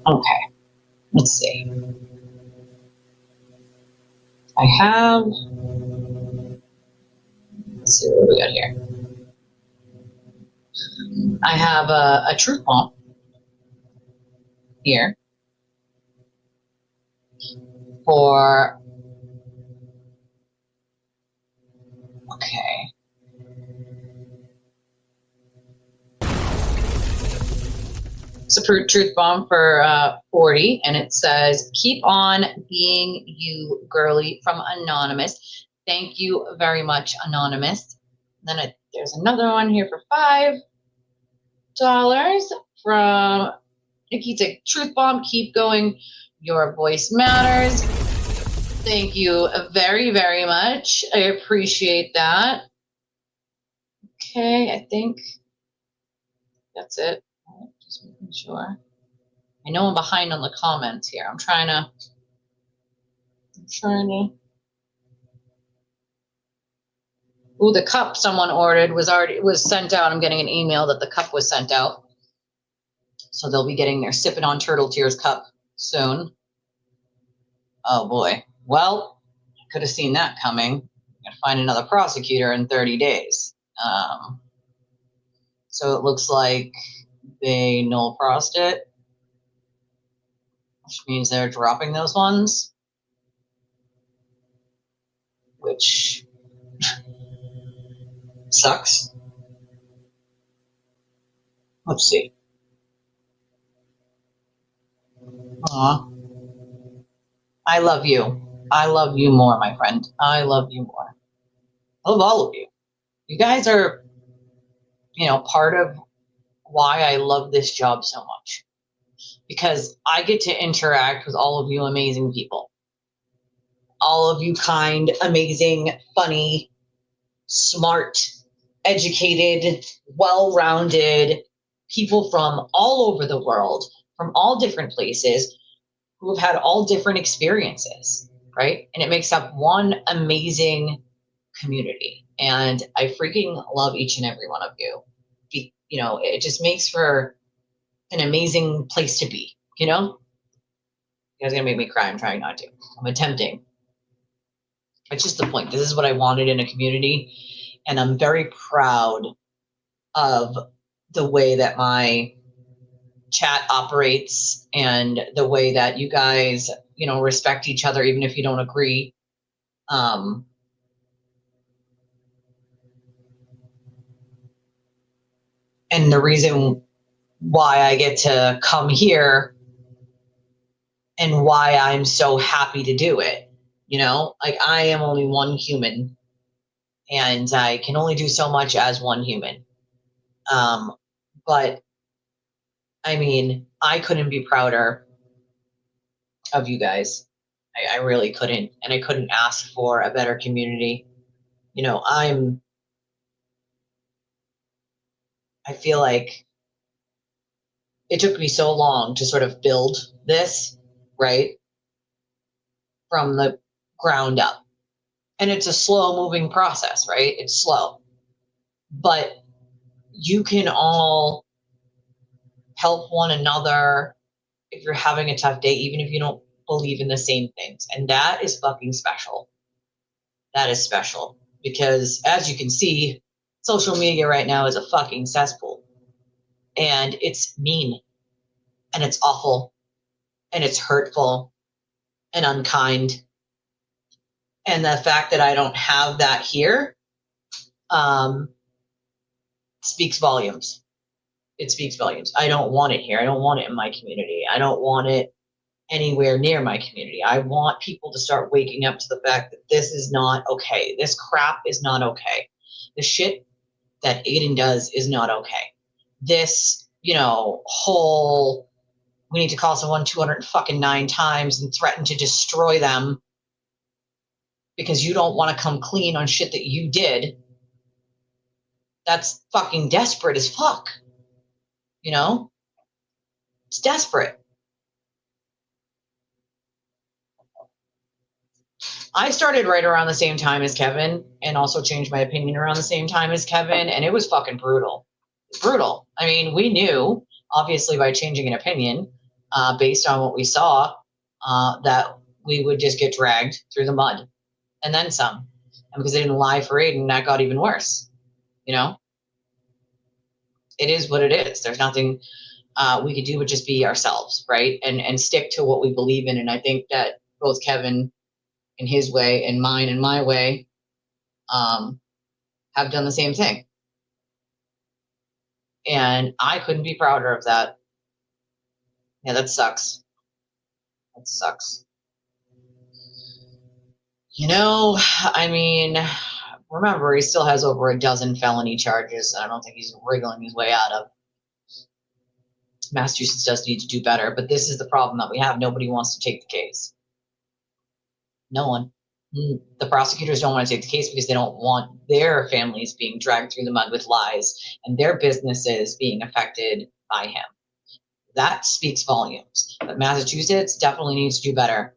Okay, let's see. Let's see what we got here. I have a truth bomb here for, okay. It's a truth bomb for 40, and it says, "Keep on being you, girly," from Anonymous. Thank you very much, Anonymous. Then there's another one here for $5 from Nikita Truth Bomb. Keep going. Your voice matters. Thank you very, very much. I appreciate that. Okay, I think that's it. Just making sure. I know I'm behind on the comments here. I'm trying to. Ooh, the cup someone ordered was sent out. I'm getting an email that the cup was sent out. So they'll be getting their Sipping on Turtle Tears cup soon. Oh boy. Well, I could have seen that coming. I'm gonna find another prosecutor in 30 days. So it looks like they null prossed it, which means they're dropping those ones, which sucks. Let's see. Aw. I love you. I love you more, my friend. I love you more. I love all of you. You guys are, part of why I love this job so much. Because I get to interact with all of you amazing people. All of you kind, amazing, funny, smart, educated, well-rounded people from all over the world, from all different places, who have had all different experiences, right? And it makes up one amazing community. And I freaking love each and every one of you. It just makes for an amazing place to be, You guys are gonna make me cry. I'm trying not to. I'm attempting. It's just the point. This is what I wanted in a community. And I'm very proud of the way that my chat operates and the way that you guys, respect each other, even if you don't agree. And the reason why I get to come here and why I'm so happy to do it. I am only one human and I can only do so much as one human. But I mean, I couldn't be prouder of you guys. I really couldn't. And I couldn't ask for a better community. I feel like it took me so long to sort of build this, right? From the ground up. And it's a slow moving process, right? It's slow. But you can all help one another if you're having a tough day, even if you don't believe in the same things. And that is fucking special. That is special. Because as you can see, social media right now is a fucking cesspool. And it's mean. And it's awful. And it's hurtful. And unkind. And the fact that I don't have that here speaks volumes. It speaks volumes. I don't want it here. I don't want it in my community. I don't want it anywhere near my community. I want people to start waking up to the fact that this is not okay. This crap is not okay. The shit that Aidan does is not okay. This, whole we need to call someone 209 times and threaten to destroy them because you don't want to come clean on shit that you did. That's fucking desperate as fuck. It's desperate. I started right around the same time as Kevin and also changed my opinion around the same time as Kevin. And it was fucking brutal. Brutal. I mean, we knew, obviously, by changing an opinion based on what we saw, that we would just get dragged through the mud and then some. And because they didn't lie for Aidan, that got even worse. It is what it is. There's nothing we could do but just be ourselves, right? And stick to what we believe in. And I think that both Kevin in his way and mine in my way have done the same thing. And I couldn't be prouder of that. Yeah, that sucks. That sucks. You know, I mean, remember, he still has over a dozen felony charges. I don't think he's wriggling his way out of. Massachusetts does need to do better, but this is the problem that we have. Nobody wants to take the case. No one. The prosecutors don't want to take the case because they don't want their families being dragged through the mud with lies and their businesses being affected by him. That speaks volumes. But Massachusetts definitely needs to do better.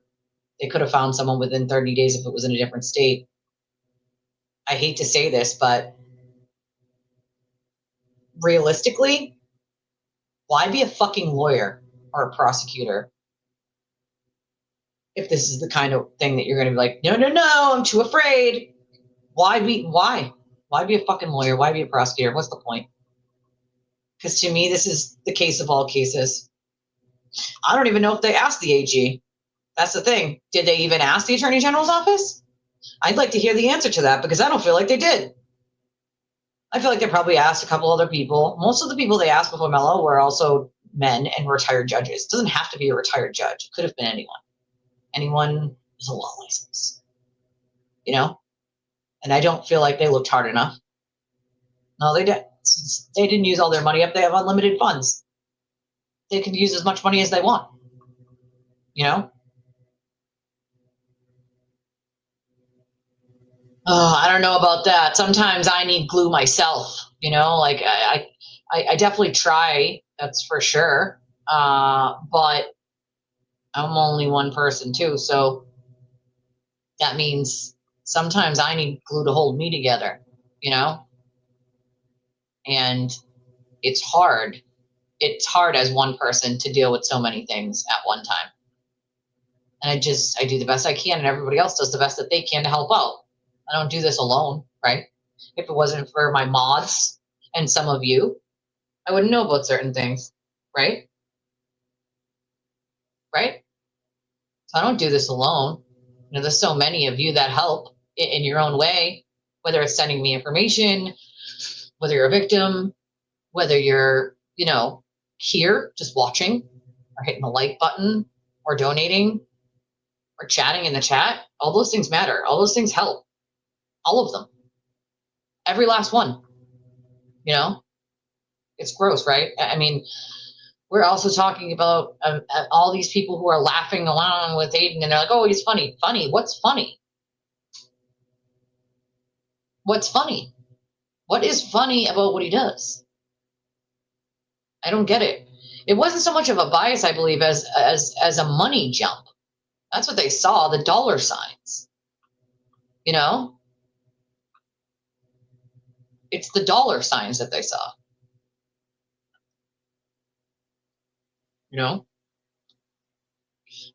They could have found someone within 30 days if it was in a different state. I hate to say this, but realistically, why be a fucking lawyer or a prosecutor if this is the kind of thing that you're going to be like, no, I'm too afraid. Why be a fucking lawyer? Why be a prosecutor? What's the point? Because to me, this is the case of all cases. I don't even know if they asked the AG. That's the thing. Did they even ask the Attorney General's office? I'd like to hear the answer to that because I don't feel like they did. I feel like they probably asked a couple other people. Most of the people they asked before Mello were also men and retired judges. It doesn't have to be a retired judge. It could have been anyone. Anyone with a law license. You know? And I don't feel like they looked hard enough. No, they did. They didn't use all their money up. They have unlimited funds. They can use as much money as they want. You know? Oh, I don't know about that. Sometimes I need glue myself. You know, like I definitely try. That's for sure. But I'm only one person too, so that means sometimes I need glue to hold me together. You know, and it's hard. It's hard as one person to deal with so many things at one time. And I do the best I can, and everybody else does the best that they can to help out. I don't do this alone, right? If it wasn't for my mods and some of you, I wouldn't know about certain things, right? Right? So I don't do this alone. You know, there's so many of you that help in your own way, whether it's sending me information, whether you're a victim, whether you're, you know, here just watching or hitting the like button or donating or chatting in the chat. All those things matter. All those things help. All of them. Every last one. You know, it's gross, right? I mean, we're also talking about all these people who are laughing along with Aidan and they're like, oh, he's funny. Funny? What's funny? What's funny? What is funny about what he does? I don't get it. It wasn't so much of a bias, I believe, as a money jump. That's what they saw, the dollar signs. You know? It's the dollar signs that they saw. You know?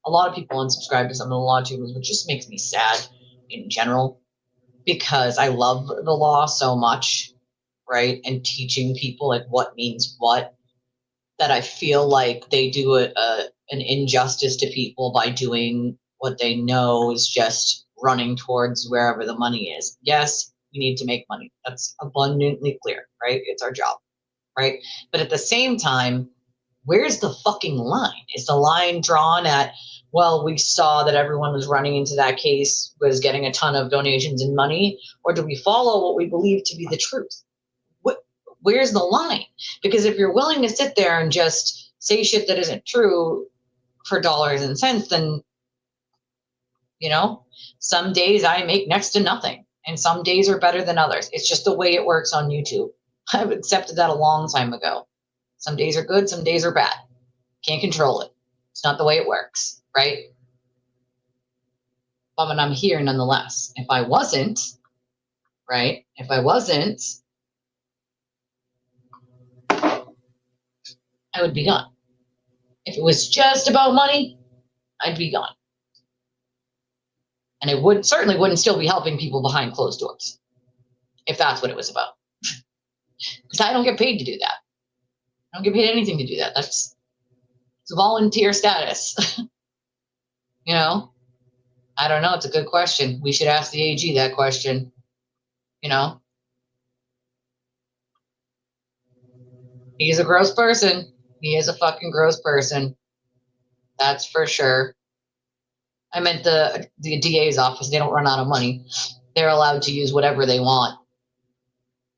A lot of people unsubscribe to some of the law tubers, which just makes me sad in general because I love the law so much, right? And teaching people like what means what, that I feel like they do an injustice to people by doing what they know is just running towards wherever the money is. Yes, we need to make money. That's abundantly clear, right? It's our job, right? But at the same time, where's the fucking line? Is the line drawn at, well, we saw that everyone was running into that case, was getting a ton of donations and money, or do we follow what we believe to be the truth? Where's the line? Because if you're willing to sit there and just say shit that isn't true for dollars and cents, then, you know, some days I make next to nothing and some days are better than others. It's just the way it works on YouTube. I've accepted that a long time ago. Some days are good, some days are bad. Can't control it. It's not the way it works, right? But I'm here nonetheless. If I wasn't, right? If I wasn't, I would be gone. If it was just about money, I'd be gone. And it certainly wouldn't still be helping people behind closed doors, if that's what it was about. Because I don't get paid to do that. I don't get paid anything to do that. It's a volunteer status. You know? I don't know. It's a good question. We should ask the AG that question. You know? He's a gross person. He is a fucking gross person. That's for sure. I meant the DA's office. They don't run out of money. They're allowed to use whatever they want.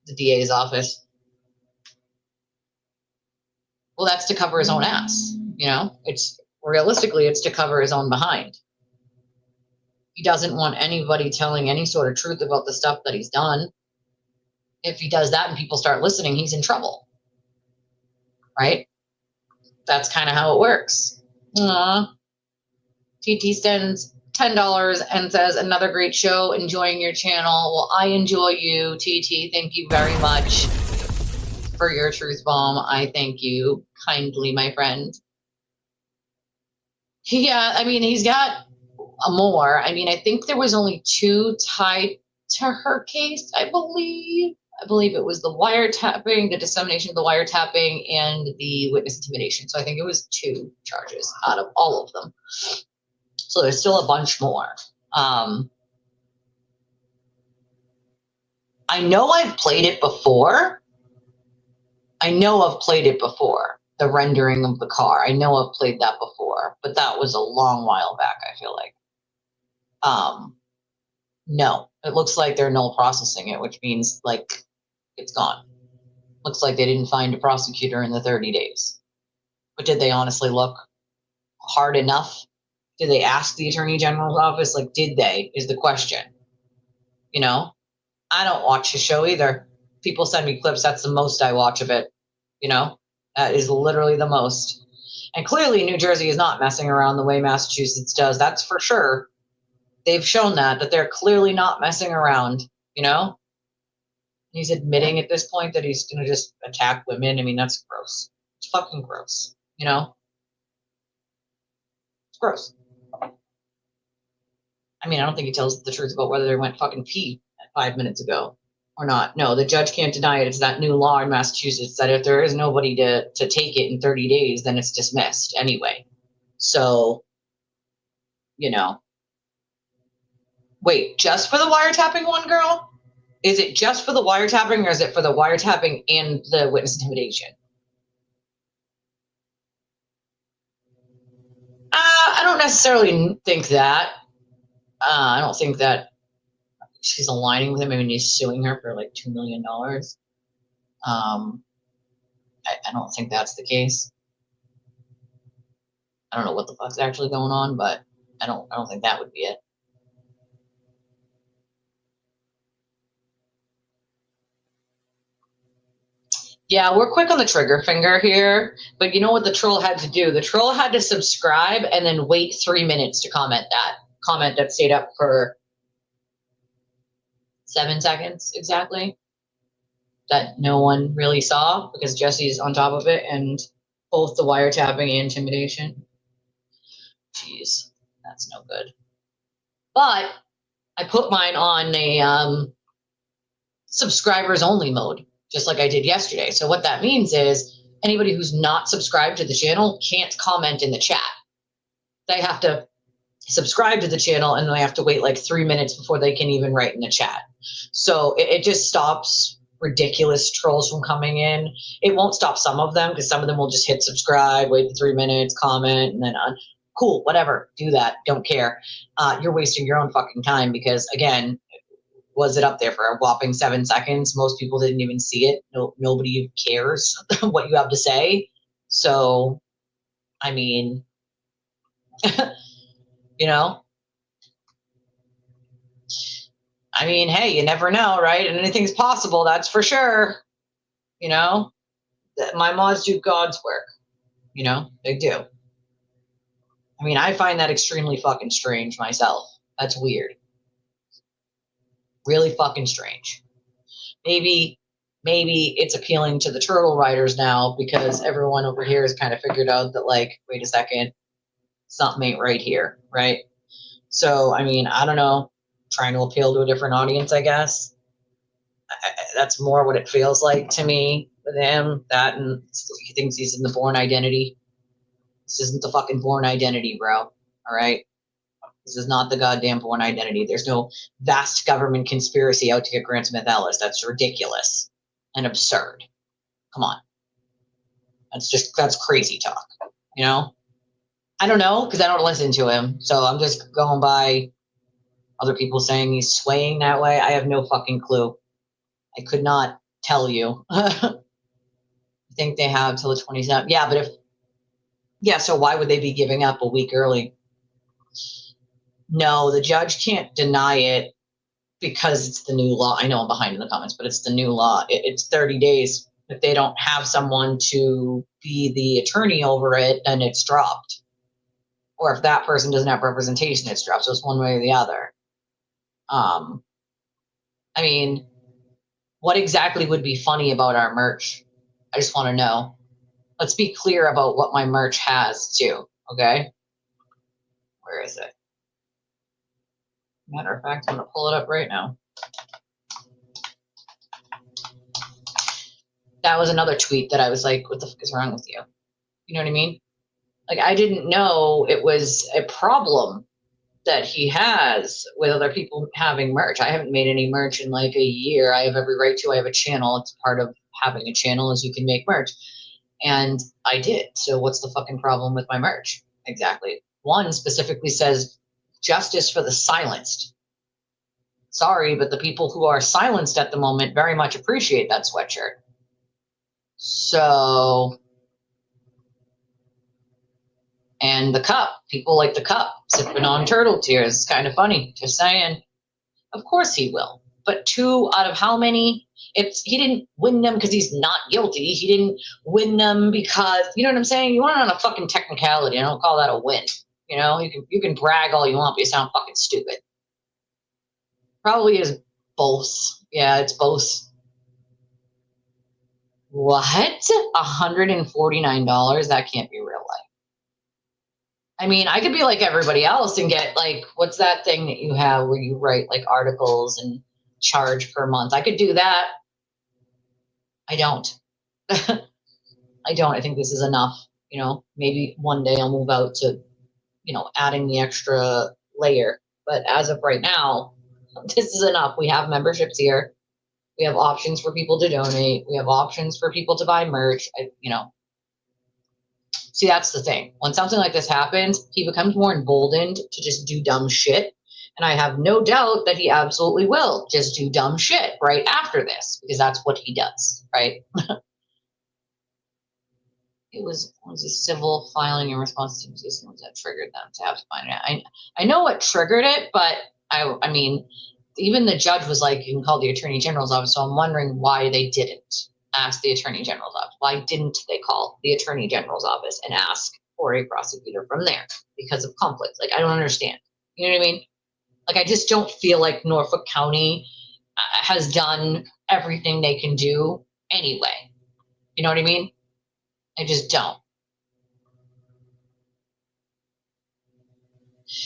The DA's office. Well, that's to cover his own ass. You know, it's realistically, it's to cover his own behind. He doesn't want anybody telling any sort of truth about the stuff that he's done. If he does that and people start listening, he's in trouble. Right? That's kind of how it works. Aww. TT sends $10 and says, another great show, enjoying your channel. Well, I enjoy you, TT. Thank you very much for your truth bomb. I thank you kindly, my friend. Yeah, I mean, he's got more. I mean, I think there was only 2 tied to her case, I believe. I believe it was the wiretapping, the dissemination of the wiretapping, and the witness intimidation. So I think it was 2 charges out of all of them. So there's still a bunch more. I know I've played it before. The rendering of the car. I know I've played that before, but that was a long while back, I feel like. No, it looks like they're null processing it, which means like it's gone. Looks like they didn't find a prosecutor in the 30 days. But did they honestly look hard enough? Did they ask the Attorney General's office? Like, did they, is the question. You know, I don't watch the show either. People send me clips. That's the most I watch of it. You know, that is literally the most. And clearly New Jersey is not messing around the way Massachusetts does. That's for sure. They've shown that they're clearly not messing around, you know? He's admitting at this point that he's going to just attack women. I mean, that's gross. It's fucking gross, you know? It's gross. I mean, I don't think he tells the truth about whether they went fucking pee 5 minutes ago or not. No, the judge can't deny it. It's that new law in Massachusetts that if there is nobody to take it in 30 days, then it's dismissed anyway. So, you know. Wait, just for the wiretapping one, girl? Is it just for the wiretapping, or is it for the wiretapping and the witness intimidation? I don't necessarily think that. I don't think that she's aligning with him. I mean, he's suing her for like $2 million. I don't think that's the case. I don't know what the fuck's actually going on, but I don't think that would be it. Yeah, we're quick on the trigger finger here, but you know what the troll had to do? The troll had to subscribe and then wait 3 minutes to comment that stayed up for 7 seconds exactly, that no one really saw because Jesse's on top of it, and both the wiretapping and intimidation. Jeez, that's no good. But I put mine on a subscribers only mode, just like I did yesterday. So what that means is anybody who's not subscribed to the channel can't comment in the chat. They have to subscribe to the channel and they have to wait like 3 minutes before they can even write in the chat. So it just stops ridiculous trolls from coming in. It won't stop some of them because some of them will just hit subscribe, wait 3 minutes, comment, and then cool, whatever, do that, don't care. You're wasting your own fucking time because, again, was it up there for a whopping 7 seconds? Most people didn't even see it. Nobody cares what you have to say. So, I mean, you know, I mean, hey, you never know, right? And anything's possible, that's for sure. You know, my mods do God's work. You know, they do. I mean, I find that extremely fucking strange myself. That's weird. Really fucking strange. Maybe it's appealing to the turtle writers now because everyone over here has kind of figured out that, like, wait a second, something ain't right here, right? So, I mean, I don't know, trying to appeal to a different audience, I guess. That's more what it feels like to me with him. That, and he thinks he's in the Bourne Identity. This isn't the fucking Bourne Identity, bro. All right? This is not the goddamn Bourne Identity. There's no vast government conspiracy out to get Grant Smith Ellis. That's ridiculous and absurd. Come on. That's crazy talk, you know? I don't know, because I don't listen to him. So I'm just going by other people saying he's swaying that way. I have no fucking clue. I could not tell you. I think they have till the 27th. Yeah, but so why would they be giving up a week early? No, the judge can't deny it because it's the new law. I know I'm behind in the comments, but it's the new law. It's 30 days. If they don't have someone to be the attorney over it, then it's dropped. Or if that person doesn't have representation, it's dropped. So it's one way or the other. I mean, what exactly would be funny about our merch? I just want to know. Let's be clear about what my merch has too, okay? Where is it? Matter of fact, I'm going to pull it up right now. That was another tweet that I was like, what the fuck is wrong with you? You know what I mean? Like, I didn't know it was a problem that he has with other people having merch. I haven't made any merch in like a year. I have every right to. I have a channel. It's part of having a channel is you can make merch. And I did. So what's the fucking problem with my merch? Exactly. One specifically says justice for the silenced. Sorry, but the people who are silenced at the moment very much appreciate that sweatshirt. So, and the cup, people like the cup, sipping on turtle tears. It's kind of funny, just saying. Of course he will. But 2 out of how many? He didn't win them because he's not guilty. He didn't win them because, you know what I'm saying? You want it on a fucking technicality. I don't call that a win. You know, you can brag all you want, but you sound fucking stupid. Probably is both. Yeah, it's both. What? $149? That can't be real life. I mean, I could be like everybody else and get like, what's that thing that you have where you write like articles and charge per month? I could do that. I don't. I don't. I think this is enough. You know, maybe one day I'll move out to, you know, adding the extra layer. But as of right now, this is enough. We have memberships here. We have options for people to donate. We have options for people to buy merch. You know, see, that's the thing. When something like this happens, he becomes more emboldened to just do dumb shit. And I have no doubt that he absolutely will just do dumb shit right after this, because that's what he does, right? It was a civil filing in response to systems that triggered them to have to find it. I know what triggered it, but I mean, even the judge was like, you can call the Attorney General's office. So I'm wondering why they didn't ask the Attorney General's office. Why didn't they call the Attorney General's office and ask for a prosecutor from there because of conflict? Like, I don't understand. You know what I mean? Like, I just don't feel like Norfolk County has done everything they can do anyway. You know what I mean? I just don't.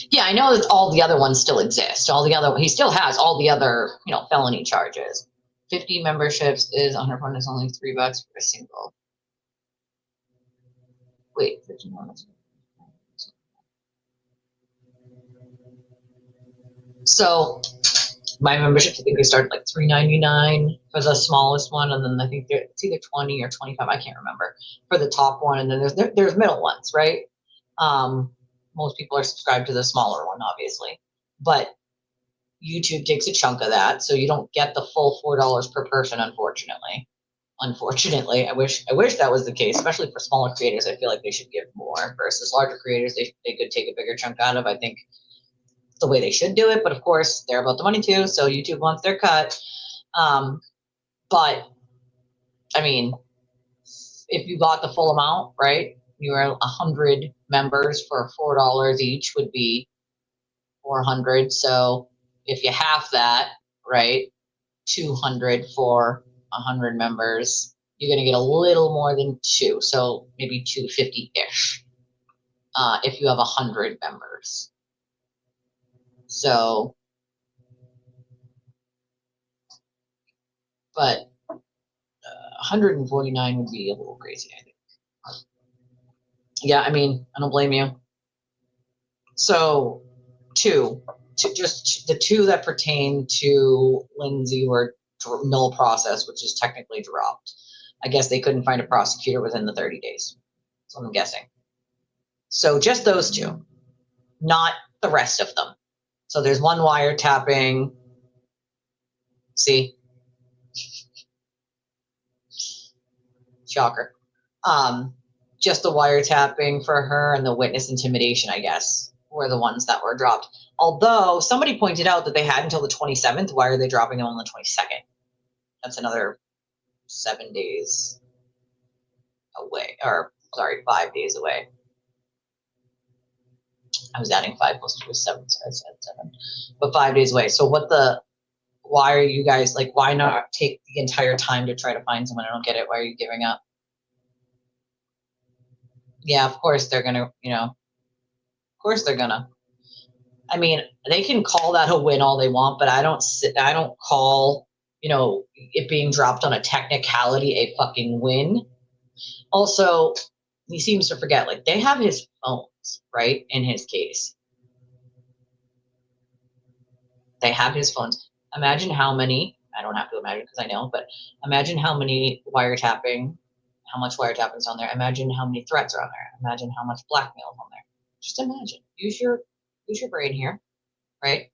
Yeah, I know that all the other ones still exist. He still has all the other, you know, felony charges. 50 memberships is $100. Is only $3 for a single. Wait, 50 members. So my memberships, I think they start like $3.99 for the smallest one, and then I think it's either 20 or 25. I can't remember for the top one, and then there's middle ones, right? Most people are subscribed to the smaller one, obviously, but YouTube takes a chunk of that, so you don't get the full $4 per person, unfortunately. I wish that was the case, especially for smaller creators. I feel like they should give more versus larger creators. They could take a bigger chunk out of. I think the way they should do it, but of course they're about the money too, so YouTube wants their cut. But I mean, if you bought the full amount, right, you were 100 members for $4 each would be 400. So if you half that, right, 200 for 100 members, you're going to get a little more than 2, so maybe 250-ish if you have 100 members. So, but 149 would be a little crazy, I think. Yeah, I mean, I don't blame you. So, just the 2 that pertain to Lindsay were null process, which is technically dropped. I guess they couldn't find a prosecutor within the 30 days. That's what I'm guessing. So just those two, not the rest of them. So there's one wiretapping. See? Shocker. Just the wiretapping for her and the witness intimidation, I guess, were the ones that were dropped. Although somebody pointed out that they had until the 27th. Why are they dropping them on the 22nd? That's another 7 days away, or sorry, 5 days away. I was adding 5 plus 2 is 7, so I said 7. But 5 days away. So why are you guys, like, why not take the entire time to try to find someone? I don't get it. Why are you giving up? Yeah, of course they're gonna, of course they're gonna. I mean, they can call that a win all they want, but I don't call, it being dropped on a technicality a fucking win. Also, he seems to forget, like, they have his phones, right, in his case. They have his phones. Imagine how many, I don't have to imagine because I know, but imagine how many wiretapping, how much wiretapping is on there. Imagine how many threats are on there. Imagine how much blackmail is on there. Just imagine. Use your brain here, right?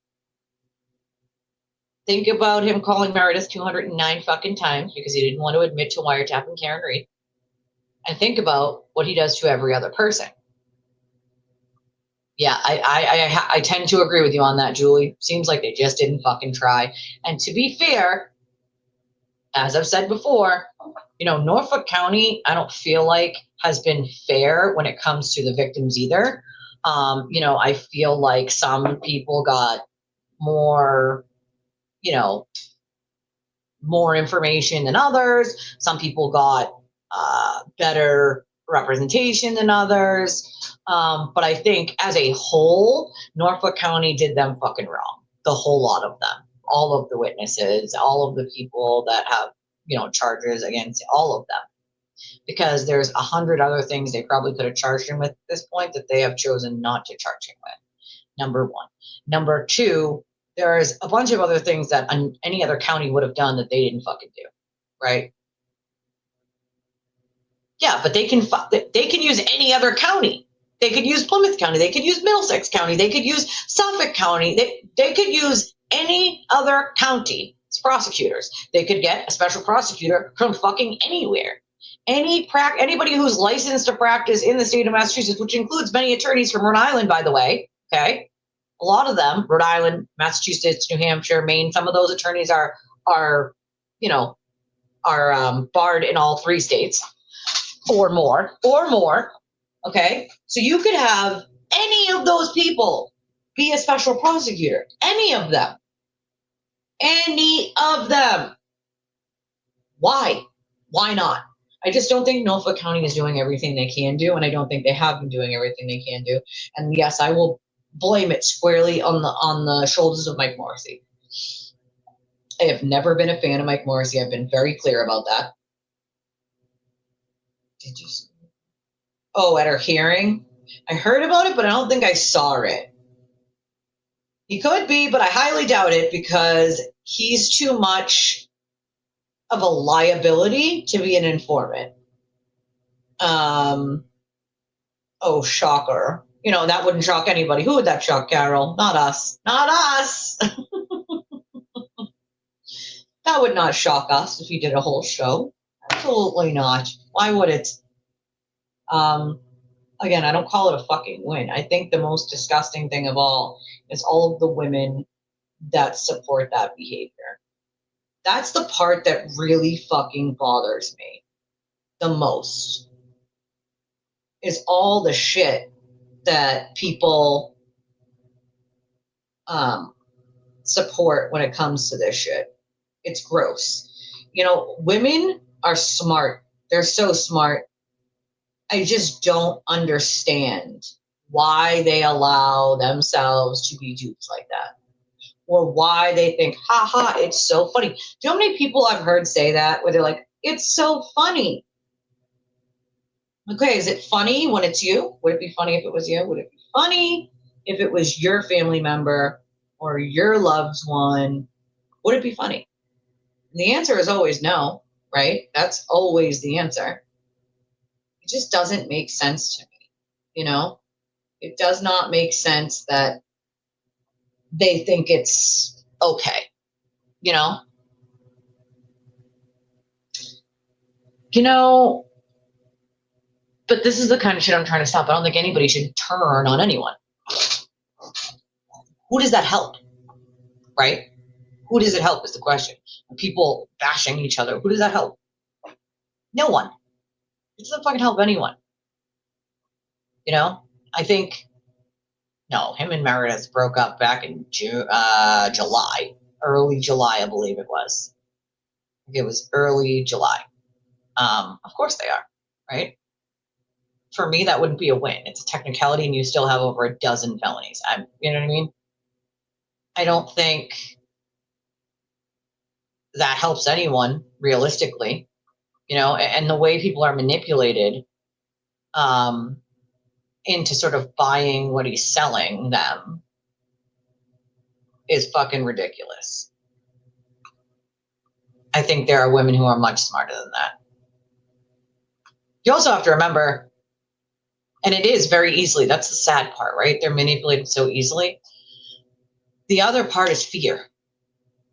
Think about him calling Meredith 209 fucking times because he didn't want to admit to wiretapping Karen Reed. And think about what he does to every other person. Yeah, I tend to agree with you on that, Julie. Seems like they just didn't fucking try. And to be fair, as I've said before, Norfolk County, I don't feel like has been fair when it comes to the victims either. I feel like some people got more, more information than others. Some people got better representation than others. But I think as a whole, Norfolk County did them fucking wrong. The whole lot of them. All of the witnesses, all of the people that have, charges against all of them. Because there's 100 other things they probably could have charged him with at this point that they have chosen not to charge him with. Number one. Number two, there's a bunch of other things that any other county would have done that they didn't fucking do, right? Yeah, but they can use any other county. They could use Plymouth County. They could use Middlesex County. They could use Suffolk County. They could use any other county as prosecutors. They could get a special prosecutor from fucking anywhere. Anybody who's licensed to practice in the state of Massachusetts, which includes many attorneys from Rhode Island, by the way, okay? A lot of them, Rhode Island, Massachusetts, New Hampshire, Maine, some of those attorneys are barred in all 3 states or more, okay? So you could have any of those people be a special prosecutor, any of them. Why? Why not? I just don't think Norfolk County is doing everything they can do, and I don't think they have been doing everything they can do. And yes, I will blame it squarely on the shoulders of Mike Morrissey. I have never been a fan of Mike Morrissey. I've been very clear about that. Did you see? Oh, at her hearing? I heard about it, but I don't think I saw it. He could be, but I highly doubt it because he's too much of a liability to be an informant. Oh, shocker. That wouldn't shock anybody. Who would that shock, Carol? Not us. Not us. That would not shock us if he did a whole show. Absolutely not. Why would it? Again, I don't call it a fucking win. I think the most disgusting thing of all is all of the women that support that behavior. That's the part that really fucking bothers me the most. Is all the shit that people support when it comes to this shit. It's gross. Women are smart. They're so smart. I just don't understand why they allow themselves to be duped like that. Or why they think, haha, it's so funny. Do you know how many people I've heard say that? Where they're like, it's so funny. Okay, is it funny when it's you? Would it be funny if it was you? Would it be funny if it was your family member or your loved one? Would it be funny? And the answer is always no, right? That's always the answer. It just doesn't make sense to me, It does not make sense that they think it's okay, you know? You know, but this is the kind of shit I'm trying to stop. I don't think anybody should turn on anyone. Who does that help? Right? Who does it help is the question. People bashing each other. Who does that help? No one. It doesn't fucking help anyone. You know? I think, no, him and Meredith broke up back in July. Early July, I believe it was. I think it was early July. Of course they are, right? For me, that wouldn't be a win. It's a technicality, and you still have over a dozen felonies. You know what I mean? I don't think that helps anyone realistically, you know, and the way people are manipulated into sort of buying what he's selling them is fucking ridiculous. I think there are women who are much smarter than that. You also have to remember, and it is very easily, that's the sad part, right? They're manipulated so easily. The other part is fear.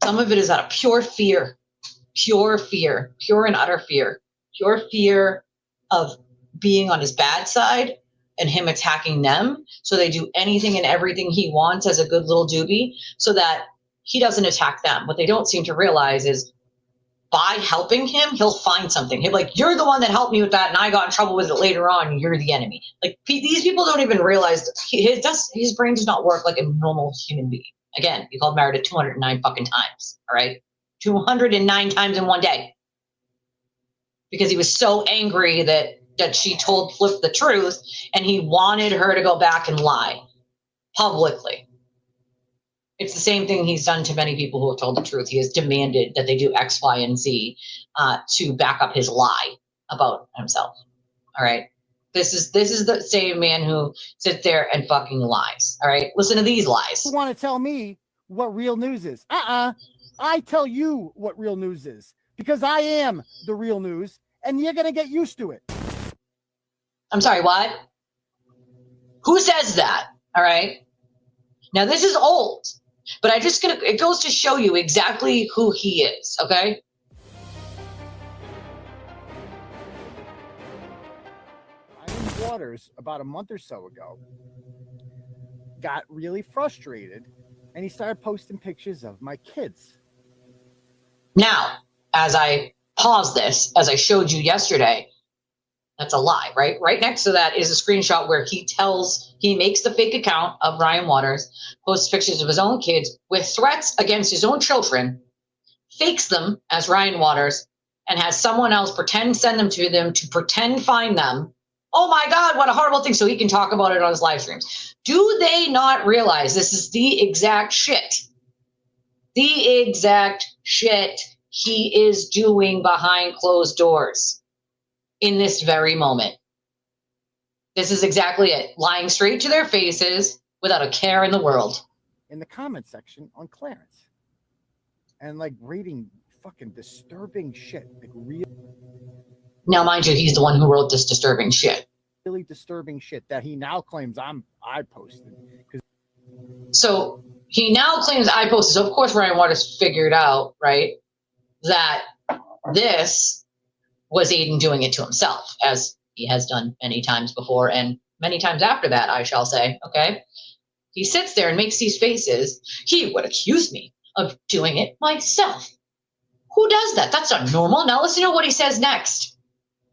Some of it is out of pure fear, pure and utter fear, pure fear of being on his bad side and him attacking them. So they do anything and everything he wants as a good little doobie so that he doesn't attack them. What they don't seem to realize is by helping him, he'll find something. He'll be like, you're the one that helped me with that, and I got in trouble with it later on. You're the enemy. Like, these people don't even realize his brain does not work like a normal human being. Again, he called Meredith 209 fucking times, all right? 209 times in one day. Because he was so angry that she told Flip the truth, and he wanted her to go back and lie publicly. It's the same thing he's done to many people who have told the truth. He has demanded that they do X, Y, and Z to back up his lie about himself. All right. This is the same man who sits there and fucking lies. All right. Listen to these lies. You want to tell me what real news is? I tell you what real news is because I am the real news, and you're gonna get used to it. I'm sorry. What? Who says that? All right. Now this is old. But it goes to show you exactly who he is, okay? Ryan Waters, about a month or so ago, got really frustrated, and he started posting pictures of my kids. Now, as I pause this, as I showed you yesterday, that's a lie, right? Right next to that is a screenshot where he makes the fake account of Ryan Waters, posts pictures of his own kids with threats against his own children, fakes them as Ryan Waters, and has someone else send them to them to pretend find them. Oh my God, what a horrible thing. So he can talk about it on his live streams. Do they not realize this is the exact shit? The exact shit he is doing behind closed doors. In this very moment. This is exactly it. Lying straight to their faces without a care in the world. In the comment section on Clarence. And like reading fucking disturbing shit. Like real. Now, mind you, he's the one who wrote this disturbing shit. Really disturbing shit that he now claims I posted. So he now claims I posted. So of course Ryan Waters figured out, right, that this was Aidan doing it to himself, as he has done many times before and many times after that, I shall say, okay? He sits there and makes these faces. He would accuse me of doing it myself. Who does that? That's not normal. Now listen to what he says next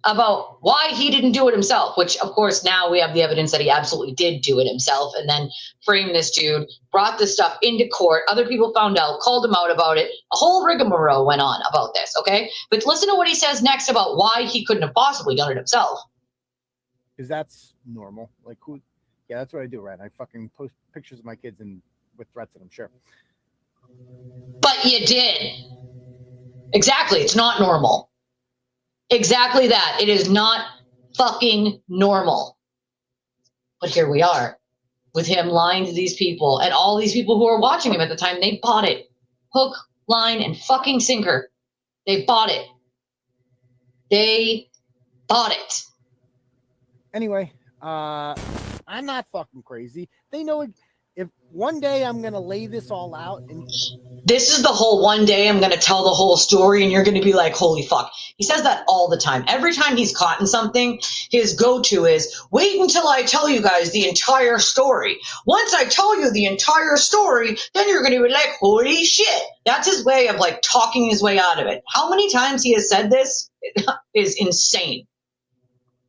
about why he didn't do it himself, which, of course, now we have the evidence that he absolutely did do it himself and then framed this dude, brought this stuff into court. Other people found out, called him out about it. A whole rigmarole went on about this, okay? But listen to what he says next about why he couldn't have possibly done it himself. Because that's normal. Like, who? Yeah, that's what I do, right? I fucking post pictures of my kids and with threats in them, sure. But you did. Exactly. It's not normal. Exactly that. It is not fucking normal. But here we are with him lying to these people and all these people who were watching him at the time. They bought it. Hook, line, and fucking sinker. They bought it. They bought it. Anyway, I'm not fucking crazy. They know if one day I'm going to lay this all out. And this is the whole one day I'm going to tell the whole story and you're going to be like, holy fuck. He says that all the time. Every time he's caught in something, his go-to is, wait until I tell you guys the entire story. Once I tell you the entire story, then you're going to be like, holy shit. That's his way of like talking his way out of it. How many times he has said this is insane.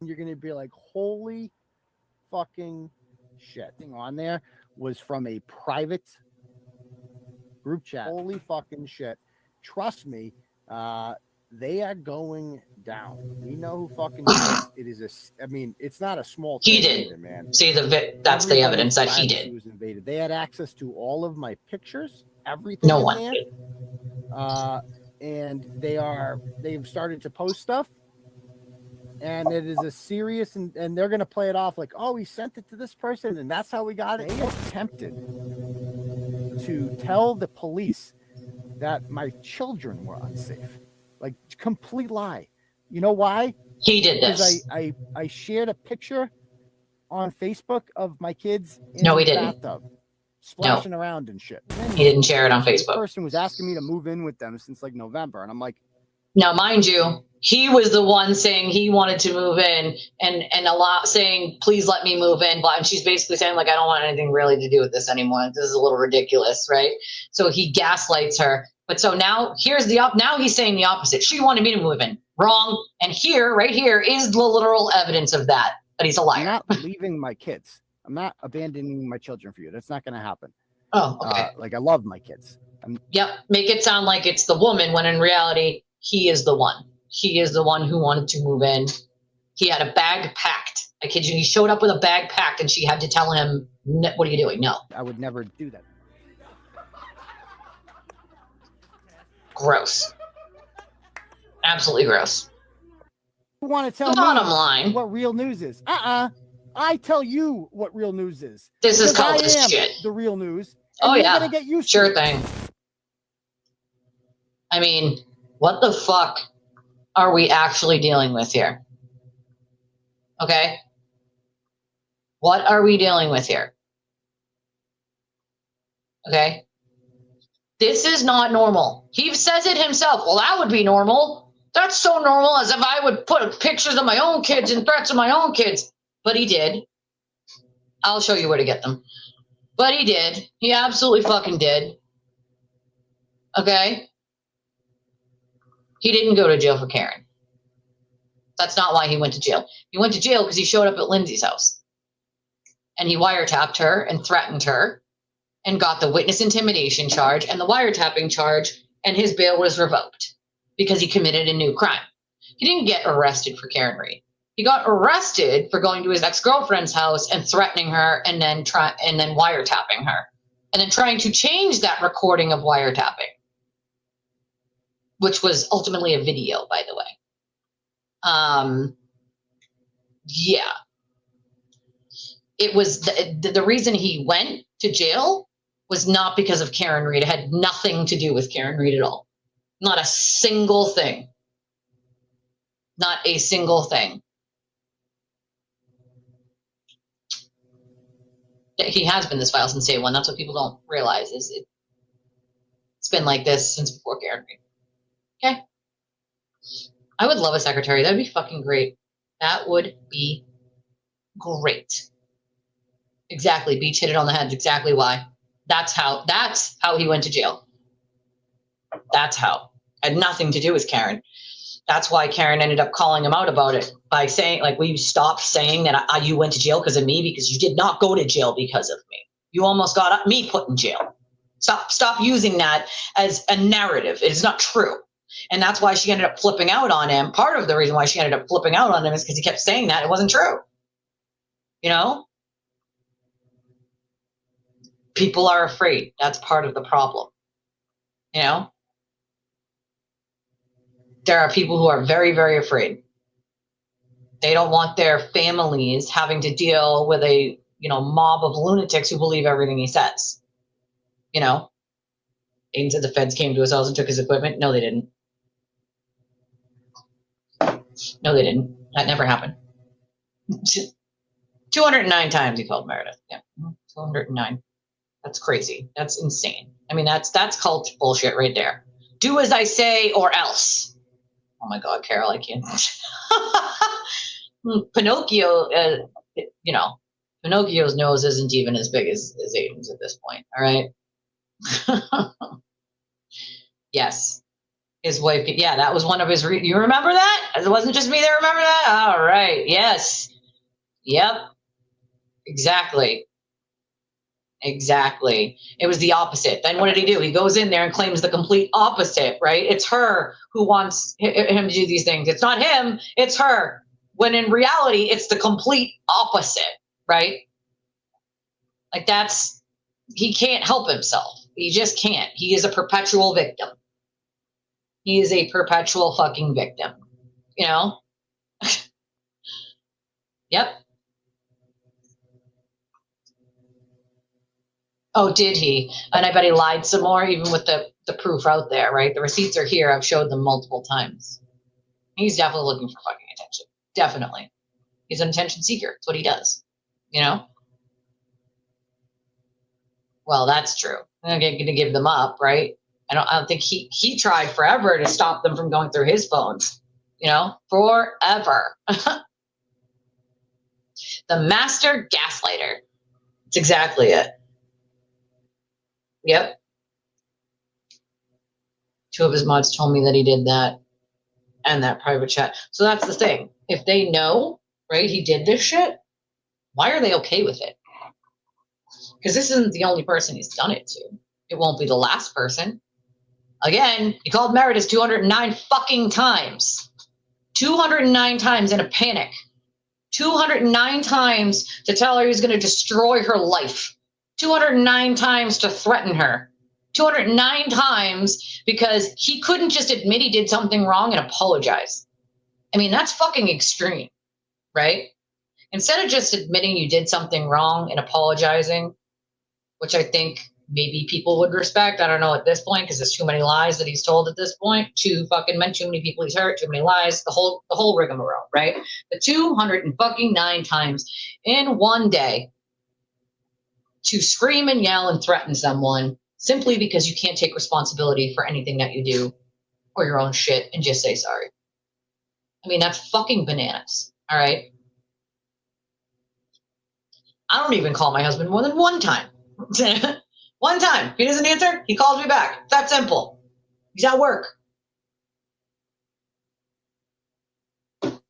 You're going to be like, holy fucking shit. Thing on there was from a private group chat. Holy fucking shit. Trust me, they are going down. We know who fucking it is. I mean, it's not a small thing. He did. Either, man. See, that's the evidence that he did. Was invaded. They had access to all of my pictures, everything. No one there. did. And they've started to post stuff. And it is a serious, and they're going to play it off like, oh, we sent it to this person, and that's how we got it. They attempted to tell the police that my children were unsafe. Like, complete lie. You know why? He did this. Because I shared a picture on Facebook of my kids in the bathtub, splashing around and shit. He didn't share it on Facebook. This person was asking me to move in with them since like November, and I'm like, now, mind you, he was the one saying he wanted to move in and saying, please let me move in. And she's basically saying, like, I don't want anything really to do with this anymore. This is a little ridiculous, right? So he gaslights her. But so now now he's saying the opposite. She wanted me to move in. Wrong. And right here is the literal evidence of that he's a liar. I'm not leaving my kids. I'm not abandoning my children for you. That's not going to happen. Oh, okay. Like, I love my kids. Yep. Make it sound like it's the woman when in reality, he is the one. He is the one who wanted to move in. He had a bag packed. I kid you. He showed up with a bag packed and she had to tell him, what are you doing? No. I would never do that. Gross. Absolutely gross. You want to tell the bottom line what real news is? I tell you what real news is. This is called this shit. The real news. Oh yeah. Gonna get used sure to thing. I mean, what the fuck are we actually dealing with here? Okay? What are we dealing with here? Okay? This is not normal. He says it himself. Well, that would be normal. That's so normal as if I would put pictures of my own kids and threats of my own kids. But he did. I'll show you where to get them. But he did. He absolutely fucking did. Okay? He didn't go to jail for Karen. That's not why he went to jail. He went to jail because he showed up at Lindsay's house. And he wiretapped her and threatened her and got the witness intimidation charge and the wiretapping charge, and his bail was revoked because he committed a new crime. He didn't get arrested for Karen Reed. He got arrested for going to his ex-girlfriend's house and threatening her and then wiretapping her. And then trying to change that recording of wiretapping, which was ultimately a video, by the way. Yeah. It was the reason he went to jail was not because of Karen Reed. It had nothing to do with Karen Reed at all. Not a single thing. Not a single thing. He has been this file since day one. That's what people don't realize is it's been like this since before Karen Reed. Okay. I would love a secretary. That'd be fucking great. That would be great. Exactly. Beach hit it on the head. Exactly why. That's how he went to jail. That's how. Had nothing to do with Karen. That's why Karen ended up calling him out about it by saying, like, will you stop saying that you went to jail because of me? Because you did not go to jail because of me. You almost got me put in jail. Stop using that as a narrative. It is not true. And that's why she ended up flipping out on him. Part of the reason why she ended up flipping out on him is because he kept saying that it wasn't true. You know? People are afraid. That's part of the problem. You know? There are people who are very, very afraid. They don't want their families having to deal with a, mob of lunatics who believe everything he says. You know? Aidan said the feds came to his house and took his equipment. No, they didn't. No, they didn't. That never happened. 209 times he called Meredith. Yeah, 209. That's crazy. That's insane. I mean, that's cult bullshit right there. Do as I say or else. Oh my God, Carol, I can't. Pinocchio, Pinocchio's nose isn't even as big as Aidan's at this point. All right. Yes. His wife. Yeah, that was one of his. You remember that? It wasn't just me that remember that. All right. Yes. Yep. Exactly. Exactly. It was the opposite. Then what did he do? He goes in there and claims the complete opposite, right? It's her who wants him to do these things. It's not him, it's her. When in reality, it's the complete opposite, right? Like he can't help himself. He just can't. He is a perpetual victim. He is a perpetual fucking victim, you know? Yep. Oh, did he? And I bet he lied some more, even with the proof out there, right? The receipts are here. I've showed them multiple times. He's definitely looking for fucking attention. Definitely. He's an attention seeker. That's what he does. You know? Well, that's true. I'm not going to give them up, right? I don't think he tried forever to stop them from going through his phones. You know? Forever. The master gaslighter. That's exactly it. Yep. 2 of his mods told me that he did that and that private chat. So that's the thing. If they know, right, he did this shit, why are they okay with it? Because this isn't the only person he's done it to. It won't be the last person. Again, he called Meredith 209 fucking times. 209 times in a panic. 209 times to tell her he was going to destroy her life. 209 times to threaten her. 209 times because he couldn't just admit he did something wrong and apologize. I mean, that's fucking extreme, right? Instead of just admitting you did something wrong and apologizing, which I think maybe people would respect. I don't know at this point because there's too many lies that he's told at this point. Too many people he's hurt, too many lies, the whole rigmarole, right? The 209 times in one day to scream and yell and threaten someone simply because you can't take responsibility for anything that you do or your own shit and just say sorry. I mean, that's fucking bananas, all right? I don't even call my husband more than one time. One time. If he doesn't answer, he calls me back. It's that simple. He's at work. Well,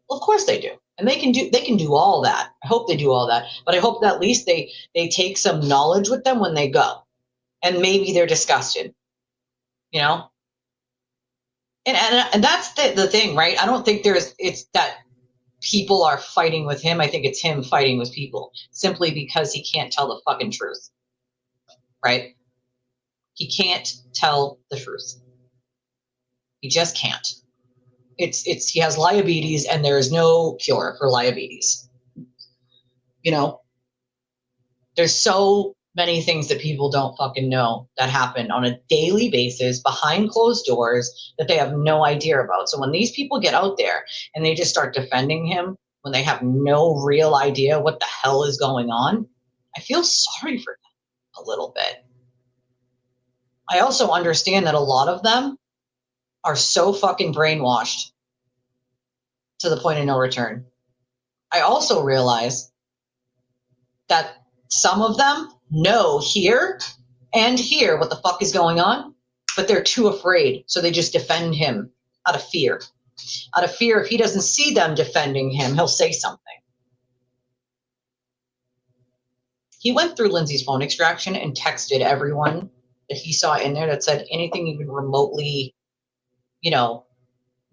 of course they do. And they can do all that. I hope they do all that. But I hope that at least they take some knowledge with them when they go. And maybe they're disgusted. You know? And that's the thing, right? I don't think it's that people are fighting with him. I think it's him fighting with people simply because he can't tell the fucking truth. Right? He can't tell the truth. He just can't. He has diabetes and there is no cure for diabetes. You know, there's so many things that people don't fucking know that happen on a daily basis behind closed doors that they have no idea about. So when these people get out there and they just start defending him when they have no real idea what the hell is going on, I feel sorry for them a little bit. I also understand that a lot of them are so fucking brainwashed to the point of no return. I also realize that some of them know here and here what the fuck is going on, but they're too afraid, so they just defend him out of fear. Out of fear, if he doesn't see them defending him, he'll say something. He went through Lindsay's phone extraction and texted everyone that he saw in there that said anything even remotely,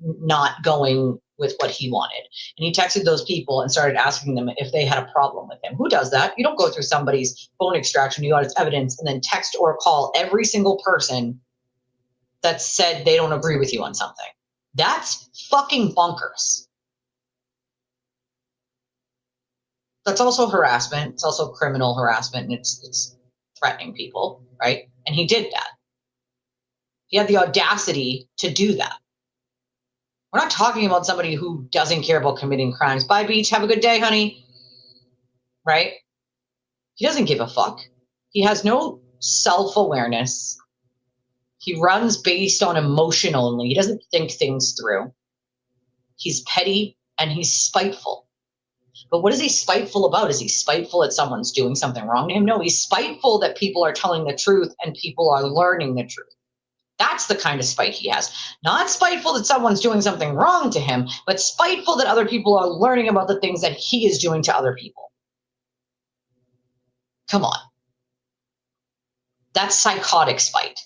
not going with what he wanted. And he texted those people and started asking them if they had a problem with him. Who does that? You don't go through somebody's phone extraction, you got its evidence, and then text or call every single person that said they don't agree with you on something. That's fucking bonkers. That's also harassment. It's also criminal harassment, and it's threatening people, right? And he did that. He had the audacity to do that. We're not talking about somebody who doesn't care about committing crimes. Bye, Beach. Have a good day, honey. right? He doesn't give a fuck. He has no self-awareness. He runs based on emotion only. He doesn't think things through. He's petty and he's spiteful. But what is he spiteful about? Is he spiteful that someone's doing something wrong to him? No, he's spiteful that people are telling the truth and people are learning the truth. That's the kind of spite he has. Not spiteful that someone's doing something wrong to him, but spiteful that other people are learning about the things that he is doing to other people. Come on. That's psychotic spite.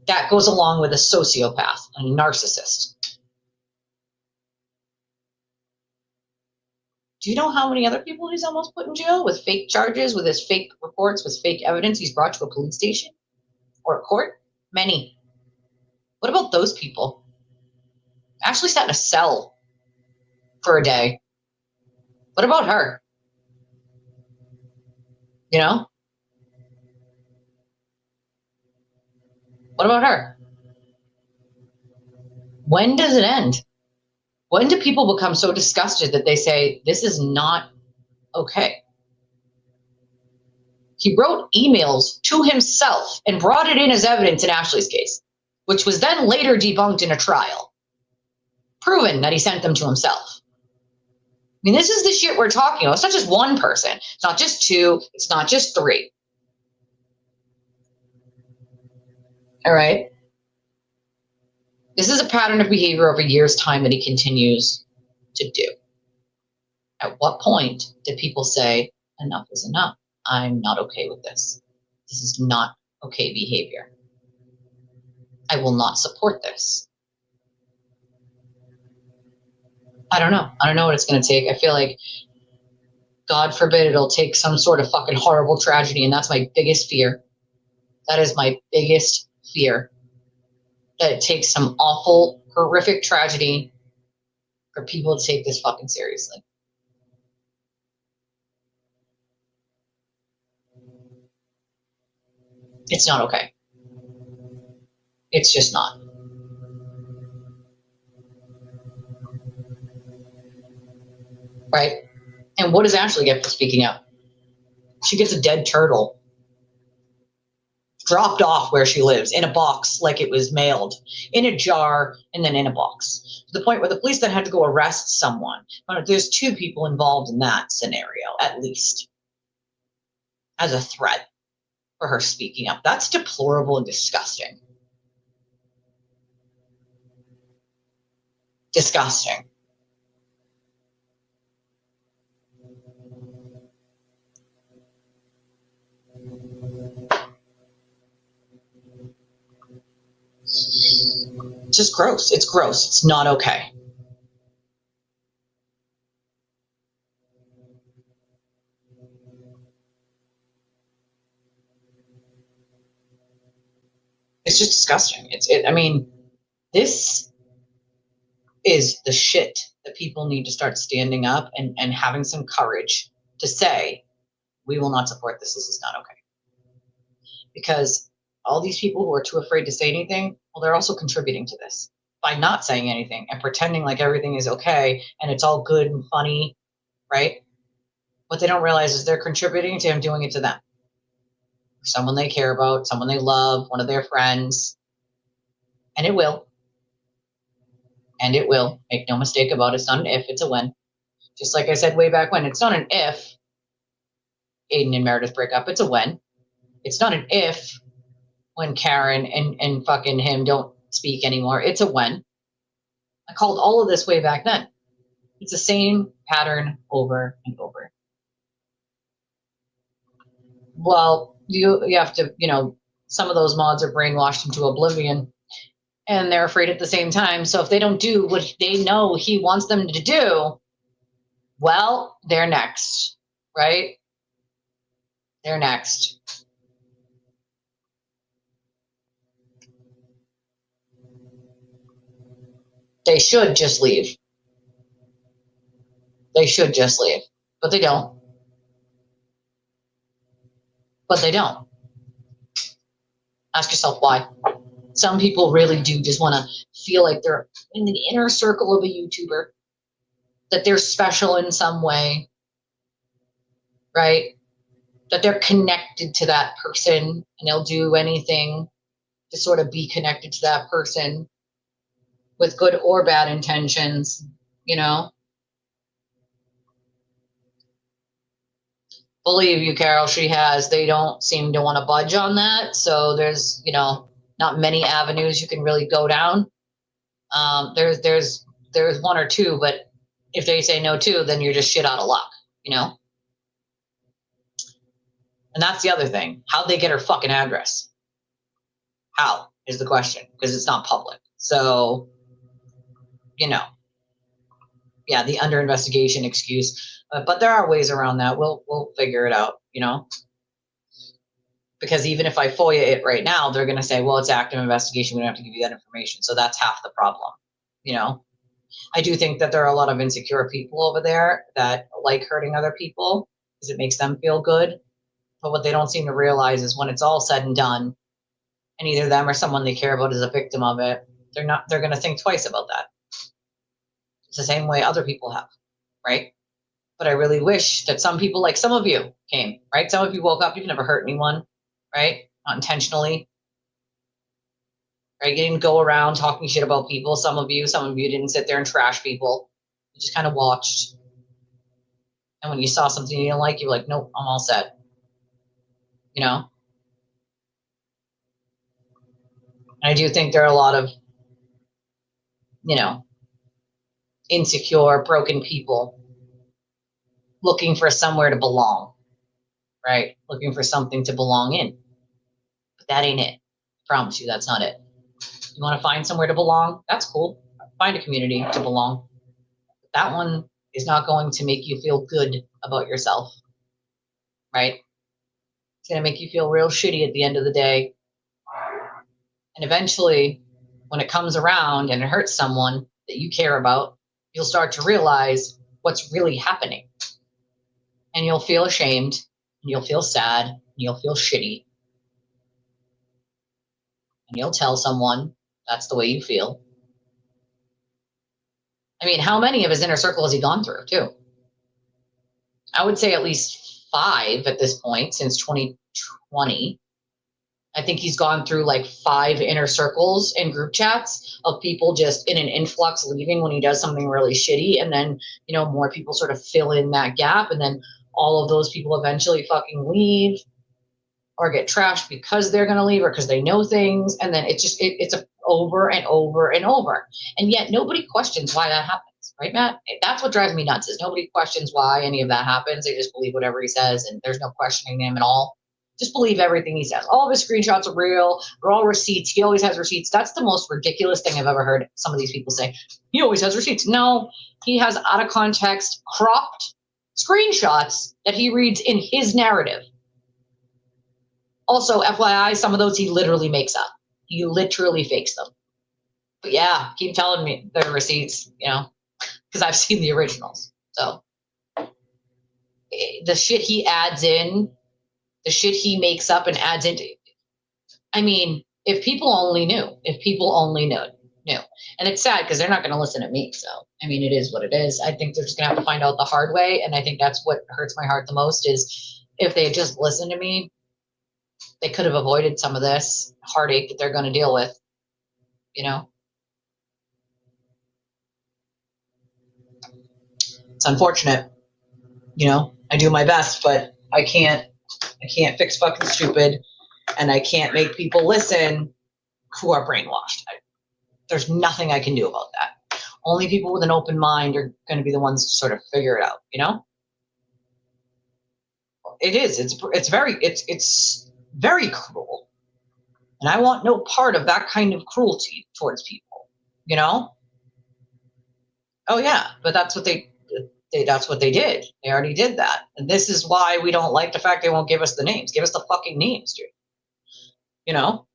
That goes along with a sociopath, a narcissist. Do you know how many other people he's almost put in jail with fake charges, with his fake reports, with fake evidence he's brought to a police station or a court? Many. What about those people? Ashley sat in a cell for a day. What about her? You know? What about her? When does it end? When do people become so disgusted that they say, this is not okay? He wrote emails to himself and brought it in as evidence in Ashley's case, which was then later debunked in a trial, proven that he sent them to himself. I mean, this is the shit we're talking about. It's not just one person. It's not just two. It's not just three. All right? This is a pattern of behavior over years' time that he continues to do. At what point did people say, enough is enough? I'm not okay with this. This is not okay behavior. I will not support this. I don't know. I don't know what it's going to take. I feel like, God forbid, it'll take some sort of fucking horrible tragedy, and that's my biggest fear. That is my biggest fear. That it takes some awful, horrific tragedy for people to take this fucking seriously. It's not okay. It's just not. Right? And what does Ashley get for speaking up? She gets a dead turtle dropped off where she lives in a box, like it was mailed, in a jar, and then in a box. To the point where the police then had to go arrest someone. But there's two people involved in that scenario, at least, as a threat for her speaking up. That's deplorable and disgusting. Disgusting. Just gross. It's gross. It's not okay. It's just disgusting. I mean, this is the shit that people need to start standing up and having some courage to say, we will not support this. This is not okay. Because all these people who are too afraid to say anything, well, they're also contributing to this by not saying anything and pretending like everything is okay and it's all good and funny, right? What they don't realize is they're contributing to him doing it to them. Someone they care about, someone they love, one of their friends. And it will. And it will. Make no mistake about it. It's not an if, it's a when. Just like I said way back when, it's not an if Aidan and Meredith break up, it's a when. It's not an if when Karen and fucking him don't speak anymore. It's a when. I called all of this way back then. It's the same pattern over and over. Well, you have to, some of those mods are brainwashed into oblivion and they're afraid at the same time. So if they don't do what they know he wants them to do, well, they're next, right? They're next. They should just leave. They should just leave, but they don't. But they don't. Ask yourself why. Some people really do just want to feel like they're in the inner circle of a YouTuber, that they're special in some way, right? That they're connected to that person and they'll do anything to sort of be connected to that person with good or bad intentions, you know? Believe you, Carol, she has. They don't seem to want to budge on that. So there's, you know, not many avenues you can really go down. There's one or two, but if they say no too, then you're just shit out of luck, you know? And that's the other thing. How'd they get her fucking address? How is the question, because it's not public. So, you know, yeah, the under investigation excuse, but there are ways around that. We'll figure it out, you know? Because even if I FOIA it right now, they're going to say, well, it's active investigation. We don't have to give you that information. So that's half the problem, you know? I do think that there are a lot of insecure people over there that like hurting other people because it makes them feel good. But what they don't seem to realize is when it's all said and done, and either them or someone they care about is a victim of it, they're going to think twice about that. It's the same way other people have, right? But I really wish that some people, like some of you came, right? Some of you woke up, you've never hurt anyone, right? Not intentionally, right? You didn't go around talking shit about people. Some of you didn't sit there and trash people. You just kind of watched. And when you saw something you didn't like, you were like, nope, I'm all set. You know? And I do think there are a lot of, you know, insecure, broken people looking for somewhere to belong, right? Looking for something to belong in. But that ain't it. I promise you, that's not it. You want to find somewhere to belong? That's cool. Find a community to belong. But that one is not going to make you feel good about yourself, right? It's going to make you feel real shitty at the end of the day. And eventually, when it comes around and it hurts someone that you care about, you'll start to realize what's really happening. And you'll feel ashamed, and you'll feel sad, and you'll feel shitty. And you'll tell someone that's the way you feel. I mean, how many of his inner circle has he gone through, too? I would say at least 5 at this point since 2020. I think he's gone through like 5 inner circles and group chats of people just in an influx leaving when he does something really shitty. And then, you know, more people sort of fill in that gap. And then all of those people eventually fucking leave or get trashed because they're going to leave or because they know things. And then it's just, it's over and over and over. And yet nobody questions why that happens. Right, Matt? That's what drives me nuts is nobody questions why any of that happens. They just believe whatever he says and there's no questioning him at all. Just believe everything he says. All of his screenshots are real. They're all receipts. He always has receipts. That's the most ridiculous thing I've ever heard some of these people say. He always has receipts. No, he has out of context, cropped screenshots that he reads in his narrative. Also, FYI, some of those he literally makes up. He literally fakes them. But yeah, keep telling me they're receipts, you know, because I've seen the originals. So the shit he adds in, the shit he makes up and adds into, I mean, if people only knew, and it's sad because they're not going to listen to me. So, I mean, it is what it is. I think they're just going to have to find out the hard way. And I think that's what hurts my heart the most is if they had just listened to me, they could have avoided some of this heartache that they're going to deal with, you know? It's unfortunate, you know, I do my best, but I can't fix fucking stupid and I can't make people listen who are brainwashed. There's nothing I can do about that. Only people with an open mind are going to be the ones to sort of figure it out, you know? It is. It's very cruel. And I want no part of that kind of cruelty towards people, you know? Oh yeah, but that's what they did. They already did that. And this is why we don't like the fact they won't give us the names. Give us the fucking names, dude. You know?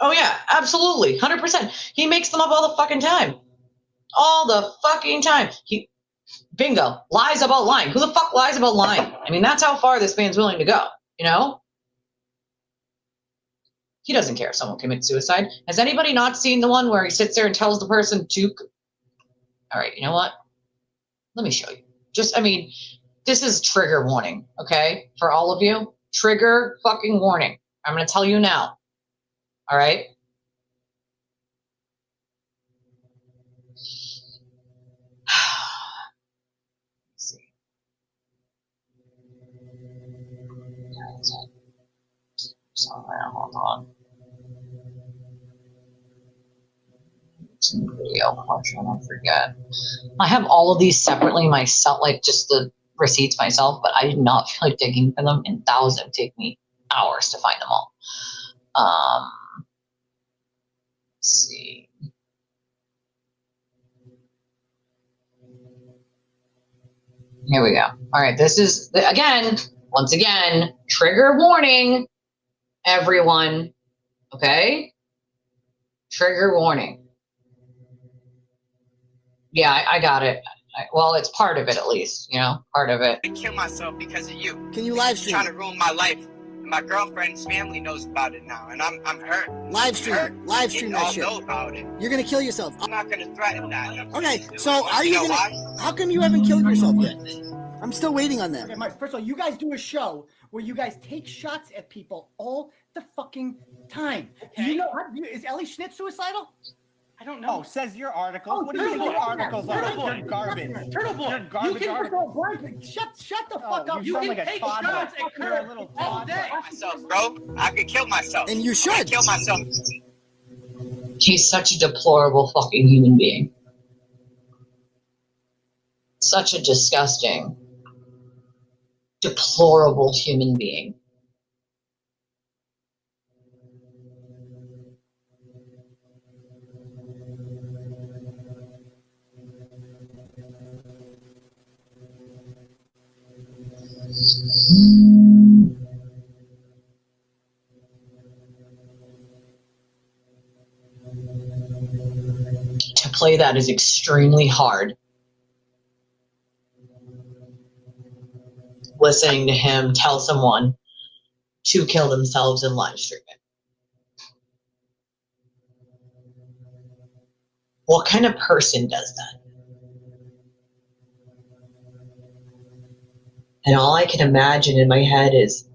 Oh yeah, absolutely. 100%. He makes them up all the fucking time. All the fucking time. Bingo. Lies about lying. Who the fuck lies about lying? I mean, that's how far this man's willing to go, you know? He doesn't care if someone commits suicide. Has anybody not seen the one where he sits there and tells the person to... All right, you know what? Let me show you. Just, I mean, this is trigger warning, okay? For all of you, trigger fucking warning. I'm going to tell you now. All right? Let's see. Sorry, hold on. Video. I'm trying to forget. I have all of these separately myself, like just the receipts myself, but I did not feel like digging for them, and that would take me hours to find them all. Let's see. Here we go. All right, this is, once again, trigger warning, everyone, okay? Trigger warning. Yeah, I got it. Well, it's part of it, at least, part of it. I kill myself because of you. Can you live stream? Trying to ruin my life. My girlfriend's family knows about it now, and I'm hurt. Live stream that shit. Know about it. You're gonna kill yourself. I'm not gonna threaten that. Okay, so are you you know gonna? why? How come you haven't killed yourself yet? I'm still waiting on that. Okay, Mike, first of all, you guys do a show where you guys take shots at people all the fucking time. Do you know, is Ellie Schnitt suicidal? I don't know. Oh, says your articles. Oh, what do you think your articles are? You're garbage. Turtleboy, You're garbage you articles. Shut the fuck up. You sound can like a take toddler. shots at You're a Kurt little all toddler. day. Myself, bro. I could kill myself. And you I should. could kill myself. He's such a deplorable fucking human being. Such a disgusting, deplorable human being. To play that is extremely hard. Listening to him tell someone to kill themselves and live stream it. What kind of person does that? And all I can imagine in my head is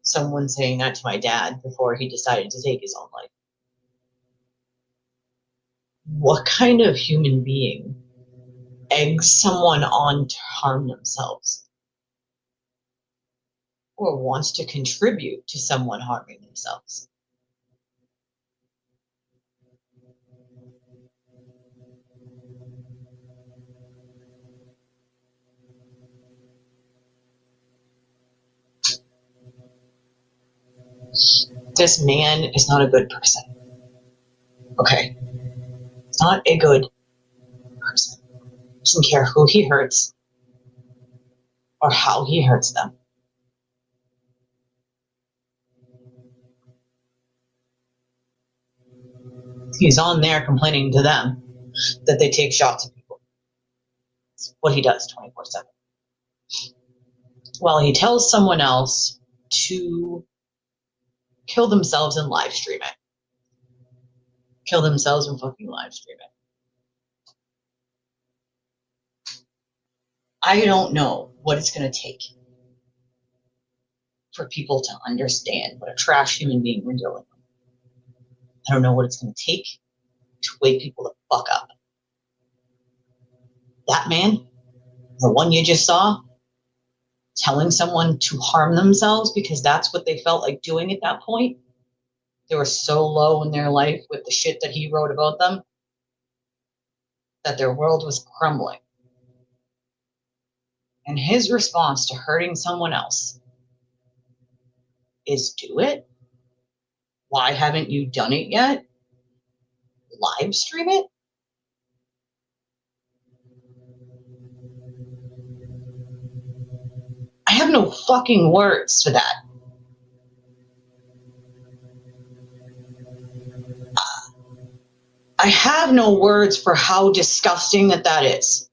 someone saying that to my dad before he decided to take his own life. What kind of human being eggs someone on to harm themselves? Or wants to contribute to someone harming themselves? This man is not a good person. Okay? He's not a good person. He doesn't care who he hurts or how he hurts them. He's on there complaining to them that they take shots at people. It's what he does 24/7. Well, he tells someone else to kill themselves and live stream it. Kill themselves and fucking live stream it. I don't know what it's going to take for people to understand what a trash human being we're dealing with. I don't know what it's going to take to wake people the fuck up. That man, the one you just saw, telling someone to harm themselves because that's what they felt like doing at that point. They were so low in their life with the shit that he wrote about them that their world was crumbling. And his response to hurting someone else is do it. Why haven't you done it yet? Live stream it? I have no fucking words for that. I have no words for how disgusting that is.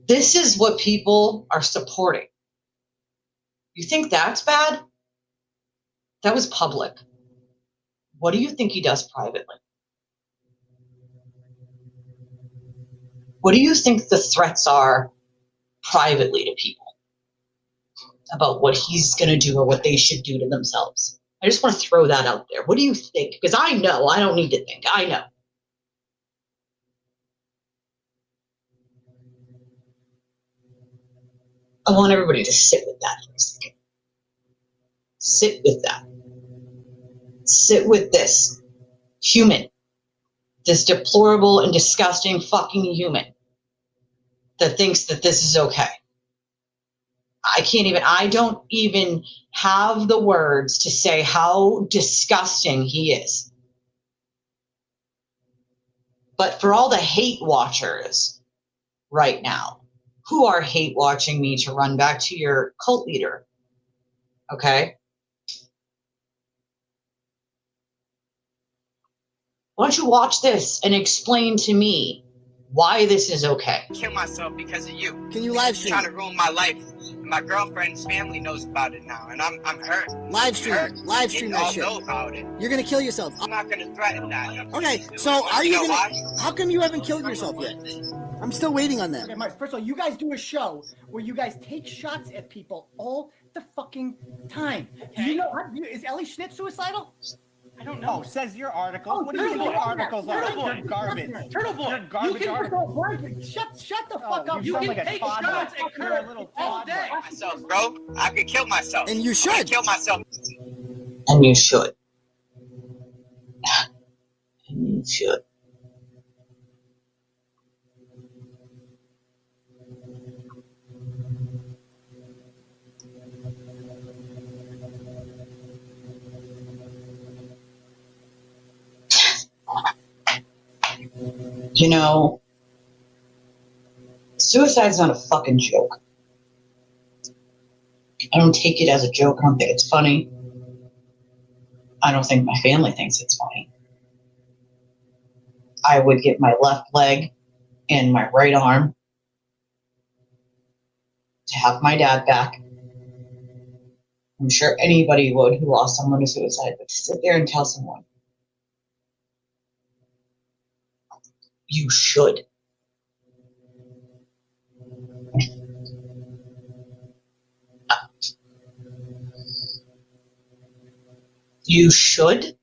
This is what people are supporting. You think that's bad? That was public. What do you think he does privately? What do you think the threats are privately to people about what he's going to do or what they should do to themselves? I just want to throw that out there. What do you think? Because I know. I don't need to think. I know. I want everybody to sit with that for a second. Sit with that. Sit with this human, this deplorable and disgusting fucking human that thinks that this is okay. I don't even have the words to say how disgusting he is. But for all the hate watchers right now, who are hate watching me to run back to your cult leader, okay? Why don't you watch this and explain to me why this is okay? Kill myself because of you. Can you live You're stream? trying to ruin my life. My girlfriend's family knows about it now, and I'm hurt. Live stream. Hurt. Live stream They that all shit. know about it. You're gonna kill yourself. I'm not gonna threaten that. Okay, so are you know gonna? why? How come you haven't killed yourself yet? I'm still waiting on that. Okay, Mike, first of all, you guys do a show where you guys take shots at people all the fucking time. Do you know? Is Ellie Schnitt suicidal? I don't know. Says your articles. Oh, What do you think your articles are? You're garbage. Turtleboy, You're garbage articles. Shut the fuck up. You sound like a take toddler. shots at You're a little toddler. Myself, bro. I could kill myself. And you I should. could kill myself. And you should. And you should. You know, suicide's not a fucking joke. I don't take it as a joke. I don't think it's funny. I don't think my family thinks it's funny. I would give my left leg and my right arm to have my dad back. I'm sure anybody would who lost someone to suicide, but to sit there and tell someone, you should. You should?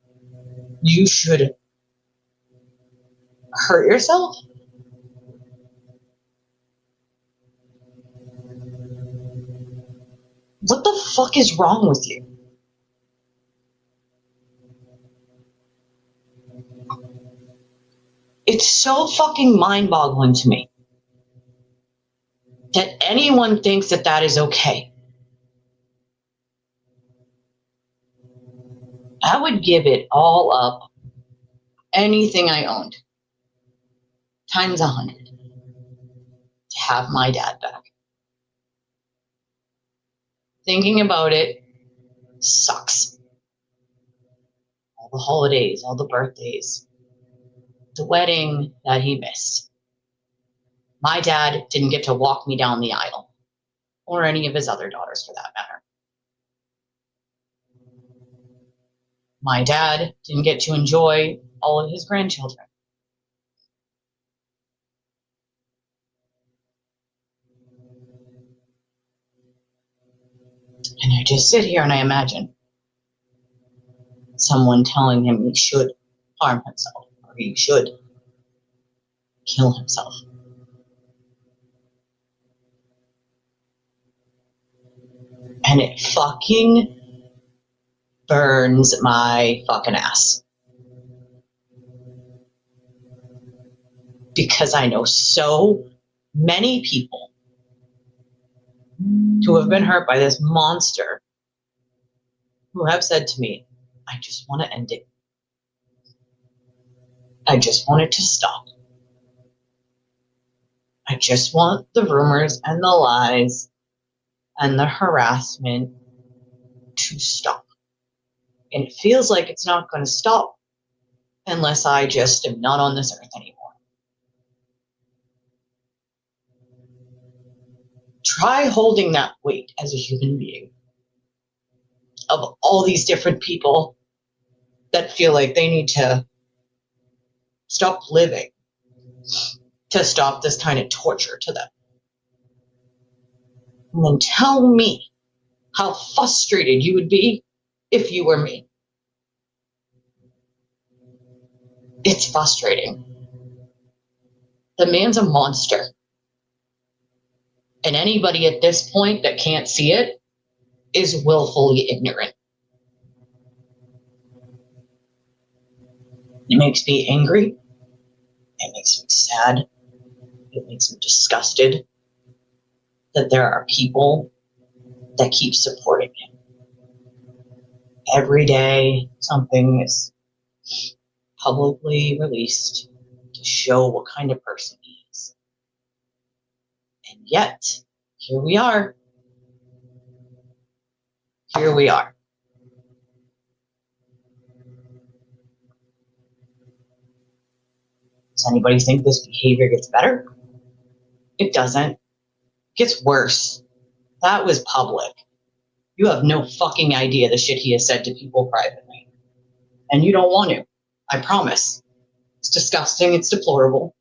You should hurt yourself? What the fuck is wrong with you? It's so fucking mind-boggling to me that anyone thinks that that is okay. I would give it all up, anything I owned, times 100, to have my dad back. Thinking about it sucks. All the holidays, all the birthdays, the wedding that he missed. My dad didn't get to walk me down the aisle, or any of his other daughters for that matter. My dad didn't get to enjoy all of his grandchildren. And I just sit here and I imagine someone telling him he should harm himself, or he should kill himself. And it fucking burns my fucking ass. Because I know so many people who have been hurt by this monster who have said to me, I just want to end it. I just want it to stop. I just want the rumors and the lies and the harassment to stop. And it feels like it's not going to stop unless I just am not on this earth anymore. Try holding that weight as a human being of all these different people that feel like they need to stop living to stop this kind of torture to them. And then tell me how frustrated you would be if you were me. It's frustrating. The man's a monster. And anybody at this point that can't see it is willfully ignorant. It makes me angry. It makes me sad. It makes me disgusted that there are people that keep supporting him. Every day, something is publicly released to show what kind of person he is. And yet, here we are. Here we are. Does anybody think this behavior gets better? It doesn't. It gets worse. That was public. You have no fucking idea the shit he has said to people privately. And you don't want to. I promise. It's disgusting. It's deplorable.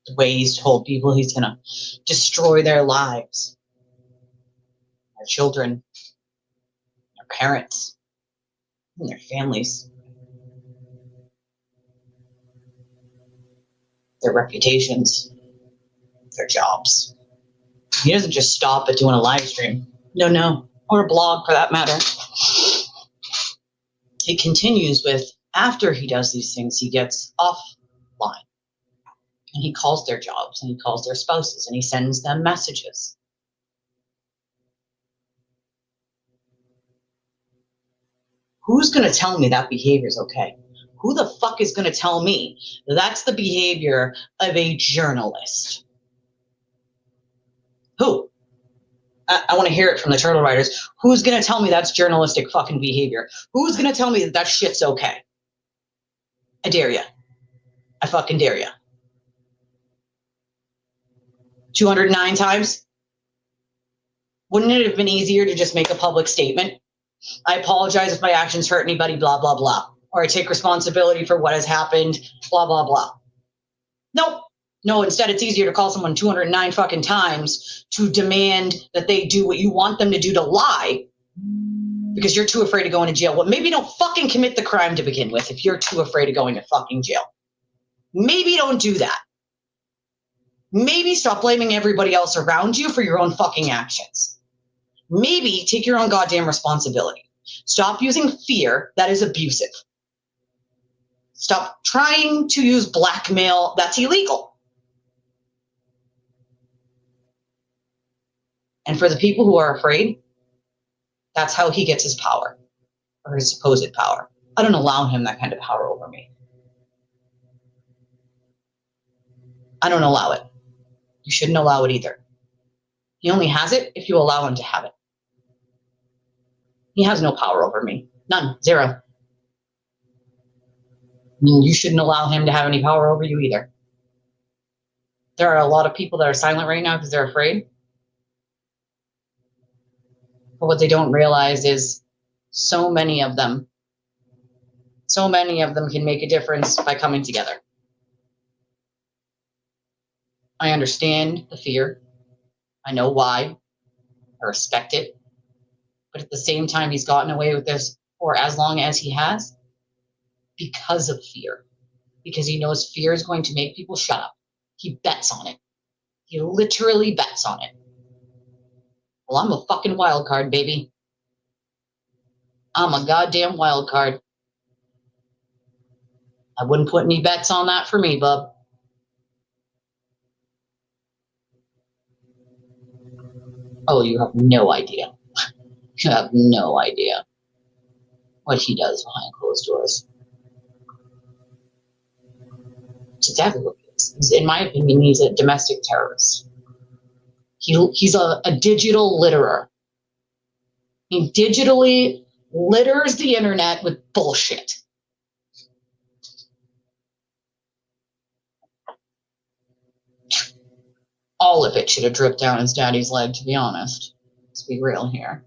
The way he's told people he's going to destroy their lives, their children, their parents, and their families, their reputations, their jobs. He doesn't just stop at doing a live stream. No, or a blog for that matter. He continues with, after he does these things, he gets offline. And he calls their jobs, and he calls their spouses, and he sends them messages. Who's going to tell me that behavior is okay? Who the fuck is going to tell me that's the behavior of a journalist? Who? I want to hear it from the Turtle Riders. Who's going to tell me that's journalistic fucking behavior? Who's going to tell me that that shit's okay? I dare you. I fucking dare you. 209 times? Wouldn't it have been easier to just make a public statement? I apologize if my actions hurt anybody, blah, blah, blah. Or I take responsibility for what has happened, blah, blah, blah. Nope. No, instead it's easier to call someone 209 fucking times to demand that they do what you want them to do to lie because you're too afraid of going to jail. Well, maybe don't fucking commit the crime to begin with if you're too afraid of going to fucking jail. Maybe don't do that. Maybe stop blaming everybody else around you for your own fucking actions. Maybe take your own goddamn responsibility. Stop using fear that is abusive. Stop trying to use blackmail that's illegal. And for the people who are afraid, that's how he gets his power, or his supposed power. I don't allow him that kind of power over me. I don't allow it. You shouldn't allow it either. He only has it if you allow him to have it. He has no power over me. None. Zero. You shouldn't allow him to have any power over you either. There are a lot of people that are silent right now because they're afraid. But what they don't realize is so many of them can make a difference by coming together. I understand the fear. I know why. I respect it. But at the same time, he's gotten away with this for as long as he has because of fear. Because he knows fear is going to make people shut up. He bets on it. He literally bets on it. Well, I'm a fucking wild card, baby. I'm a goddamn wild card. I wouldn't put any bets on that for me, bub. Oh, you have no idea. You have no idea what he does behind closed doors. It's exactly what he is. In my opinion, he's a domestic terrorist. He's a digital litterer. He digitally litters the internet with bullshit. All of it should have dripped down his daddy's leg, to be honest. Let's be real here.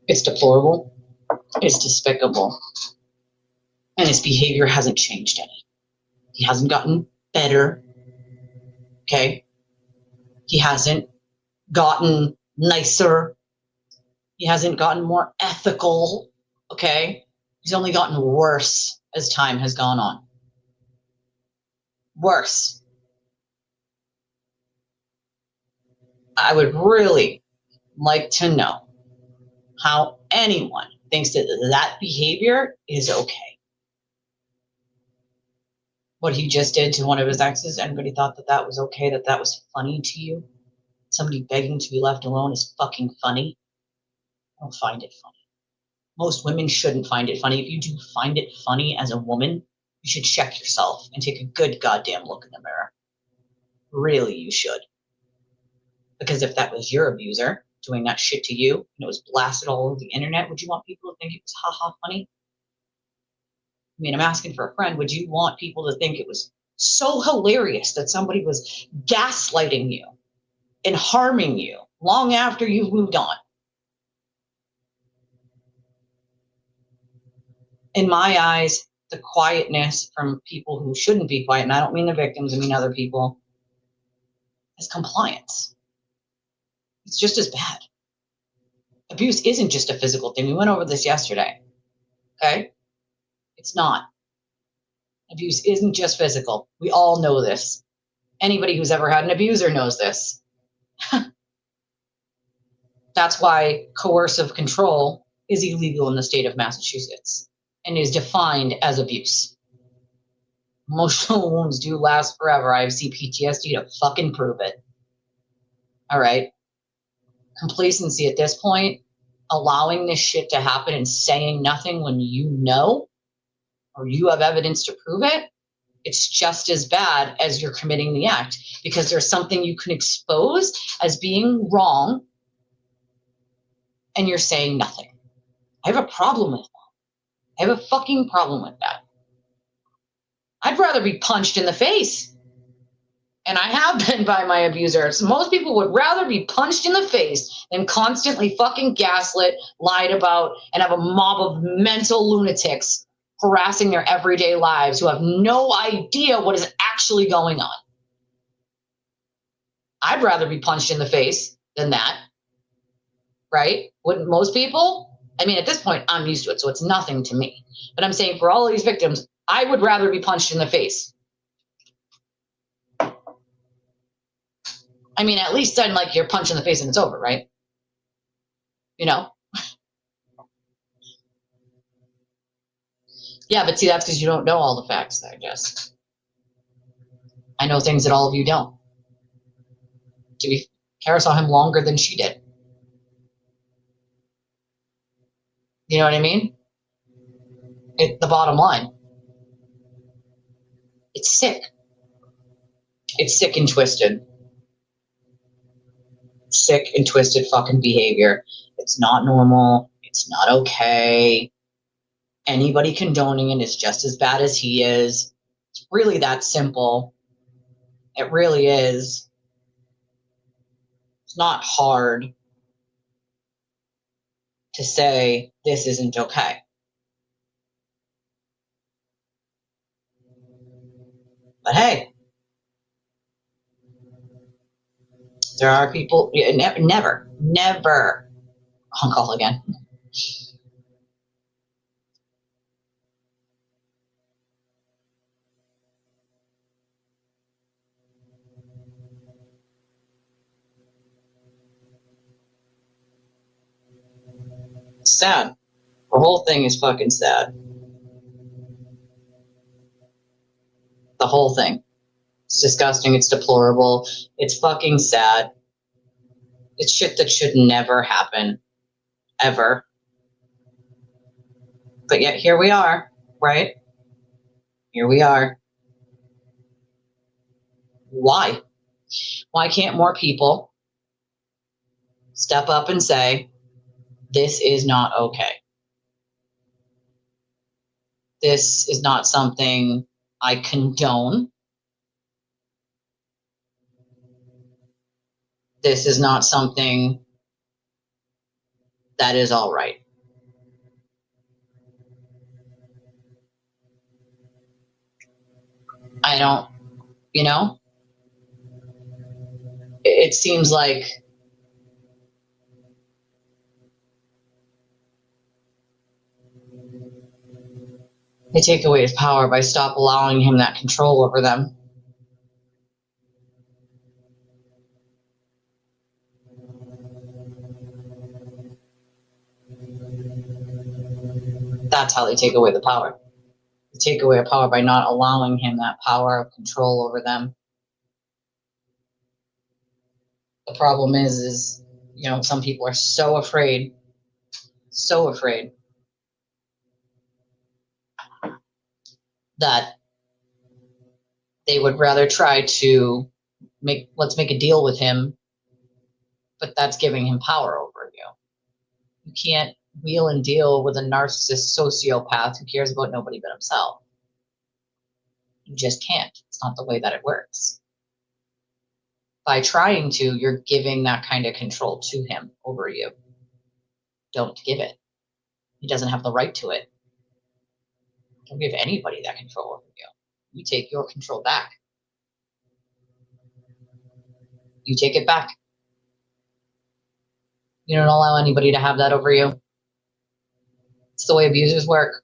It's deplorable. It's despicable. And his behavior hasn't changed any. He hasn't gotten better. Okay? He hasn't gotten nicer. He hasn't gotten more ethical. Okay? He's only gotten worse as time has gone on. Worse. I would really like to know how anyone thinks that that behavior is okay. What he just did to one of his exes, anybody thought that that was okay, that that was funny to you? Somebody begging to be left alone is fucking funny? I don't find it funny. Most women shouldn't find it funny. If you do find it funny as a woman, you should check yourself and take a good goddamn look in the mirror. Really, you should. Because if that was your abuser doing that shit to you and it was blasted all over the internet, would you want people to think it was haha funny? I mean, I'm asking for a friend. Would you want people to think it was so hilarious that somebody was gaslighting you and harming you long after you've moved on? In my eyes, the quietness from people who shouldn't be quiet, and I don't mean the victims, I mean other people, is compliance. It's just as bad. Abuse isn't just a physical thing. We went over this yesterday. Okay? It's not. Abuse isn't just physical. We all know this. Anybody who's ever had an abuser knows this. That's why coercive control is illegal in the state of Massachusetts and is defined as abuse. Emotional wounds do last forever. I have CPTSD to fucking prove it. All right? Complacency at this point, allowing this shit to happen and saying nothing when you know or you have evidence to prove it, it's just as bad as you're committing the act because there's something you can expose as being wrong and you're saying nothing. I have a problem with that. I have a fucking problem with that. I'd rather be punched in the face. And I have been by my abusers. Most people would rather be punched in the face than constantly fucking gaslit, lied about, and have a mob of mental lunatics harassing their everyday lives who have no idea what is actually going on. I'd rather be punched in the face than that. Right? Wouldn't most people? I mean, at this point, I'm used to it, so it's nothing to me. But I'm saying for all of these victims, I would rather be punched in the face. I mean, at least then, like, you're punched in the face and it's over, right? You know? Yeah, but see, that's because you don't know all the facts, I guess. I know things that all of you don't. Kara saw him longer than she did. You know what I mean? The bottom line. It's sick. It's sick and twisted. Sick and twisted fucking behavior. It's not normal. It's not okay. Anybody condoning it is just as bad as he is. It's really that simple. It really is. It's not hard to say this isn't okay. But hey, there are people, never, I'll call again. It's sad. The whole thing is fucking sad. The whole thing. It's disgusting. It's deplorable. It's fucking sad. It's shit that should never happen. Ever. But yet here we are, right? Here we are. Why? Why can't more people step up and say, this is not okay? This is not something I condone. This is not something that is all right. I don't, you know, it seems like they take away his power by stop allowing him that control over them. That's how they take away the power. They take away a power by not allowing him that power of control over them. The problem is, you know, some people are so afraid that they would rather try to let's make a deal with him, but that's giving him power over you. You can't wheel and deal with a narcissist sociopath who cares about nobody but himself. You just can't. It's not the way that it works. By trying to, you're giving that kind of control to him over you. Don't give it. He doesn't have the right to it. Don't give anybody that control over you. You take your control back. You take it back. You don't allow anybody to have that over you. It's the way abusers work.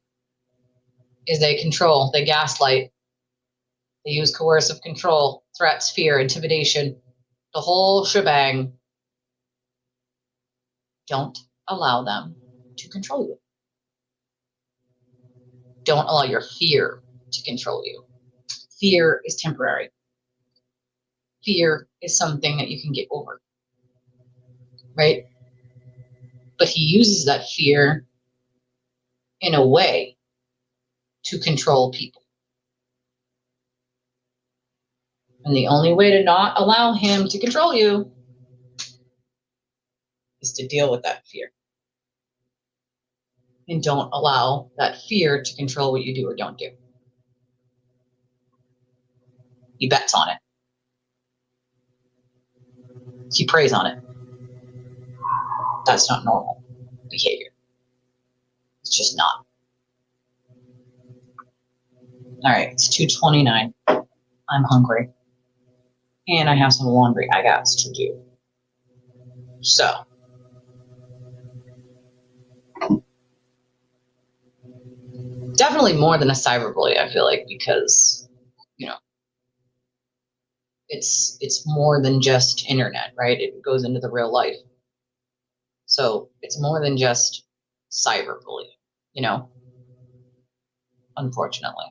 Is they control, they gaslight, they use coercive control, threats, fear, intimidation, the whole shebang. Don't allow them to control you. Don't allow your fear to control you. Fear is temporary. Fear is something that you can get over, right? But he uses that fear in a way to control people. And the only way to not allow him to control you is to deal with that fear. And don't allow that fear to control what you do or don't do. He bets on it. He preys on it. That's not normal behavior. It's just not. All right, it's 2:29. I'm hungry. And I have some laundry I got to do. So. Definitely more than a cyberbully, I feel like, because, you know, it's more than just internet, right? It goes into the real life. So it's more than just cyberbullying, you know, unfortunately.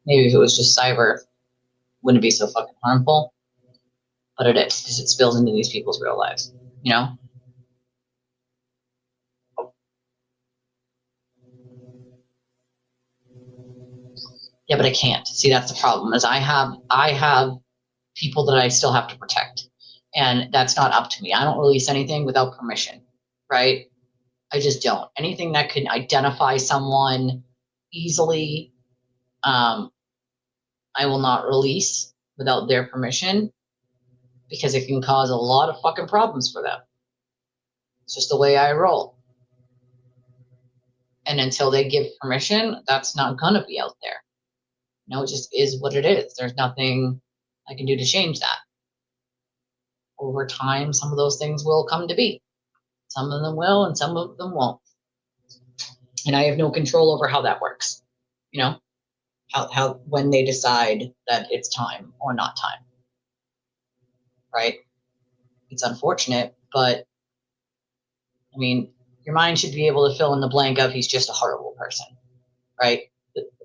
Maybe if it was just cyber, wouldn't it be so fucking harmful? But it is, because it spills into these people's real lives, you know? Yeah, but I can't. See, that's the problem, is I have people that I still have to protect. And that's not up to me. I don't release anything without permission, right? I just don't. Anything that can identify someone easily, I will not release without their permission, because it can cause a lot of fucking problems for them. It's just the way I roll. And until they give permission, that's not gonna be out there. No, it just is what it is. There's nothing I can do to change that. Over time, some of those things will come to be. Some of them will, and some of them won't. And I have no control over how that works. You know, how when they decide that it's time or not time. Right? It's unfortunate, but I mean, your mind should be able to fill in the blank of he's just a horrible person, right?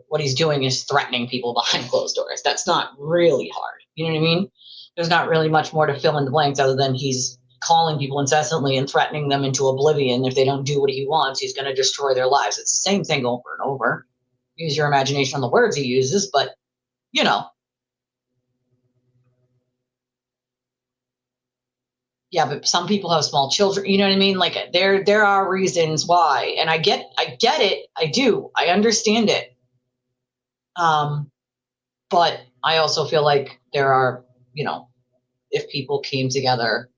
What he's doing is threatening people behind closed doors. That's not really hard. You know what I mean? There's not really much more to fill in the blanks other than he's calling people incessantly and threatening them into oblivion. If they don't do what he wants, he's going to destroy their lives. It's the same thing over and over. Use your imagination on the words he uses, but, you know. Yeah, but some people have small children. You know what I mean? Like, there are reasons why. And I get it. I do. I understand it. But I also feel like there are, you know, if people came together,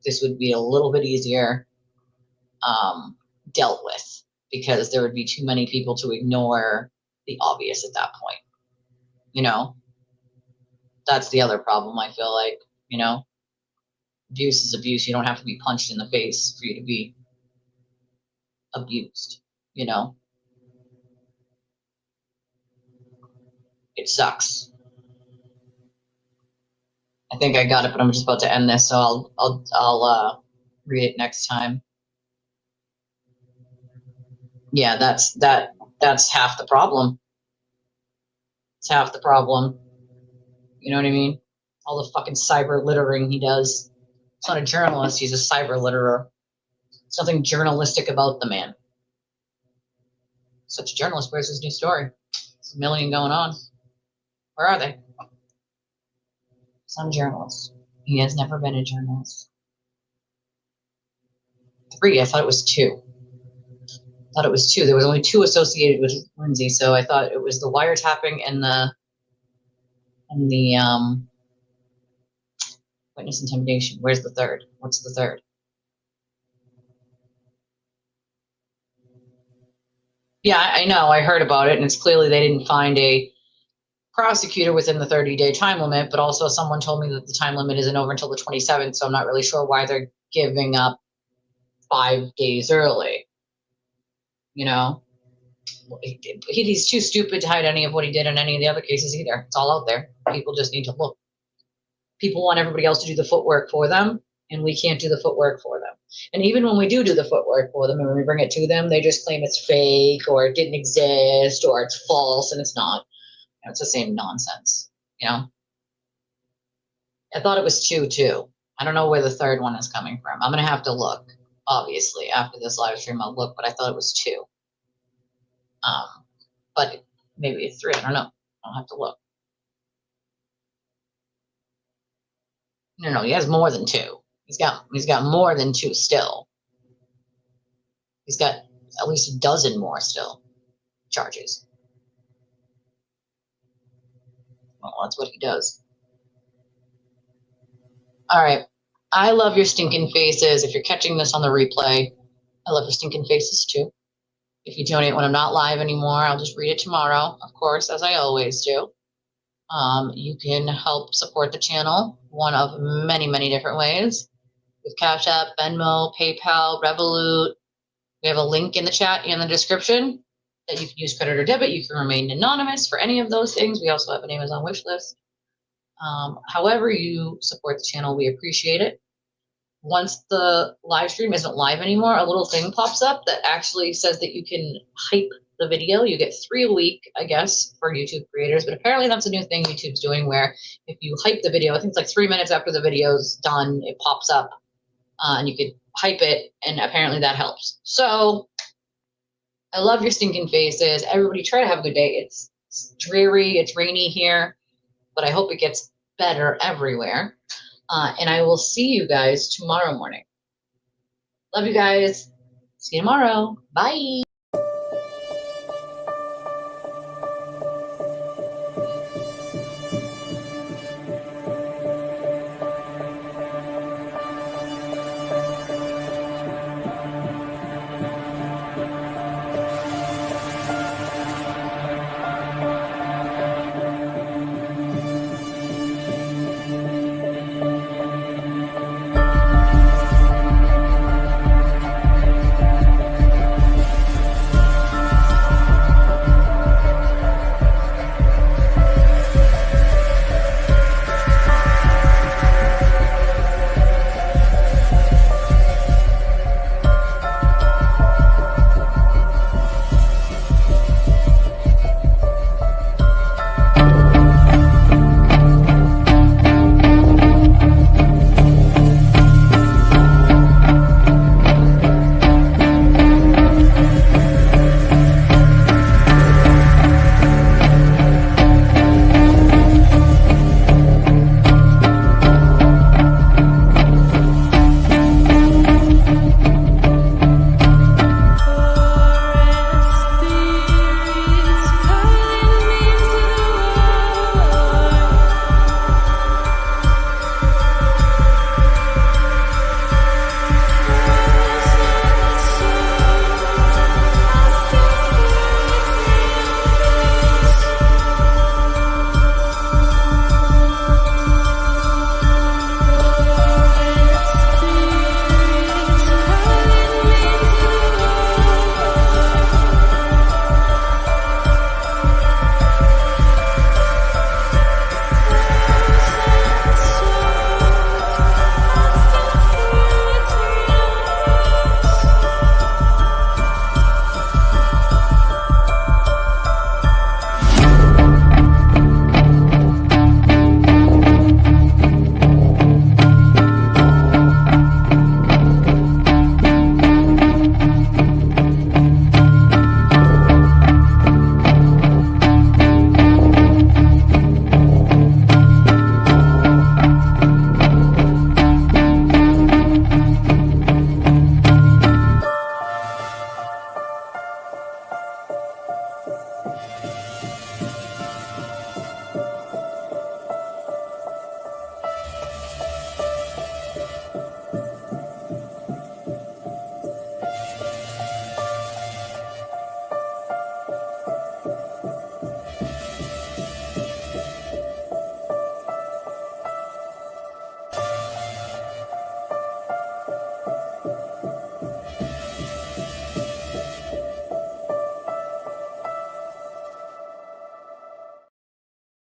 this would be a little bit easier dealt with, because there would be too many people to ignore be obvious at that point. You know, that's the other problem. I feel like, you know, abuse is abuse. You don't have to be punched in the face for you to be abused. You know, it sucks. I think I got it, but I'm just about to end this, so I'll read it next time. Yeah, that's half the problem. It's half the problem. You know what I mean? All the fucking cyber littering he does. He's not a journalist, he's a cyber litterer. There's nothing journalistic about the man. Such a journalist, where's his new story? There's a million going on. Where are they? Some journalist. He has never been a journalist. 3, I thought it was 2. I thought it was 2. There was only 2 associated with Lindsay, so I thought it was the wiretapping and the witness intimidation. Where's the 3rd? What's the 3rd? Yeah, I know. I heard about it, and it's clearly they didn't find a prosecutor within the 30-day time limit, but also someone told me that the time limit isn't over until the 27th, so I'm not really sure why they're giving up 5 days early. You know? He's too stupid to hide any of what he did in any of the other cases either. It's all out there. People just need to look. People want everybody else to do the footwork for them, and we can't do the footwork for them. And even when we do the footwork for them and when we bring it to them, they just claim it's fake or it didn't exist or it's false, and it's not. It's the same nonsense, you know? I thought it was 2, too. I don't know where the 3rd one is coming from. I'm going to have to look, obviously. After this live stream, I'll look, but I thought it was 2. But maybe it's 3. I don't know. I'll have to look. No, he has more than 2. He's got more than 2 still. He's got at least a dozen more still charges. Well, that's what he does. All right. I love your stinking faces. If you're catching this on the replay, I love your stinking faces too. If you donate when I'm not live anymore, I'll just read it tomorrow, of course, as I always do. You can help support the channel one of many, many different ways. With Cash App, Venmo, PayPal, Revolut. We have a link in the chat and the description that you can use credit or debit. You can remain anonymous for any of those things. We also have an Amazon wish list. However you support the channel, we appreciate it. Once the live stream isn't live anymore, a little thing pops up that actually says that you can hype the video. You get 3 a week, I guess, for YouTube creators, but apparently that's a new thing YouTube's doing where if you hype the video, I think it's like 3 minutes after the video's done, it pops up and you could hype it, and apparently that helps. So I love your stinking faces. Everybody try to have a good day. It's dreary, it's rainy here, but I hope it gets better everywhere. And I will see you guys tomorrow morning. Love you guys. See you tomorrow. Bye.